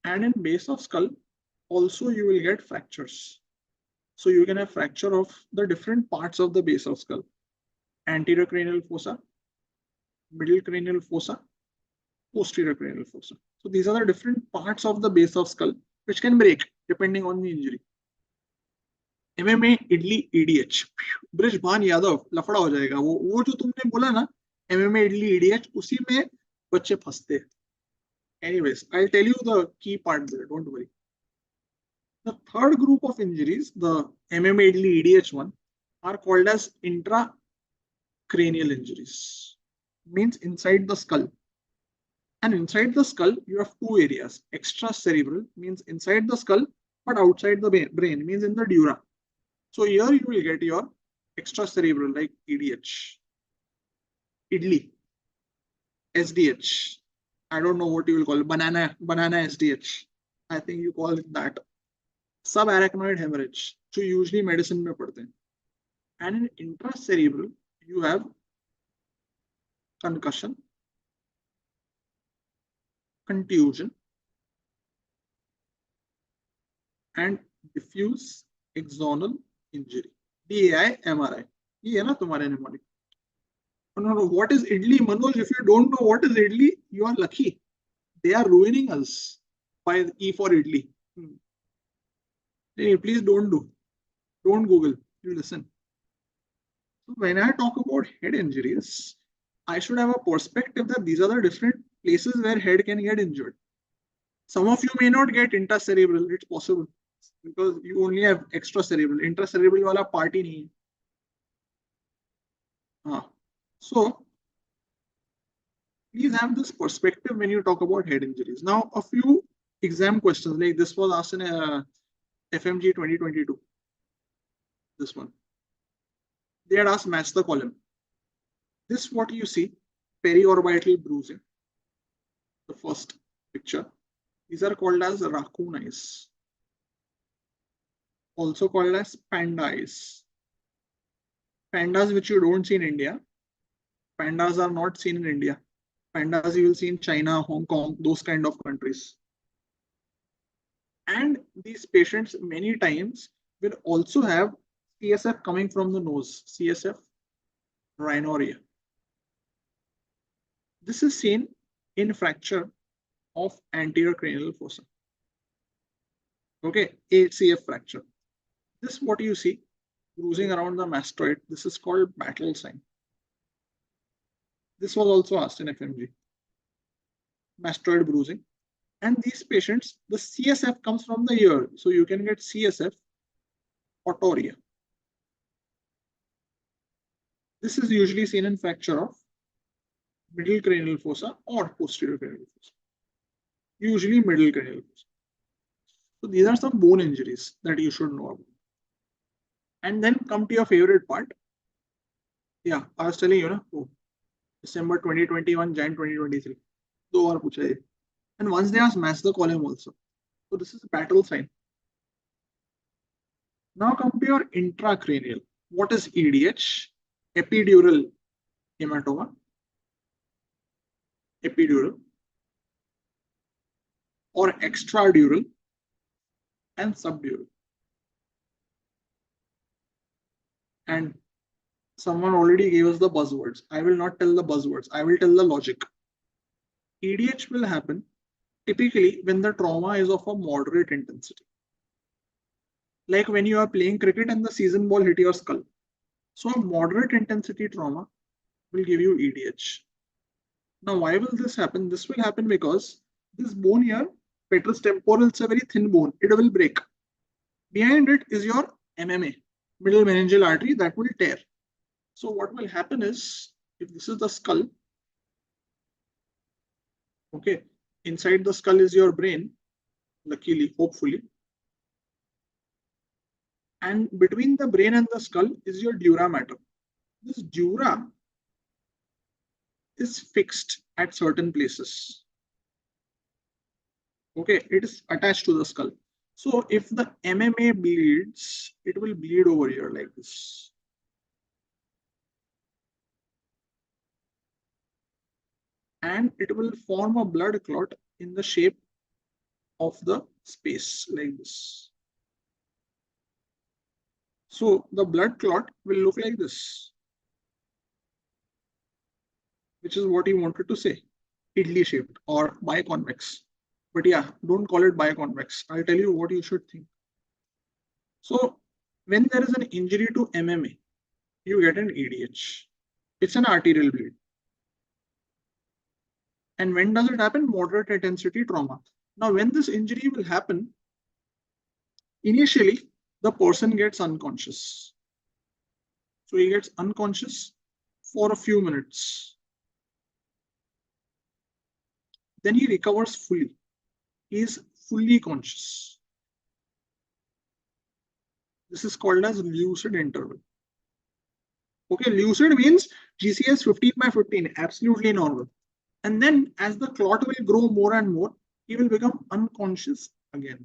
And in base of skull, also you will get fractures. So you can have fracture of the different parts of the base of skull. Anterior cranial fossa, middle cranial fossa, posterior cranial fossa. So these are the different parts of the base of skull which can break depending on the injury. MMA, idli, EDH. Brijbhan Yadav लफड़ा हो जाएगा. वो जो तुमने बोला ना, MMA, idli, EDH, उसी में बच्चे फंसते हैं. Anyways, I'll tell you the key part there. Don't worry. The third group of injuries, the MMA, idli, EDH one, are called as intracranial injuries. Means inside the skull. And inside the skull, you have two areas. Extracerebral means inside the skull, but outside the brain means in the dura. So here you will get your extracerebral like EDH, idli, SDH. I don't know what you will call it. Banana SDH. I think you call it that. Subarachnoid hemorrhage, जो usually medicine में पढ़ते हैं. And in intracerebral, you have concussion, contusion, and diffuse axonal injury. DAI, MRI. ये है ना तुम्हारे mnemonic. No, what is idli, Manoj? If you don't know what is idli, you are lucky. They are ruining us by E for idli. Hey, please don't Google. You listen. So when I talk about head injuries, I should have a perspective that these are the different places where head can get injured. Some of you may not get intracerebral. It's possible because you only have extracerebral. Intracerebral wala part ही नहीं है. So please have this perspective when you talk about head injuries. Now, a few exam questions like this was asked in FMGE 2022. This one. They had asked match the column. This what you see, periorbital bruising. The first picture. These are called as raccoon eyes. Also called as panda eyes. Pandas which you don't see in India. Pandas are not seen in India. Pandas you will see in China, Hong Kong, those kind of countries. And these patients many times will also have CSF coming from the nose, CSF rhinorrhea. This is seen in fracture of anterior cranial fossa. Okay, ACF fracture. This what you see, bruising around the mastoid. This is called battle sign. This was also asked in FMG. Mastoid bruising. And these patients, the CSF comes from the ear. So you can get CSF otorrhea. This is usually seen in fracture of middle cranial fossa or posterior cranial fossa. Usually middle cranial fossa. So these are some bone injuries that you should know about. And then come to your favorite part. Yeah, I was telling you, na, oh, December 2021, Jan 2023. दो बार पूछा है. And once they ask match the column also. So this is a battle sign. Now come to your intracranial. What is EDH? Epidural hematoma. Epidural or extradural and subdural. And someone already gave us the buzzwords. I will not tell the buzzwords. I will tell the logic. EDH will happen typically when the trauma is of a moderate intensity. Like when you are playing cricket and the season ball hit your skull. So a moderate intensity trauma will give you EDH. Now, why will this happen? This will happen because this bone here, petrous temporal, is a very thin bone. It will break. Behind it is your MMA, middle meningeal artery, that will tear. So what will happen is, if this is the skull, okay, inside the skull is your brain, luckily, hopefully. And between the brain and the skull is your dura mater. This dura is fixed at certain places. Okay, it is attached to the skull. So if the MMA bleeds, it will bleed over here like this. And it will form a blood clot in the shape of the space like this. So the blood clot will look like this, which is what he wanted to say, idli shaped or biconvex. But yeah, don't call it biconvex. I'll tell you what you should think. So when there is an injury to MMA, you get an EDH. It's an arterial bleed. And when does it happen? Moderate intensity trauma. Now, when this injury will happen, initially the person gets unconscious. So he gets unconscious for a few minutes. Then he recovers fully. He is fully conscious. This is called as lucid interval. Okay, lucid means GCS 15/15, absolutely normal. And then as the clot will grow more and more, he will become unconscious again.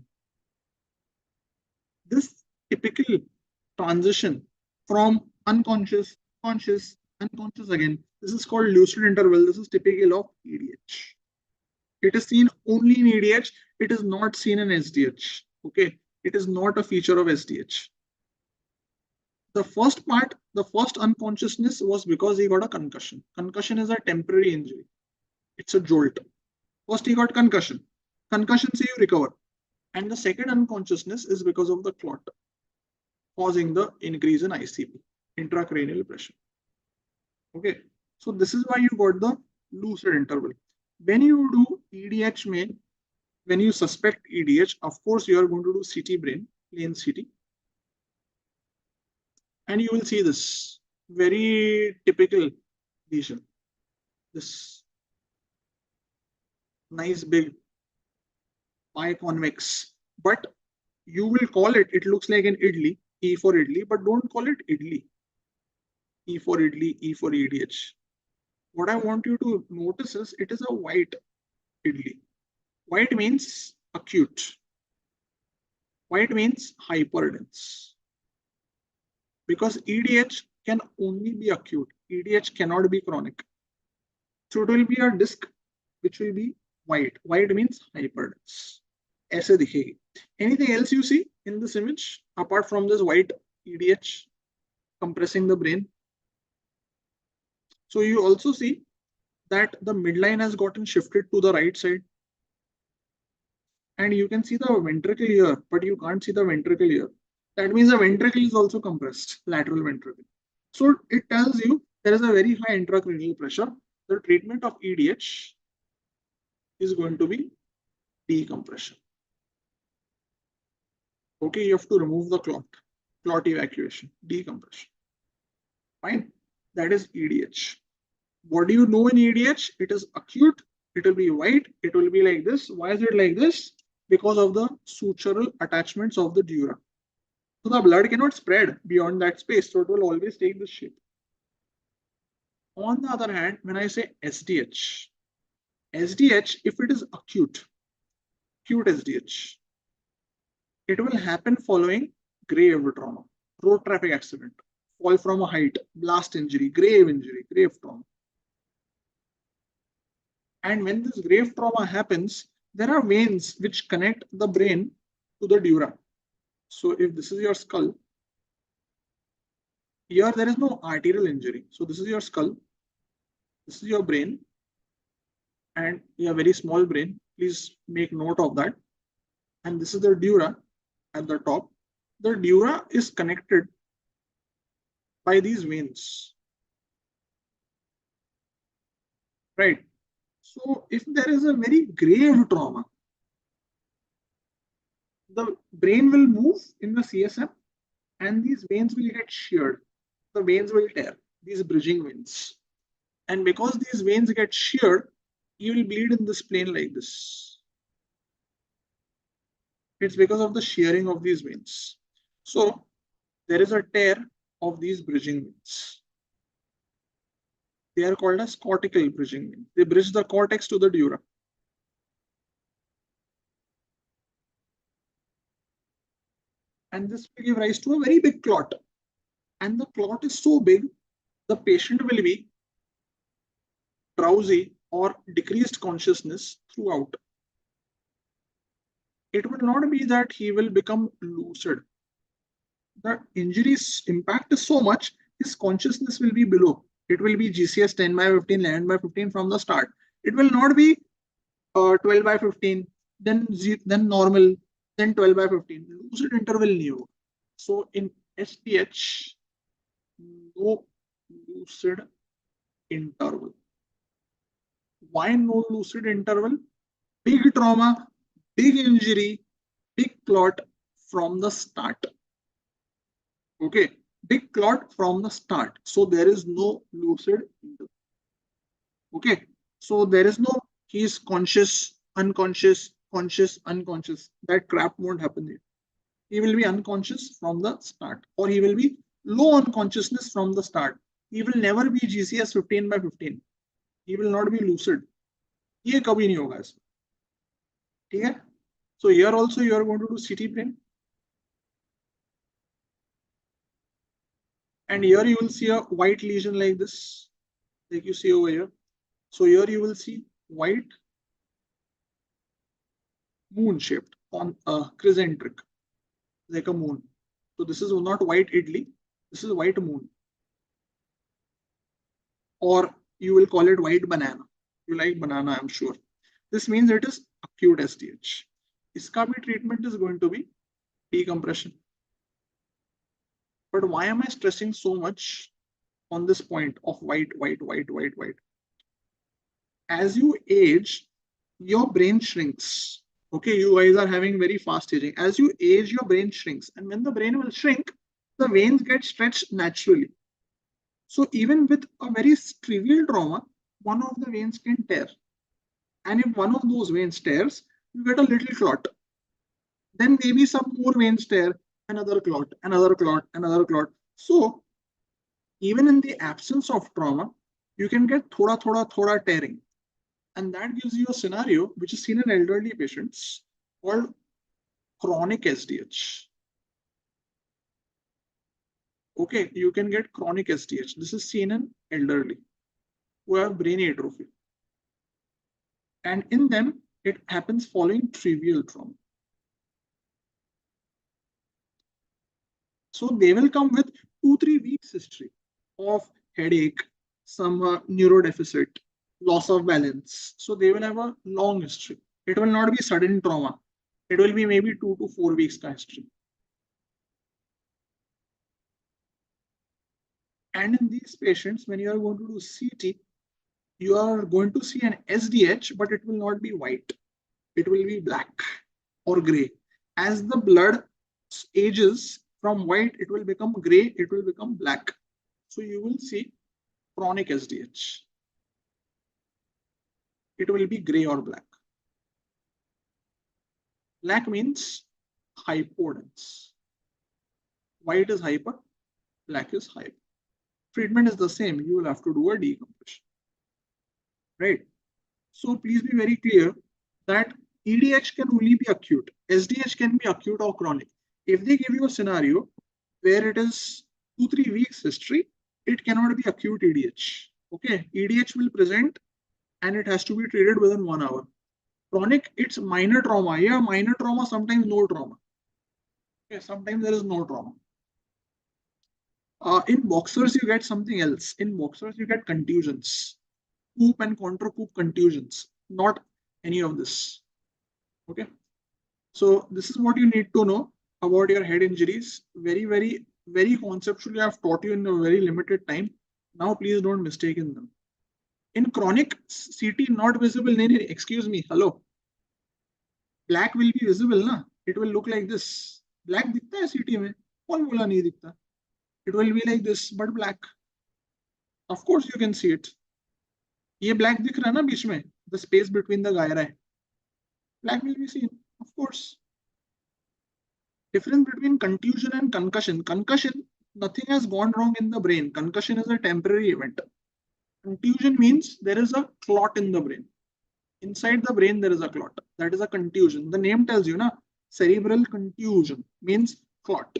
This typical transition from unconscious, conscious, unconscious again, this is called lucid interval. This is typical of EDH. It is seen only in EDH. It is not seen in SDH. Okay, it is not a feature of SDH. The first part, the first unconsciousness was because he got a concussion. Concussion is a temporary injury. It's a jolt. First he got concussion. Concussion say you recover. And the second unconsciousness is because of the clot, causing the increase in ICP, intracranial pressure. Okay, so this is why you got the lucid interval. When you do EDH main, when you suspect EDH, of course you are going to do CT brain, plain CT. And you will see this very typical lesion. This nice big biconvex, but you will call it, it looks like an idli, E for idli, but don't call it idli. E for idli, E for EDH. What I want you to notice is it is a white idli. White means acute. White means hyperdense. Because EDH can only be acute. EDH cannot be chronic. So it will be a disc which will be white. White means hyperdense. ऐसे दिखेगी. Anything else you see in this image apart from this white EDH compressing the brain? So you also see that the midline has gotten shifted to the right side. And you can see the ventricle here, but you can't see the ventricle here. That means the ventricle is also compressed, lateral ventricle. So it tells you there is a very high intracranial pressure. The treatment of EDH is going to be decompression. Okay, you have to remove the clot evacuation, decompression. Fine, that is EDH. What do you know in EDH? It is acute, it will be white, it will be like this. Why is it like this? Because of the sutural attachments of the dura. So the blood cannot spread beyond that space, so it will always take this shape. On the other hand, when I say SDH, if it is acute SDH, it will happen following grave trauma, road traffic accident, fall from a height, blast injury, grave trauma. And when this grave trauma happens, there are veins which connect the brain to the dura. So if this is your skull, here there is no arterial injury. So this is your skull, this is your brain, and you have very small brain. Please make note of that. And this is the dura at the top. The dura is connected by these veins, right? So if there is a very grave trauma, the brain will move in the CSF and these veins will get sheared. The veins will tear, these bridging veins. And because these veins get sheared, you will bleed in this plane like this. It's because of the shearing of these veins. So there is a tear of these bridging veins. They are called as cortical bridging veins. They bridge the cortex to the dura. And this will give rise to a very big clot. And the clot is so big, the patient will be drowsy or decreased consciousness throughout. It will not be that he will become lucid. The injury's impact is so much, his consciousness will be below. It will be GCS 10 by 15, 11 by 15 from the start. It will not be 12 by 15, then normal, then 12 by 15. Lucid interval new. So in SPH, no lucid interval. Why no lucid interval? Big trauma, big injury, big clot from the start. Okay, big clot from the start. So there is no lucid interval. Okay, so there is no he is conscious, unconscious, conscious, unconscious. That crap won't happen here. He will be unconscious from the start, or he will be low unconsciousness from the start. He will never be GCS 15 by 15. He will not be lucid. ये कभी नहीं होगा इसमें. ठीक है? So here also you are going to do CT brain. And here you will see a white lesion like this, like you see over here. So here you will see white moon shaped on a crescentric, like a moon. So this is not white idli, this is white moon. Or you will call it white banana. You like banana, I'm sure. This means it is acute SDH. Iska bhi treatment is going to be decompression. But why am I stressing so much on this point of white? As you age, your brain shrinks. Okay, you guys are having very fast aging. As you age, your brain shrinks. And when the brain will shrink, the veins get stretched naturally. So even with a very trivial trauma, one of the veins can tear. And if one of those veins tears, you get a little clot. Then maybe some more veins tear, another clot, another clot, another clot. So even in the absence of trauma, you can get thoda tearing. And that gives you a scenario which is seen in elderly patients called chronic SDH. Okay, you can get chronic SDH. This is seen in elderly who have brain atrophy. And in them, it happens following trivial trauma. So they will come with 2-3 weeks history of headache, some neurodeficit, loss of balance. So they will have a long history. It will not be sudden trauma. It will be maybe 2 to 4 weeks history. And in these patients, when you are going to do CT, you are going to see an SDH, but it will not be white. It will be black or gray. As the blood ages from white, it will become gray, it will become black. So you will see chronic SDH. it will be gray or black. Black means hypodense. White is hyper, black is hyper. Treatment is the same. You will have to do a decompression. Right? So please be very clear that EDH can only be acute. SDH can be acute or chronic. If they give you a scenario where it is 2-3 weeks history, it cannot be acute EDH. Okay, EDH will present and it has to be treated within 1 hour. Chronic, it's minor trauma. Yeah, minor trauma, sometimes no trauma. Okay, sometimes there is no trauma. In boxers, you get something else. In boxers, you get contusions, coup and contra coup contusions, not any of this. Okay, so this is what you need to know about your head injuries. Very conceptually, I've taught you in a very limited time. Now, please don't mistake in them. In chronic, CT not visible. Excuse me. Hello. Black will be visible, na? It will look like this. Black दिखता है CT में? कौन बोला नहीं दिखता? It will be like this, but black. Of course, you can see it. ये black दिख रहा है ना बीच में? The space between the gyri. Black will be seen, of course. Difference between contusion and concussion. Concussion, nothing has gone wrong in the brain. Concussion is a temporary event. Contusion means there is a clot in the brain. Inside the brain, there is a clot. That is a contusion. The name tells you, na? Cerebral contusion means clot.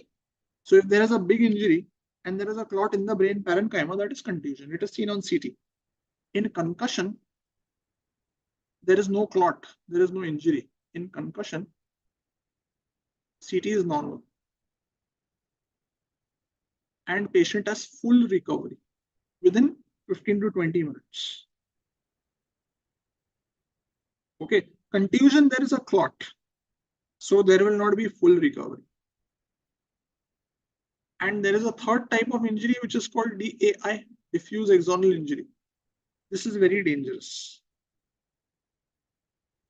So if there is a big injury and there is a clot in the brain parenchyma, that is contusion. It is seen on CT. In concussion, there is no clot. There is no injury. In concussion, CT is normal. And patient has full recovery within 15 to 20 minutes. Okay, contusion, there is a clot. So there will not be full recovery. And there is a third type of injury which is called DAI, diffuse axonal injury. This is very dangerous.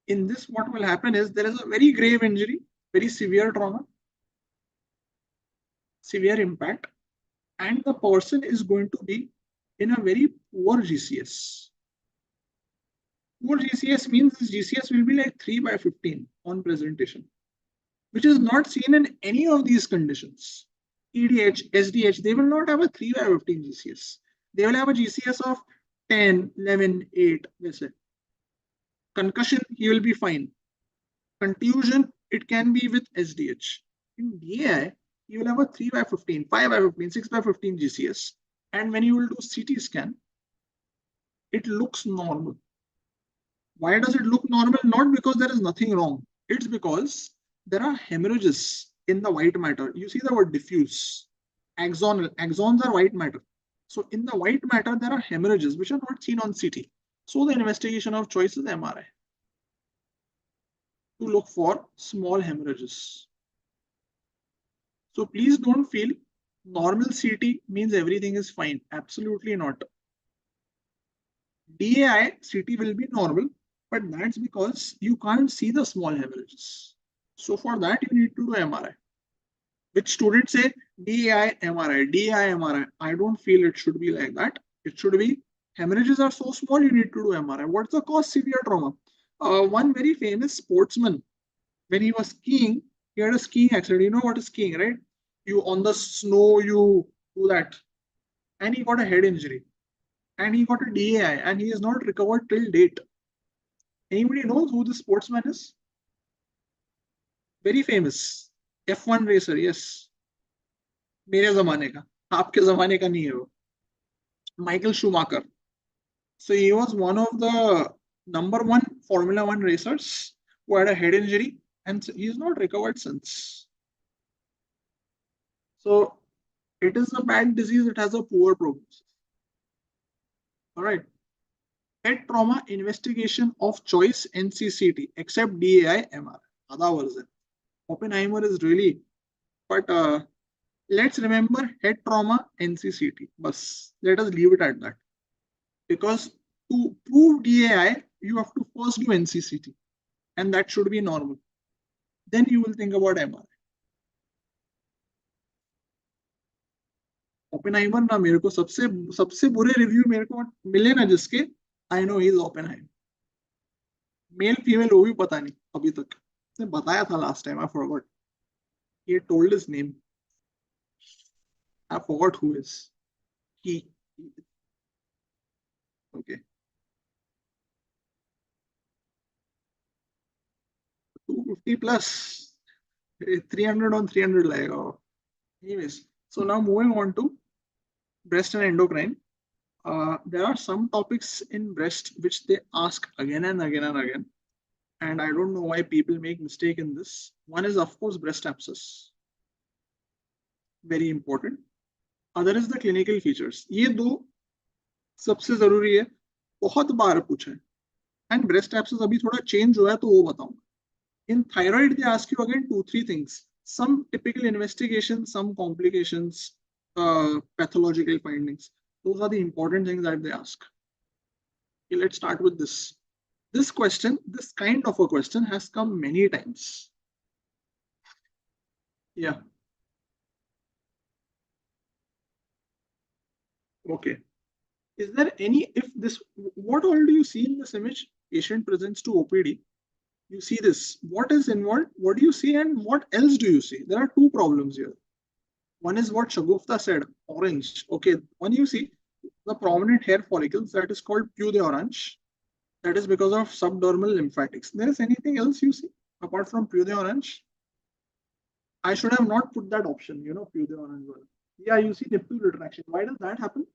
In this, what will happen is there is a very grave injury, very severe trauma, severe impact, and the person is going to be in a very poor GCS. Poor GCS means this GCS will be like 3/15 on presentation, which is not seen in any of these conditions. EDH, SDH, they will not have a 3/15 GCS. They will have a GCS of 10, 11, 8, let's say. Concussion, he will be fine. Contusion, it can be with SDH. In DAI, you will have a 3/15, 5/15, 6/15 GCS. And when you will do CT scan, it looks normal. Why does it look normal? Not because there is nothing wrong. It's because there are hemorrhages in the white matter. You see the word diffuse. Axonal. Axons are white matter. So in the white matter, there are hemorrhages which are not seen on CT. So the investigation of choice is MRI to look for small hemorrhages. So please don't feel normal CT means everything is fine. Absolutely not. DAI CT will be normal, but that's because you can't see the small hemorrhages. So for that, you need to do MRI. Which students say DAI MRI, DAI MRI. I don't feel it should be like that. It should be hemorrhages are so small, you need to do MRI. What's the cause? Severe trauma. One very famous sportsman, when he was skiing, he had a skiing accident. You know what is skiing, right? You on the snow, you do that. And he got a head injury. And he got a DAI and he is not recovered till date. Anybody knows who this sportsman is? Very famous. F1 racer, yes. मेरे ज़माने का, आपके ज़माने का नहीं है वो. Michael Schumacher. So he was one of the #1 Formula 1 racers who had a head injury and he is not recovered since. So it is a bad disease. It has a poor prognosis. All right. Head trauma investigation of choice NCCT except DAI MRI. Other version. Oppenheimer is really, but let's remember head trauma NCCT. Bus. Let us leave it at that. Because to prove DAI, you have to first do NCCT, and that should be normal. Then you will think about MRI. Oppenheimer ना मेरे को सबसे बुरे review मेरे को मिले ना जिसके I know he is Oppenheimer. Male female वो भी पता नहीं अभी तक, ने बताया था last time, I forgot, he told his name, I forgot who is he. Okay, 250 plus 300 on 300 लाएगा. Anyways, so now moving on to breast and endocrine. There are some topics in breast which they ask again and again and again, and I don't know why people make mistake in this. One is of course breast abscess, very important. Other is the clinical features. ये दो सबसे जरूरी है, बहुत बार पूछा है. And breast abscess अभी थोड़ा चेंज हुआ है तो वो बताऊंगा. In thyroid, they ask you again 2-3 things. Some typical investigations, some complications, pathological findings. Those are the important things that they ask. Okay, let's start with this. This question, this kind of a question has come many times. Yeah. Okay. Is there any, if this, what all do you see in this image? Patient presents to OPD. You see this. What is involved? What do you see and what else do you see? There are two problems here. One is what Shagufta said, orange. Okay, when you see the prominent hair follicles, that is called peau d'orange. That is because of subdermal lymphatics. There is anything else you see apart from peau d'orange? I should have not put that option, you know, peau d'orange. Yeah, you see nipple retraction. Why does that happen?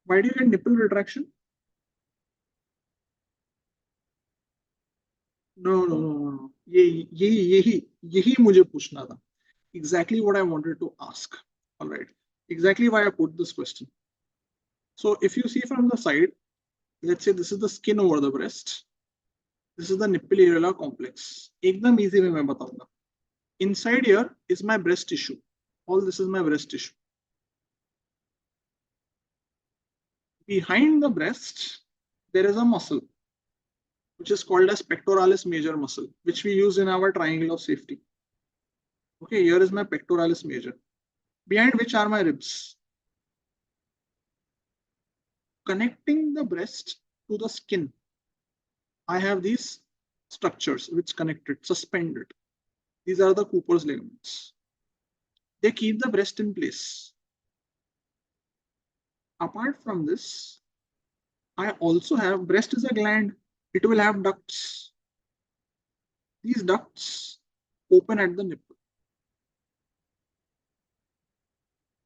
Why do you get nipple retraction? No. यही मुझे पूछना था. Exactly what I wanted to ask. All right. Exactly why I put this question. So if you see from the side, let's say this is the skin over the breast. This is the nipple areola complex. एकदम easy में मैं बताऊंगा. Inside here is my breast tissue. All this is my breast tissue. Behind the breast, there is a muscle, which is called as pectoralis major muscle, which we use in our triangle of safety. Okay, here is my pectoralis major, behind which are my ribs. Connecting the breast to the skin, I have these structures which connect it, suspended. These are the Cooper's ligaments. They keep the breast in place. Apart from this, I also have, breast is a gland. It will have ducts. These ducts open at the nipple.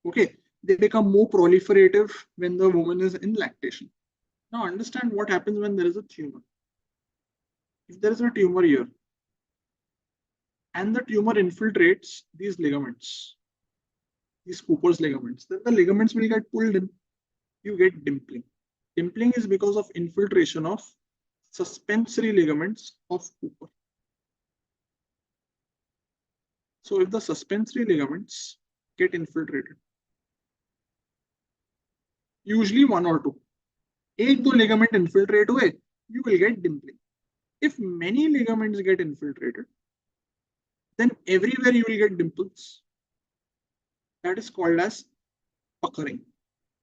Okay, they become more proliferative when the woman is in lactation. Now understand what happens when there is a tumor. If there is a tumor here and the tumor infiltrates these ligaments, these Cooper's ligaments, then the ligaments will get pulled in. You get dimpling. Dimpling is because of infiltration of suspensory ligaments of Cooper. So if the suspensory ligaments get infiltrated, usually one or two, एक दो ligament infiltrate हुए, you will get dimpling. If many ligaments get infiltrated, then everywhere you will get dimples. That is called as puckering.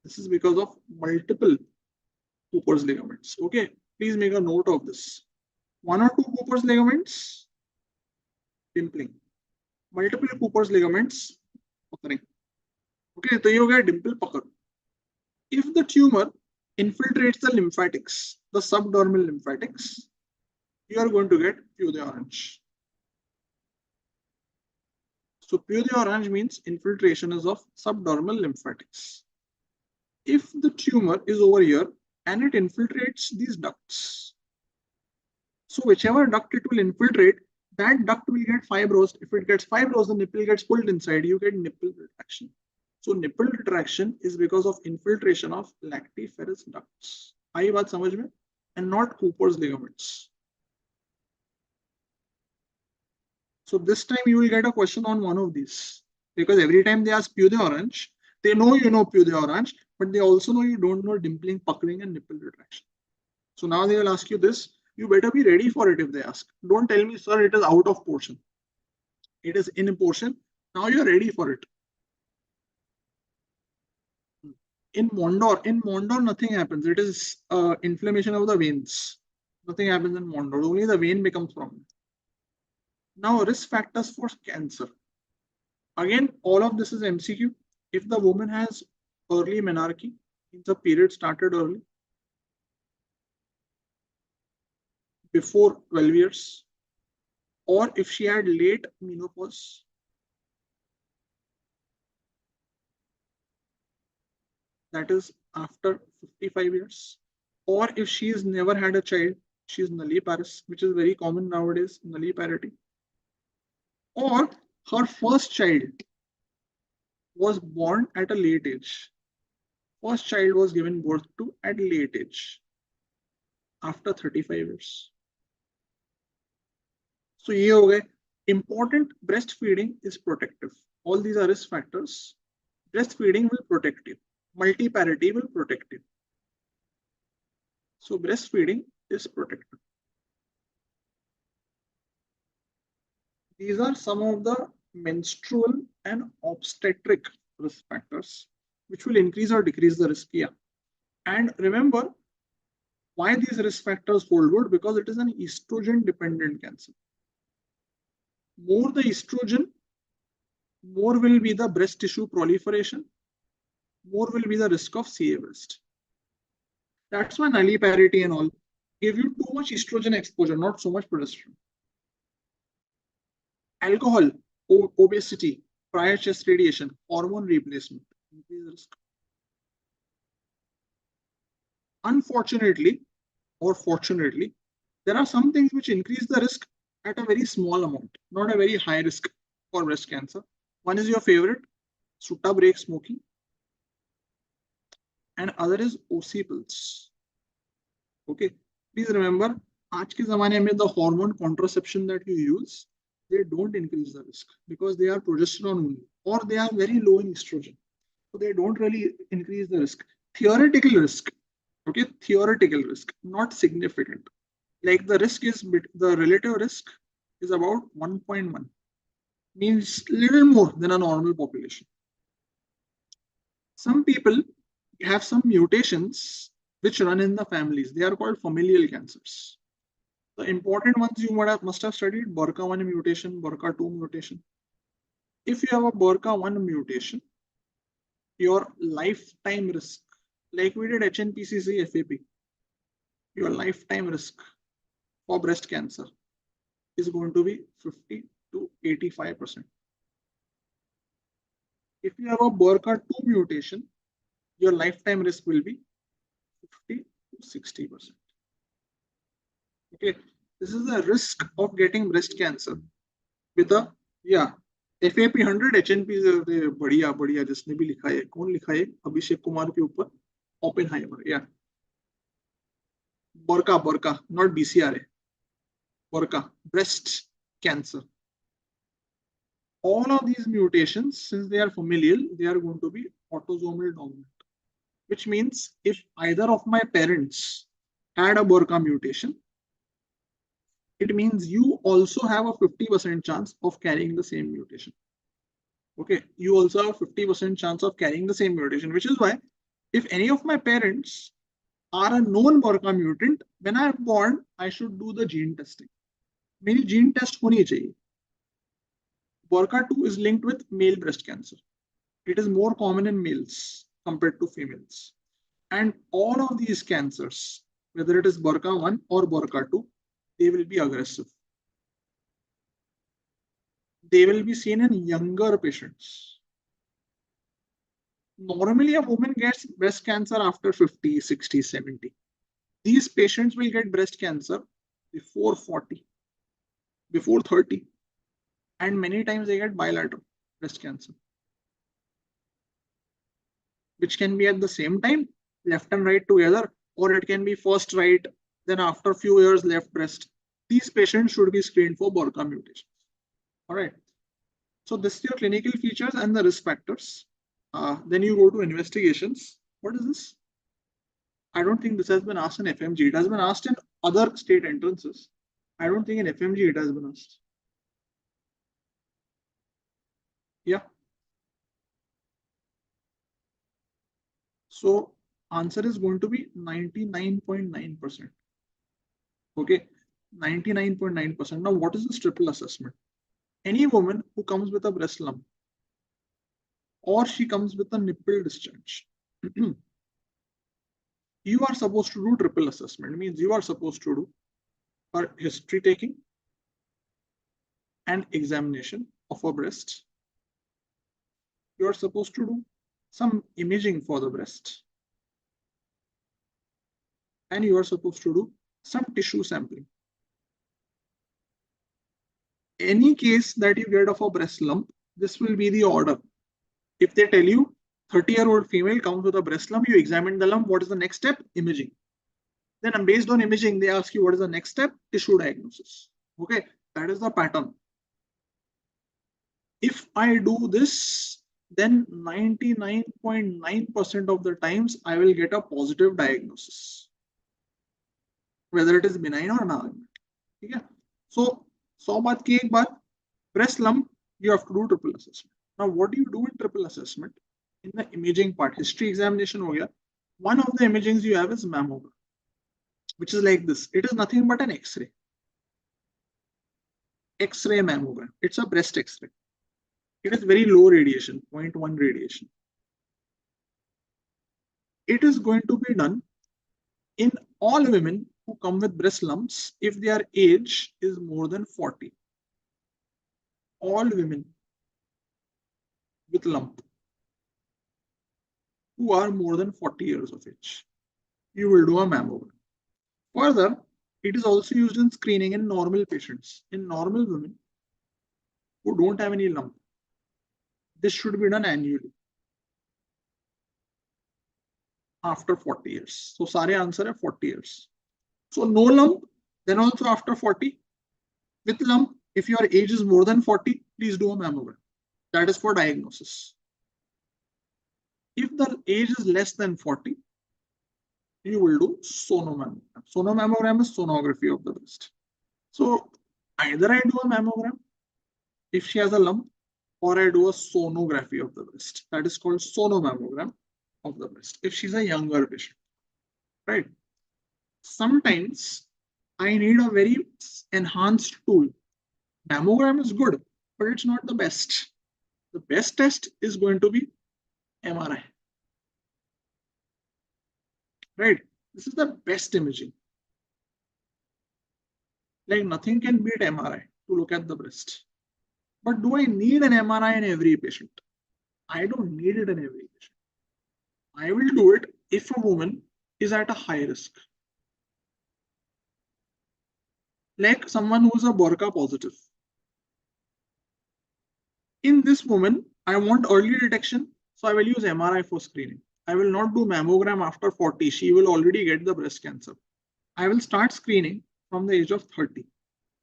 This is because of multiple Cooper's ligaments. Okay, please make a note of this. One or two Cooper's ligaments, dimpling. Multiple Cooper's ligaments, puckering. Okay, so you get dimple pucker. If the tumor infiltrates the lymphatics, the subdermal lymphatics, you are going to get peau d'orange. So peau d'orange means infiltration is of subdermal lymphatics. If the tumor is over here and it infiltrates these ducts, so whichever duct it will infiltrate, that duct will get fibrosed. If it gets fibrosed, the nipple gets pulled inside. You get nipple retraction. So nipple retraction is because of infiltration of lactiferous ducts. आई बात समझ में? And not Cooper's ligaments. So this time you will get a question on one of these, because every time they ask peau d'orange, they know you know peau d'orange, but they also know you don't know dimpling, puckering, and nipple retraction. So now they will ask you this. You better be ready for it if they ask. Don't tell me, sir, it is out of portion. It is in portion. Now you're ready for it. In Mondor, nothing happens. It is inflammation of the veins. Nothing happens in one node. Only the vein becomes prominent. Now, risk factors for cancer. Again, all of this is MCQ. If the woman has early menarche, means the period started early, before 12 years, or if she had late menopause, that is after 55 years, or if she has never had a child, she is nulliparous, which is very common nowadays, nulliparity, or her first child was born at a late age. First child was given birth to at late age, after 35 years. So ये हो गए. Important, breastfeeding is protective. All these are risk factors. Breastfeeding will protect you. Multiparity will protect you. So breastfeeding is protective. These are some of the menstrual and obstetric risk factors which will increase or decrease the risk here. And remember, why these risk factors hold good? Because it is an estrogen dependent cancer. More the estrogen, more will be the breast tissue proliferation, more will be the risk of CA breast. That's why nulliparity and all give you too much estrogen exposure, not so much progesterone. Alcohol, obesity, prior chest radiation, hormone replacement, increase risk. Unfortunately, or fortunately, there are some things which increase the risk at a very small amount, not a very high risk for breast cancer. One is your favorite, sutta break smoking, and other is OC pills. Okay, please remember, आज के ज़माने में the hormone contraception that you use, they don't increase the risk because they are progesterone only, or they are very low in estrogen. So they don't really increase the risk. Theoretical risk, okay, theoretical risk, not significant. Like the risk is, the relative risk is about 1.1, means little more than a normal population. Some people have some mutations which run in the families. They are called familial cancers. The important ones you must have studied: BRCA1 mutation, BRCA2 mutation. If you have a BRCA1 mutation, your lifetime risk, like we did HNPCC FAP, your lifetime risk for breast cancer is going to be 50 to 85%. If you have a BRCA2 mutation, your lifetime risk will be 50 to 60%. Okay, this is the risk of getting breast cancer with a, yeah, FAP 100 HNP बढ़िया बढ़िया, जिसने भी लिखा है, कौन लिखा है, अभिषेक कुमार के ऊपर, ओपेनहाइमर, या BRCA, not BCRA, BRCA, breast cancer. All of these mutations, since they are familial, they are going to be autosomal dominant, which means if either of my parents had a BRCA mutation, it means you also have a 50% chance of carrying the same mutation. Okay, you also have a 50% chance of carrying the same mutation, which is why if any of my parents are a known BRCA mutant, when I am born, I should do the gene testing. मेरी gene test होनी चाहिए. BRCA2 is linked with male breast cancer. It is more common in males compared to females. And all of these cancers, whether it is BRCA1 or BRCA2, they will be aggressive. They will be seen in younger patients. Normally, a woman gets breast cancer after 50, 60, 70. These patients will get breast cancer before 40, before 30. And many times they get bilateral breast cancer, which can be at the same time, left and right together, or it can be first right, then after a few years left breast. These patients should be screened for BRCA mutations. All right. So this is your clinical features and the risk factors. Then you go to investigations. What is this? I don't think this has been asked in FMG. It has been asked in other state entrances. I don't think in FMG it has been asked. Yeah. So answer is going to be 99.9%. Okay, 99.9%. Now, what is this triple assessment? Any woman who comes with a breast lump or she comes with a nipple discharge, you are supposed to do triple assessment. It means you are supposed to do her history taking and examination of her breast. You are supposed to do some imaging for the breast. And you are supposed to do some tissue sampling. Any case that you get of a breast lump, this will be the order. If they tell you 30-year-old female comes with a breast lump, you examine the lump, what is the next step? Imaging. Then based on imaging, they ask you what is the next step? Tissue diagnosis. Okay, that is the pattern. If I do this, then 99.9% of the times I will get a positive diagnosis, whether it is benign or malignant. Okay? So 100 बात की एक बात, breast lump, you have to do triple assessment. Now, what do you do in triple assessment? In the imaging part, history examination ho gaya. One of the imagings you have is mammogram, which is like this. It is nothing but an X-ray. X-ray mammogram. It's a breast X-ray. It is very low radiation, 0.1 radiation. It is going to be done in all women who come with breast lumps if their age is more than 40. All women with lump who are more than 40 years of age, you will do a mammogram. Further, it is also used in screening in normal patients, in normal women who don't have any lump. This should be done annually after 40 years. So, sare answer hai 40 years. So, no lump, then also after 40. With lump, if your age is more than 40, please do a mammogram. That is for diagnosis. If the age is less than 40, you will do sonomammogram. Sonomammogram is sonography of the breast. So either I do a mammogram if she has a lump, or I do a sonography of the breast. That is called sonomammogram of the breast if she's a younger patient, right? Sometimes I need a very enhanced tool. Mammogram is good, but it's not the best. The best test is going to be MRI. Right? This is the best imaging. Like nothing can beat MRI to look at the breast. But do I need an MRI in every patient? I don't need it in every patient. I will do it if a woman is at a high risk. Like someone who is a BRCA positive. In this woman, I want early detection, so I will use MRI for screening. I will not do mammogram after 40. She will already get the breast cancer. I will start screening from the age of 30.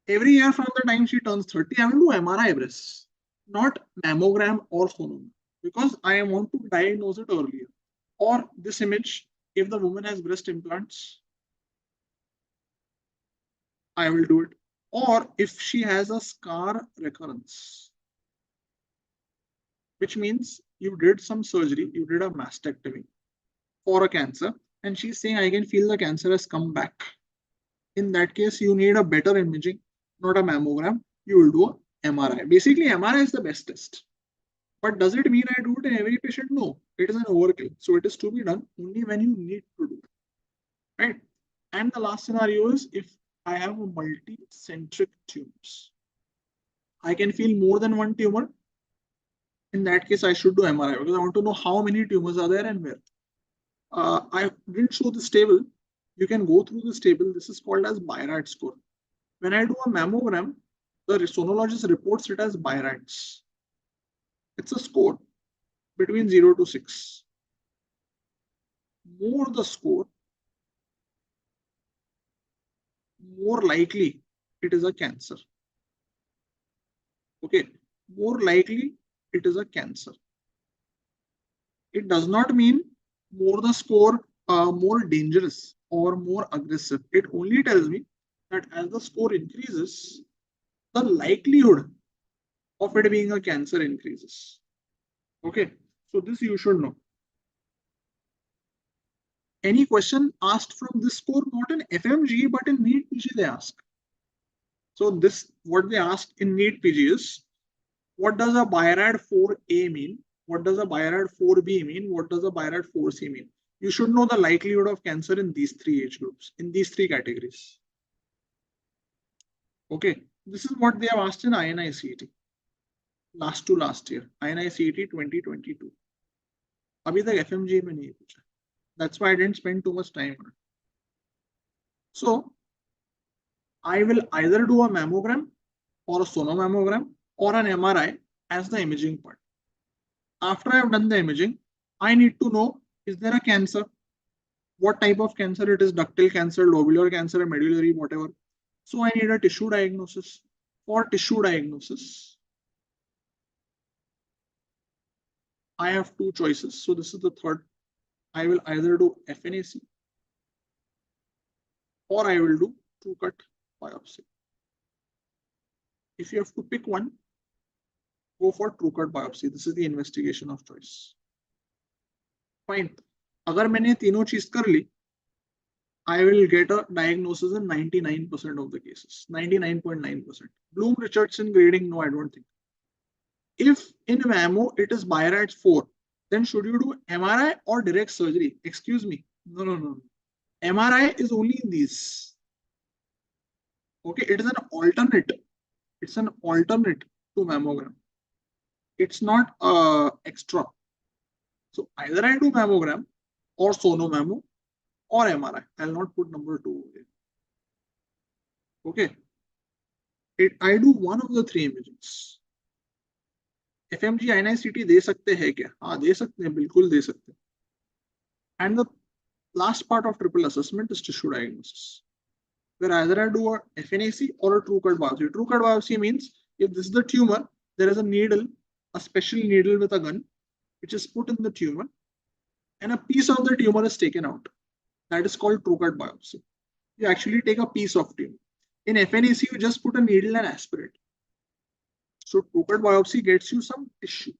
Every year from the time she turns 30, I will do MRI breasts, not mammogram or sonogram, because I want to diagnose it earlier. Or this image, if the woman has breast implants, I will do it. Or if she has a scar recurrence, which means you did some surgery, you did a mastectomy for a cancer, and she's saying, I can feel the cancer has come back. In that case, you need a better imaging, not a mammogram. You will do a MRI. Basically, MRI is the best test. But does it mean I do it in every patient? No, it is an overkill. So it is to be done only when you need to do it. Right? And the last scenario is if I have a multi-centric tumors. I can feel more than one tumor. In that case, I should do MRI because I want to know how many tumors are there and where. I didn't show this table. You can go through this table. This is called as BIRAD score. When I do a mammogram, the sonologist reports it as BIRADs. It's a score between 0 to 6. More the score, more likely it is a cancer. Okay, more likely it is a cancer. It does not mean more the score, more dangerous or more aggressive. It only tells me that as the score increases, the likelihood of it being a cancer increases. Okay, so this you should know. any question asked from this score, not in FMGE, but in NEET PG they ask. So this, what they ask in NEET PG is, what does a BIRAD 4A mean? What does a BIRAD 4B mean? What does a BIRAD 4C mean? You should know the likelihood of cancer in these three age groups, in these three categories. Okay, this is what they have asked in INI-CET. Last to last year, INI-CET 2022. अभी तक FMGE में नहीं पूछा. That's why I didn't spend too much time on it. So, I will either do a mammogram or a sonomammogram or an MRI as the imaging part. After I have done the imaging, I need to know, is there a cancer? What type of cancer it is, ductal cancer, lobular cancer, medullary, whatever. So I need a tissue diagnosis. For tissue diagnosis, I have two choices. So this is the third. I will either do FNAC or I will do true-cut biopsy. If you have to pick one, go for true-cut biopsy. This is the investigation of choice. Fine. अगर मैंने तीनों चीज कर ली, I will get a diagnosis in 99% of the cases. 99.9%. Bloom-Richardson grading, no, I don't think. If in mammo it is BIRAD 4, then should you do MRI or direct surgery? Excuse me. No. MRI is only in these. Okay, it is an alternate. It's an alternate to mammogram. It's not extra. So either I do mammogram or sonomammo or MRI. I'll not put number 2 over here. Okay. I do one of the three images. FMGE INI-CET दे सकते हैं क्या? हाँ, दे सकते हैं, बिल्कुल दे सकते हैं. And the last part of triple assessment is tissue diagnosis, where either I do a FNAC or a true-cut biopsy. True-cut biopsy means if this is the tumor, there is a needle, a special needle with a gun, which is put in the tumor, and a piece of the tumor is taken out. That is called true-cut biopsy. You actually take a piece of tumor. In FNAC, you just put a needle and aspirate. So true-cut biopsy gets you some tissue.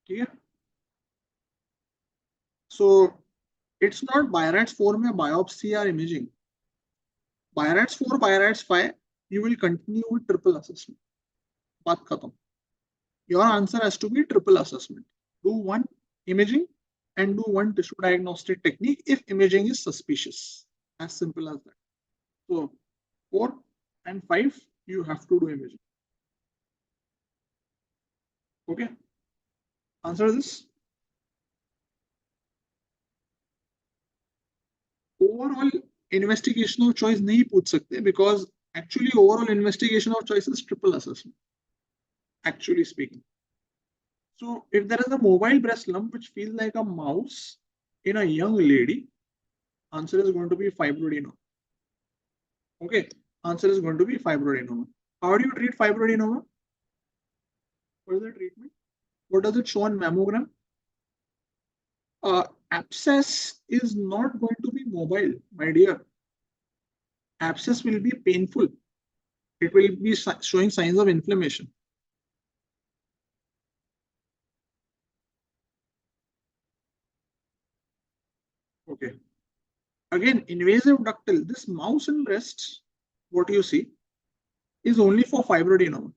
Clear? So it's not BIRADS 4 में biopsy or imaging. BIRADS 4, BIRADS 5, you will continue with triple assessment. बात खत्म. Your answer has to be triple assessment. Do one imaging and do one tissue diagnostic technique if imaging is suspicious. As simple as that. So 4 and 5, you have to do imaging. Okay. Answer this. Overall investigation of choice नहीं पूछ सकते because actually overall investigation of choice is triple assessment. Actually speaking. So if there is a mobile breast lump which feels like a mouse in a young lady, answer is going to be fibroadenoma. Okay, answer is going to be fibroadenoma. How do you treat fibroadenoma? What is the treatment? What does it show on mammogram? Abscess is not going to be mobile, my dear. Abscess will be painful. It will be showing signs of inflammation. Okay. Again, invasive ductal, this mouse in breast, what you see, is only for fibroadenoma.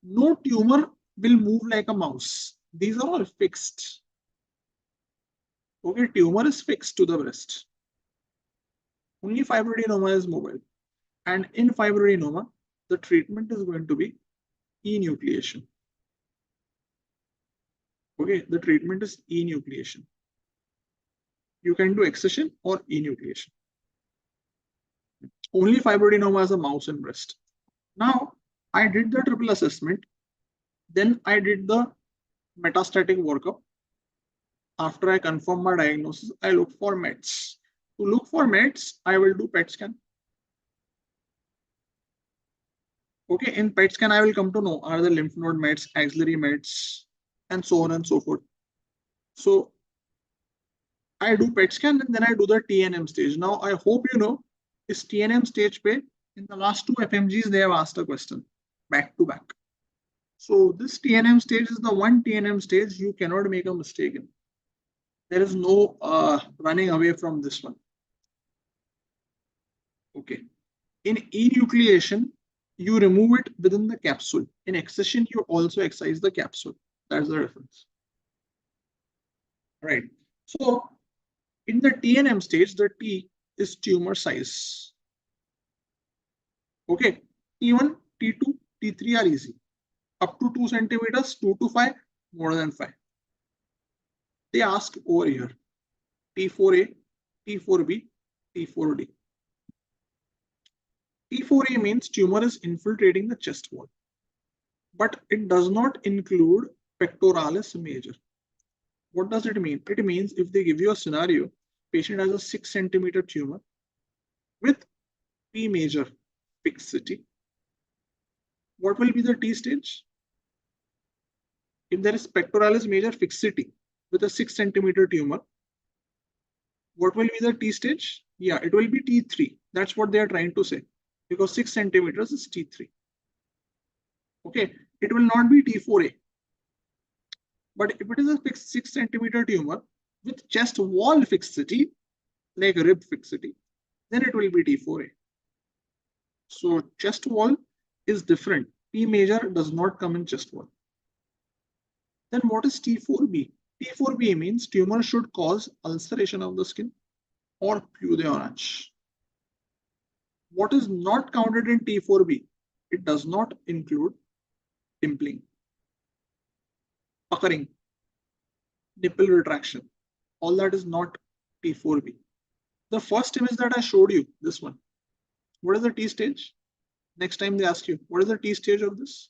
No tumor will move like a mouse. These are all fixed. Okay, tumor is fixed to the breast. Only fibroadenoma is mobile. And in fibroadenoma, the treatment is going to be enucleation. Okay, the treatment is enucleation. You can do excision or enucleation. Only fibroadenoma is a mouse and breast. Now, I did the triple assessment. Then I did the metastatic workup. After I confirm my diagnosis, I look for mets. To look for mets, I will do PET scan. Okay, in PET scan, I will come to know are the lymph node mets, axillary mets, and so on and so forth. So I do PET scan and then I do the TNM stage. Now I hope you know is TNM stage pe in the last two FMGs they have asked a question back to back. So this TNM stage is the one TNM stage you cannot make a mistake in. There is no running away from this one. Okay. In enucleation, you remove it within the capsule. In accession, you also excise the capsule. That's the difference. Right. So in the TNM stage, the T is tumor size. Okay. T1, T2, T3 are easy. Up to 2 centimeters, 2 to 5, more than 5. They ask over here. T4A, T4B, T4D. T4A means tumor is infiltrating the chest wall, but it does not include pectoralis major. What does it mean? It means if they give you a scenario, patient has a 6 centimeter tumor with P major fixity. What will be the T stage? If there is pectoralis major fixity with a 6 centimeter tumor, what will be the T stage? Yeah, it will be T3. That's what they are trying to say, because 6 centimeters is T3. Okay, it will not be T4A. But if it is a 6 centimeter tumor with chest wall fixity, like rib fixity, then it will be T4A. So chest wall is different. P major does not come in chest wall. Then what is T4B? T4B means tumor should cause ulceration of the skin or peau d'orange. What is not counted in T4B? It does not include dimpling, puckering, nipple retraction. All that is not T4B. The first image that I showed you, this one, what is the T stage? Next time they ask you, what is the T stage of this?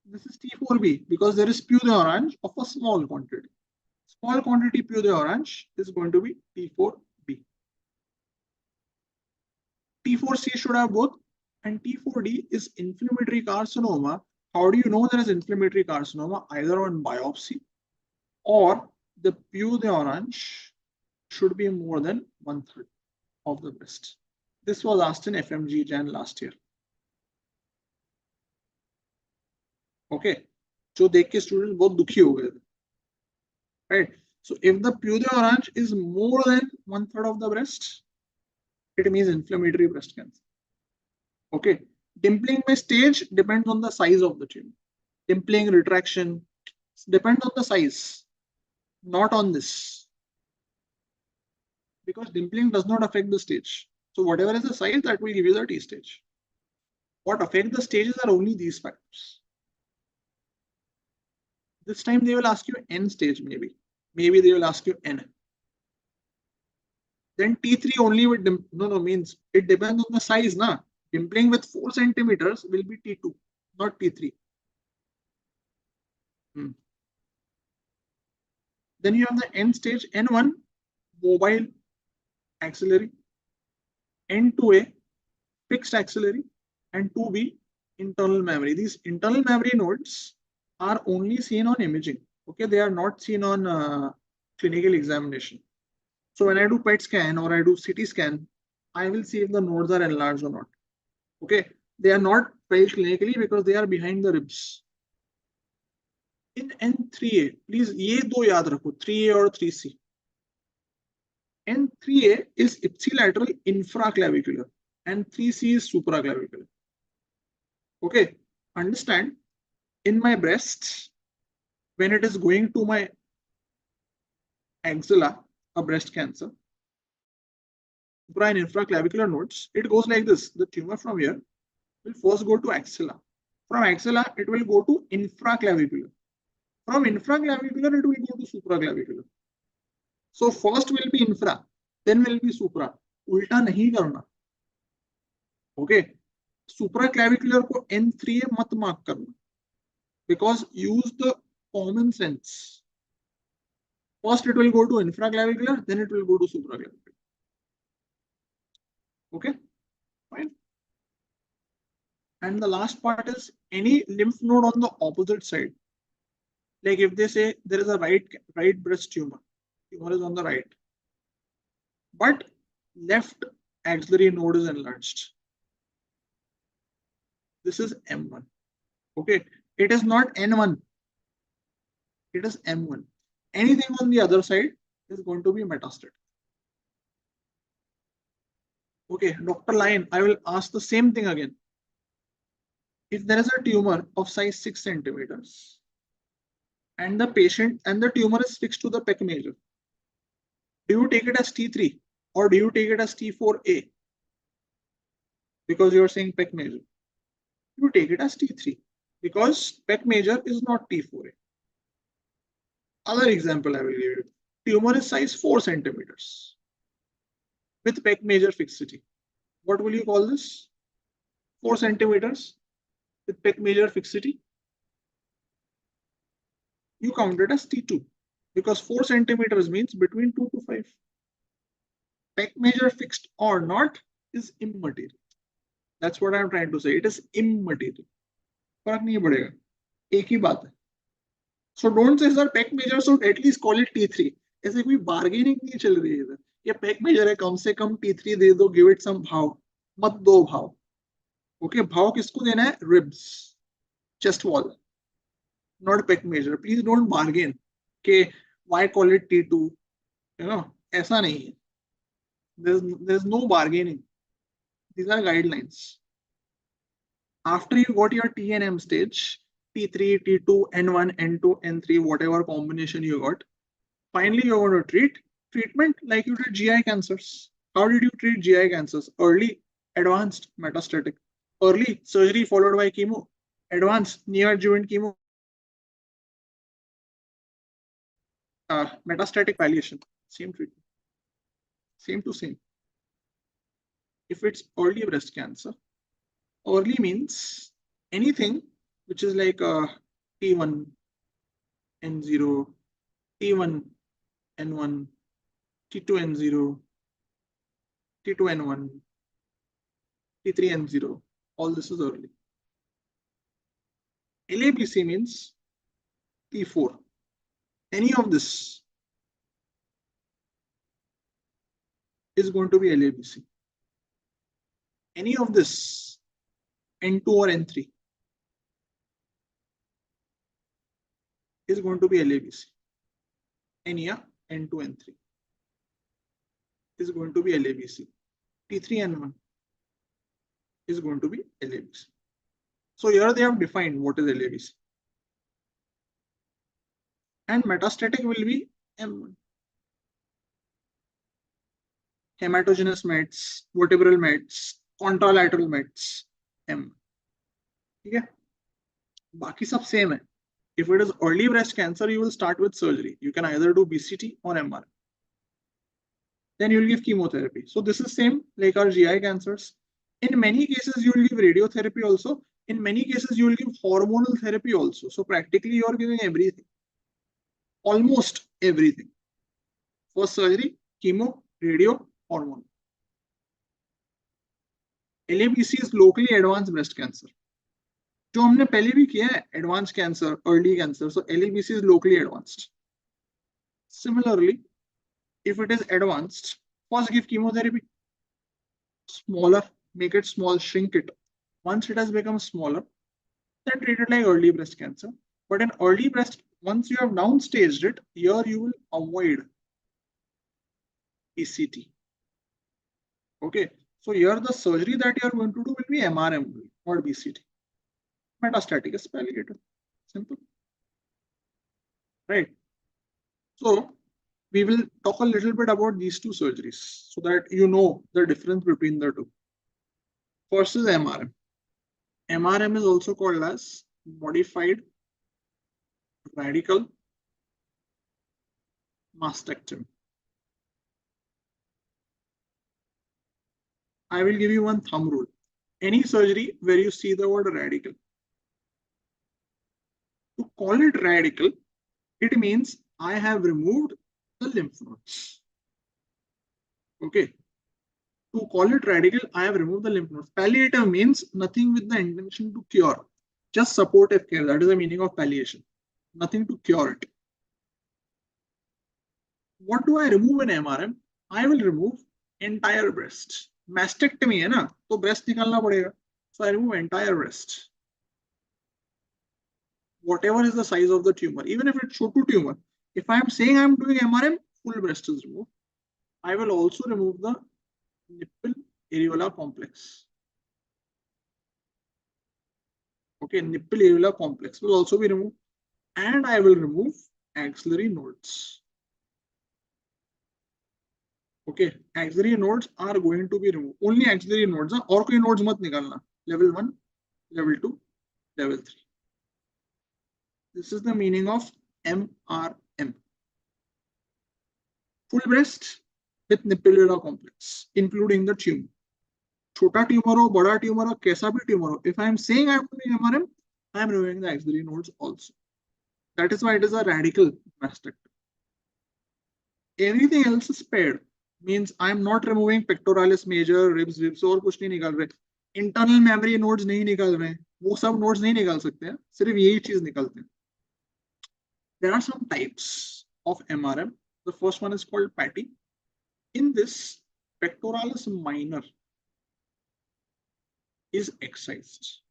This is T4B because there is peau d'orange of a small quantity. Small quantity peau d'orange is going to be T4B. T4C should have both, and T4D is inflammatory carcinoma. How do you know there is inflammatory carcinoma? Either on biopsy or the peau d'orange should be more than 1/3 of the breast. This was asked in FMGE Jan last year. Okay, so देख के students बहुत दुखी हो गए, right? So if the peau d'orange is more than 1/3 of the breast, it means inflammatory breast cancer. Okay, dimpling by stage depends on the size of the tumor. Dimpling, retraction depends on the size, not on this, because dimpling does not affect the stage. So whatever is the size, that will give you the T stage. What affect the stages are only these factors. This time they will ask you N stage, maybe they will ask you N. Then T3 only with means it depends on the size, na. Dimpling with 4 centimeters will be T2, not T3. Then you have the N stage, N1, mobile axillary, N2A, fixed axillary, and 2B, internal mammary. These internal mammary nodes are only seen on imaging. Okay, they are not seen on clinical examination. So when I do PET scan or I do CT scan, I will see if the nodes are enlarged or not. Okay, they are not felt clinically because they are behind the ribs. In N3A, please ये दो याद रखो, 3A और 3C. N3A is ipsilateral infraclavicular and 3C is supraclavicular. Okay, understand, in my breast, when it is going to my axilla, a breast cancer, supra and infraclavicular nodes, it goes like this. The tumor from here will first go to axilla. From axilla, it will go to infraclavicular. From infraclavicular, it will go to supraclavicular. So first will be infra, then will be supra. उल्टा नहीं करना. Okay. Supraclavicular को N3A मत mark करना. Because use the common sense. First it will go to infraclavicular, then it will go to supraclavicular. Okay, fine. And the last part is any lymph node on the opposite side. Like if they say there is a right breast tumor is on the right, but left axillary node is enlarged. This is M1. Okay, it is not N1. It is M1. Anything on the other side is going to be metastatic. Okay, Dr. Lyon, I will ask the same thing again. If there is a tumor of size 6 centimeters and the tumor is fixed to the pec major, do you take it as T3 or do you take it as T4A? Because you are saying pec major. You take it as T3 because pec major is not T4A. Other example I will give you. Tumor is size 4 centimeters with pec major fixity. What will you call this? 4 centimeters with pec major fixity. You count it as T2 because 4 centimeters means between 2 to 5. Pec major fixed or not is immaterial. That's what I'm trying to say. It is immaterial. फर्क नहीं पड़ेगा, एक ही बात है. So don't say sir pec major should at least call it T3. ऐसे कोई bargaining नहीं चल रही है इधर. ये pec major है, कम से कम T3 दे दो, give it some भाव, मत दो भाव. Okay, भाव किसको देना है? Ribs, chest wall, not pec major. Please don't bargain. Okay, why call it T2? You know, ऐसा नहीं है. There's no bargaining. These are guidelines. After you got your T and M stage, T3, T2, N1, N2, N3, whatever combination you got, finally you're going to treat treatment like you did GI cancers. How did you treat GI cancers? Early, advanced, metastatic. Early, surgery followed by chemo. Advanced, neoadjuvant chemo. Metastatic palliation. Same treatment. Same to same. If it's early breast cancer, early means anything which is like T1, N0, T1, N1, T2, N0, T2, N1, T3, N0. All this is early. LABC means T4. Any of this is going to be LABC. Any of this, N2 or N3, is going to be LABC. Any N2, N3 is going to be LABC. T3, N1 is going to be LABC. So here they have defined what is LABC. And metastatic will be M1. Hematogenous mets, vertebral mets, contralateral mets, M. ठीक है? बाकी सब same है. If it is early breast cancer, you will start with surgery. You can either do BCT or MRI. Then you will give chemotherapy. So this is same like our GI cancers. In many cases, you will give radiotherapy also. In many cases, you will give hormonal therapy also. So practically, you are giving everything. Almost everything. First surgery, chemo, radio, hormone. LABC is locally advanced breast cancer. जो हमने पहले भी किया है, advanced cancer, early cancer. So LABC is locally advanced. Similarly, if it is advanced, first give chemotherapy. Smaller, make it small, shrink it. Once it has become smaller, then treat it like early breast cancer. But in early breast, once you have downstaged it, here you will avoid ECT. Okay, so here the surgery that you are going to do will be MRM, not BCT. Metastatic is palliative. Simple. Right. So we will talk a little bit about these two surgeries so that you know the difference between the two. First is MRM. MRM is also called as modified radical mastectomy. I will give you one thumb rule. Any surgery where you see the word radical, to call it radical, it means I have removed the lymph nodes. Okay. To call it radical, I have removed the lymph nodes. Palliative means nothing with the intention to cure, just supportive care. That is the meaning of palliation. Nothing to cure it. What do I remove in MRM? I will remove entire breast. Mastectomy है ना, तो breast निकालना पड़ेगा. So I remove entire breast. Whatever is the size of the tumor, even if it's Chotu tumor. If I'm saying I'm doing MRM, full breast is removed. I will also remove the nipple areola complex. Okay, nipple areola complex will also be removed. And I will remove axillary nodes. Okay, axillary nodes are going to be removed. Only axillary nodes. और कोई nodes मत निकालना. Level 1, level 2, level 3. This is the meaning of MRM. Full breast with nipple areola complex, including the tumor. छोटा tumor हो, बड़ा tumor हो, कैसा भी tumor हो. If I am saying I am doing MRM, I am removing the axillary nodes also. That is why it is a radical mastectomy. Everything else is paired. Means I am not removing pectoralis major, ribs और कुछ नहीं निकाल रहे. Internal memory nodes नहीं निकाल रहे. वो सब nodes नहीं निकाल सकते हैं. सिर्फ यही चीज निकालते हैं. There are some types of MRM. The first one is called patty. In this, pectoralis minor is excised.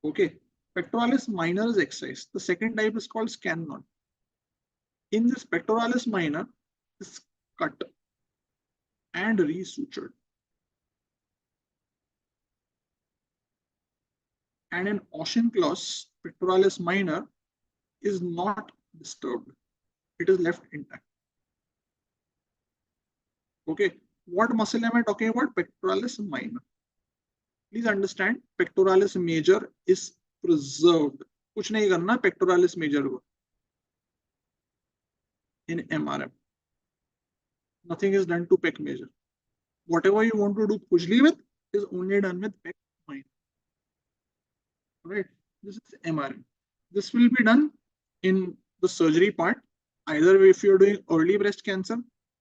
Okay, pectoralis minor is excised. The second type is called scan node. In this, pectoralis minor is cut and resutured. And in ocean-claws, pectoralis minor is not disturbed. It is left intact. Okay, what muscle am I talking about? Pectoralis minor. Please understand, pectoralis major is preserved. कुछ नहीं करना pectoralis major को. In MRM, nothing is done to pec major. Whatever you want to do Pujli with is only done with pec minor. Right? This is MRM. This will be done in the surgery part. Either if you're doing early breast cancer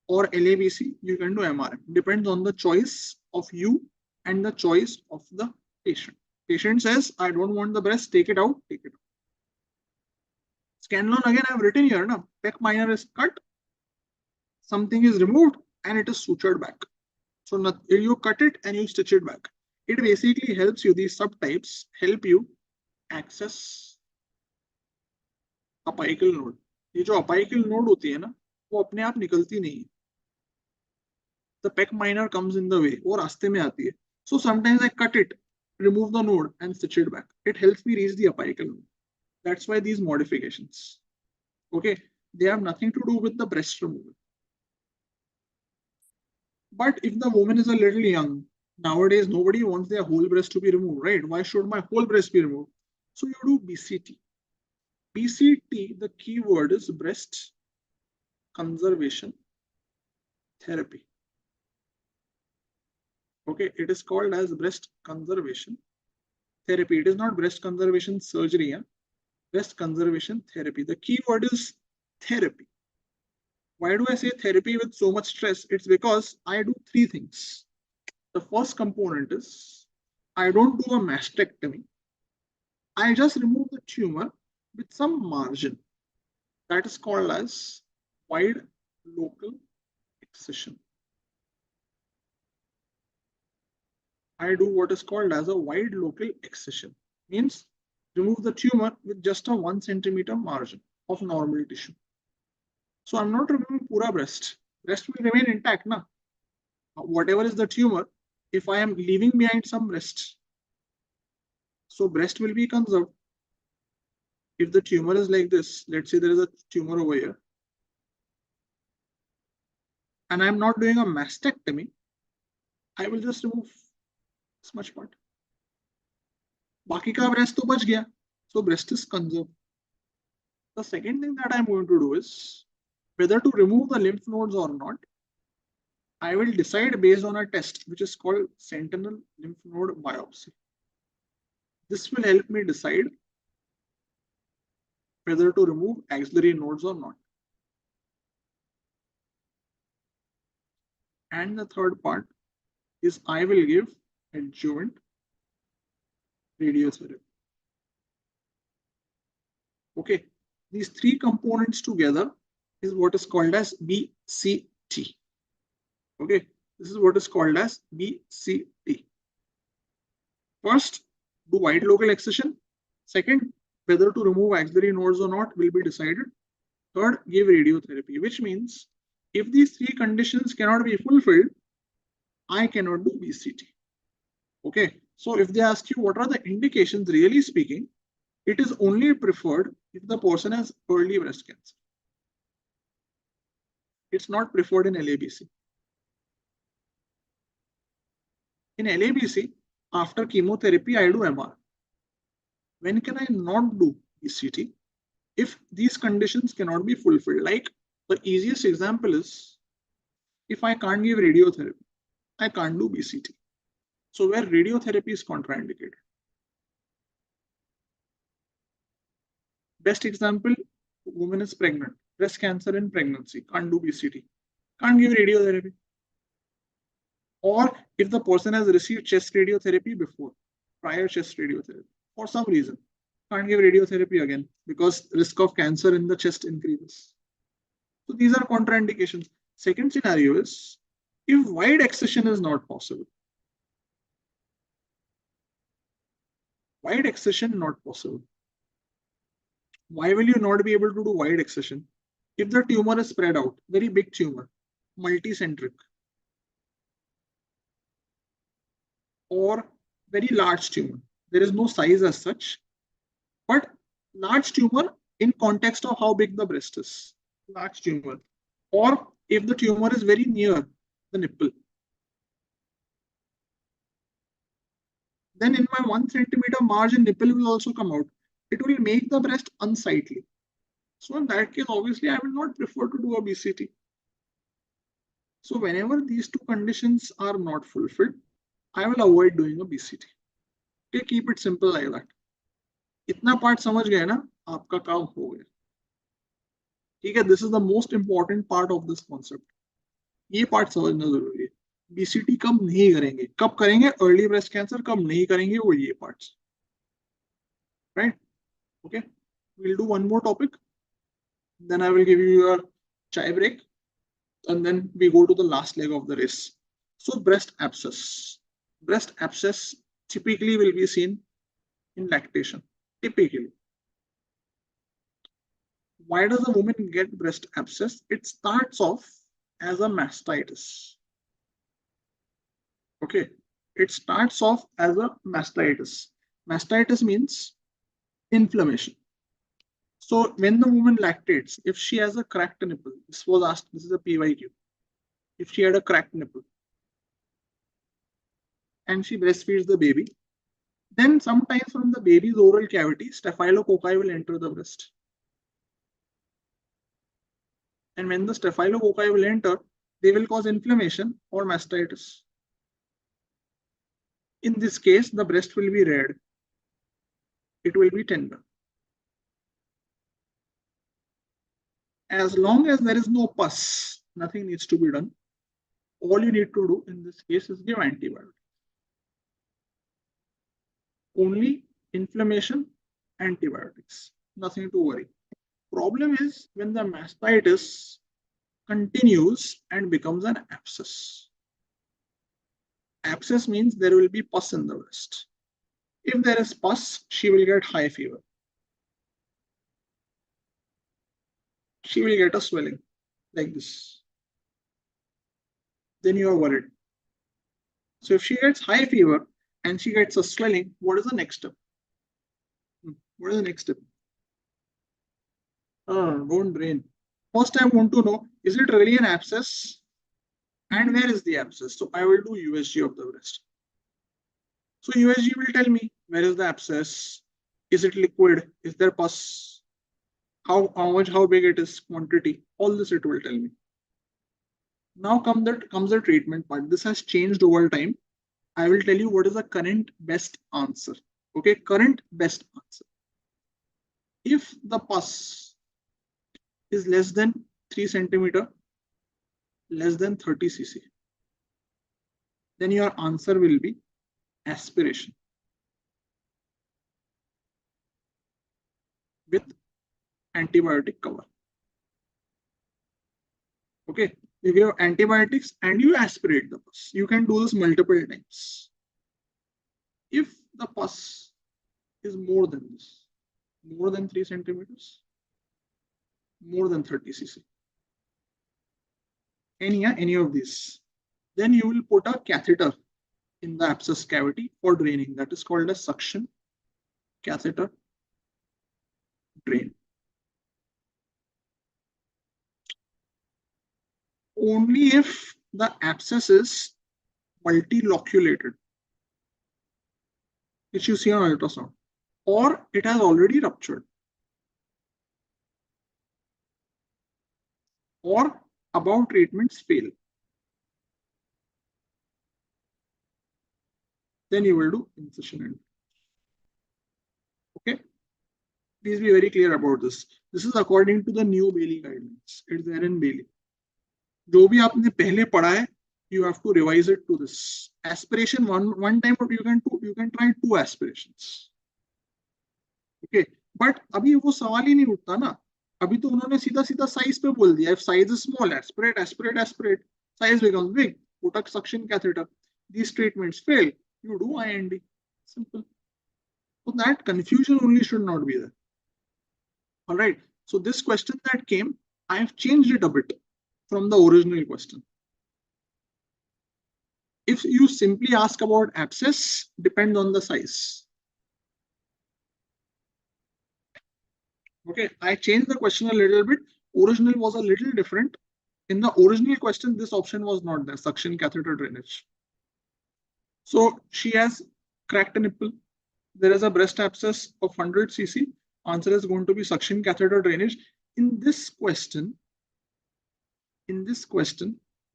or LABC, you can do MRM. Depends on the choice of you and the choice of the patient. Patient says, I don't want the breast, take it out, take it out. Scanlon again, I've written here, na, pec minor is cut, something is removed, and it is sutured back. So you cut it and you stitch it back. It basically helps you, these subtypes help you access apical node. ये जो apical node होती है ना, वो अपने आप निकलती नहीं है. The pec minor comes in the way, वो रास्ते में आती है. So sometimes I cut it, remove the node and stitch it back. It helps me reach the apical node. That's why these modifications. Okay, they have nothing to do with the breast removal. But if the woman is a little young, nowadays nobody wants their whole breast to be removed, right? Why should my whole breast be removed? So you do BCT. BCT, the key word is breast conservation therapy. Okay, it is called as breast conservation therapy. It is not breast conservation surgery, yeah? Breast conservation therapy. The key word is therapy. Why do I say therapy with so much stress? It's because I do three things. The first component is I don't do a mastectomy. I just remove the tumor with some margin. That is called as wide local excision. I do what is called as a wide local excision. Means remove the tumor with just a 1 centimeter margin of normal tissue. So I'm not removing pura breast. Breast will remain intact, na? Whatever is the tumor, if I am leaving behind some breast, so breast will be conserved. If the tumor is like this, let's say there is a tumor over here, and I'm not doing a mastectomy, I will just remove this much part. Baki ka breast to bach gaya, so breast is conserved. The second thing that I'm going to do is whether to remove the lymph nodes or not. I will decide based on a test which is called sentinel lymph node biopsy. This will help me decide whether to remove axillary nodes or not. And the third part is I will give adjuvant radiotherapy. Okay, these three components together is what is called as BCT. Okay, This is what is called as BCT. First, do wide local excision. Second, whether to remove axillary nodes or not will be decided. Third, give radiotherapy, which means if these three conditions cannot be fulfilled, I cannot do BCT. Okay, so if they ask you what are the indications, really speaking, it is only preferred if the person has early breast cancer. It's not preferred in LABC. In LABC, after chemotherapy, I do MR. When can I not do BCT? If these conditions cannot be fulfilled. Like the easiest example is if I can't give radiotherapy, I can't do BCT. So where radiotherapy is contraindicated. Best example, woman is pregnant, breast cancer in pregnancy, can't do BCT, can't give radiotherapy. Or if the person has received chest radiotherapy before, prior chest radiotherapy, for some reason, can't give radiotherapy again because risk of cancer in the chest increases. So these are contraindications. Second scenario is if wide excision is not possible. Wide excision not possible. Why will you not be able to do wide excision? If the tumor is spread out, very big tumor, multicentric, or very large tumor, there is no size as such, but large tumor in context of how big the breast is, large tumor, or if the tumor is very near the nipple, then in my 1 centimeter margin, nipple will also come out. It will make the breast unsightly. So in that case, obviously, I will not prefer to do a BCT. So whenever these two conditions are not fulfilled, I will avoid doing a BCT. Okay, keep it simple like that. इतना part समझ गए ना, आपका काम हो गया. ठीक है, this is the most important part of this concept. ये पार्ट समझना जरूरी है. बीसीटी कब नहीं करेंगे, कब करेंगे अर्ली ब्रेस्ट कैंसर, कब नहीं करेंगे वो ये parts. Right? Okay, we'll do one more topic. Then I will give you your chai break. And then we go to the last leg of the race. So breast abscess. Breast abscess typically will be seen in lactation. Typically. Why does a woman get breast abscess? It starts off as a mastitis. Okay. It starts off as a mastitis. Mastitis means inflammation. So when the woman lactates, if she has a cracked nipple, this was asked, this is a PYQ. If she had a cracked nipple and she breastfeeds the baby, then sometimes from the baby's oral cavity, staphylococci will enter the breast. And when the staphylococci will enter, they will cause inflammation or mastitis. In this case, the breast will be red. It will be tender. As long as there is no pus, nothing needs to be done. All you need to do in this case is give antibiotics. Only inflammation, antibiotics. Nothing to worry. Problem is when the mastitis continues and becomes an abscess. Abscess means there will be pus in the breast. If there is pus, she will get high fever. She will get a swelling like this. Then you are worried. So if she gets high fever and she gets a swelling, what is the next step? What is the next step? Don't brain. First, I want to know, is it really an abscess? And where is the abscess? So I will do USG of the breast. So USG will tell me where is the abscess? Is it liquid? Is there pus? How much, how big it is, quantity? All this it will tell me. Now comes the treatment part. This has changed over time. I will tell you what is the current best answer. Okay, current best answer. If the pus is less than 3 centimeter, less than 30 cc, then your answer will be aspiration with antibiotic cover. Okay, You give antibiotics and you aspirate the pus. You can do this multiple times. If the pus is more than this, more than 3 centimeters, more than 30 cc, any of these, then you will put a catheter in the abscess cavity for draining. That is called a suction catheter drain. Only if the abscess is multiloculated, which you see on ultrasound, or it has already ruptured, or above treatments fail, then you will do incision and okay. Please be very clear about this. This is according to the new Bailey guidelines. It's there in Bailey. जो भी आपने पहले पढ़ा है, you have to revise it to this. Aspiration one time, but you can try 2 aspirations. Okay, but अभी वो सवाल ही नहीं उठता ना. अभी तो उन्होंने सीधा सीधा साइज पे बोल दिया. If size is small, aspirate, aspirate, aspirate. Size becomes big. Put a suction catheter. These treatments fail. You do IND. Simple. So that confusion only should not be there. All right. So this question that came, I have changed it a bit from the original question. If you simply ask about abscess, depends on the size. Okay, I changed the question a little bit. Original was a little different. In the original question, this option was not there, suction catheter drainage. So she has cracked a nipple. There is a breast abscess of 100 cc. Answer is going to be suction catheter drainage. In this question,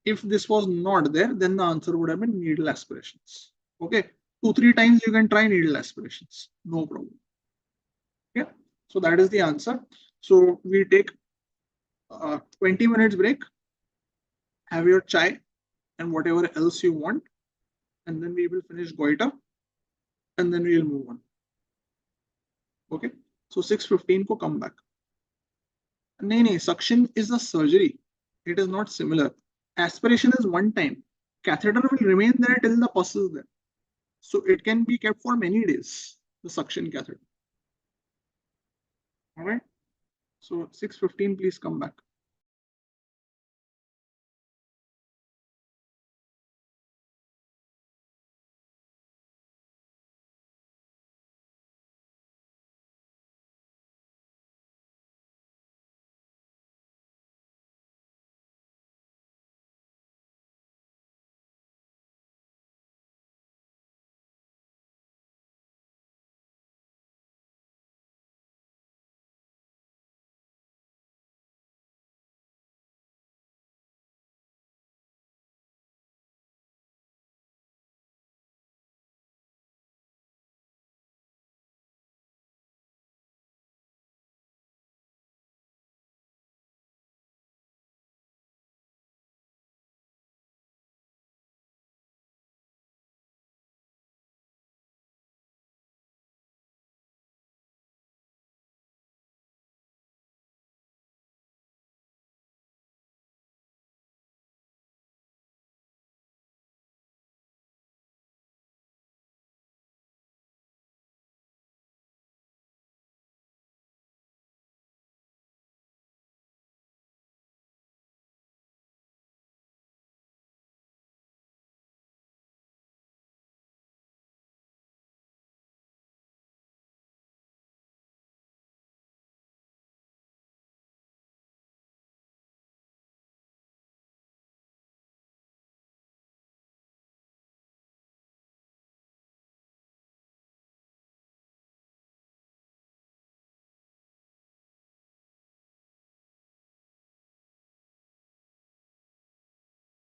if this was not there, then the answer would have been needle aspirations. Okay, 2-3 times you can try needle aspirations, no problem. Okay, so that is the answer. So we take 20 minutes break, have your chai and whatever else you want, and then we will finish goiter, and then we will move on. Okay, so 6:15 ko come back. No, suction is a surgery. It is not similar. Aspiration is one time. Catheter will remain there till the pus is there. So it can be kept for many days, the suction catheter. All right. So 6:15, please come back.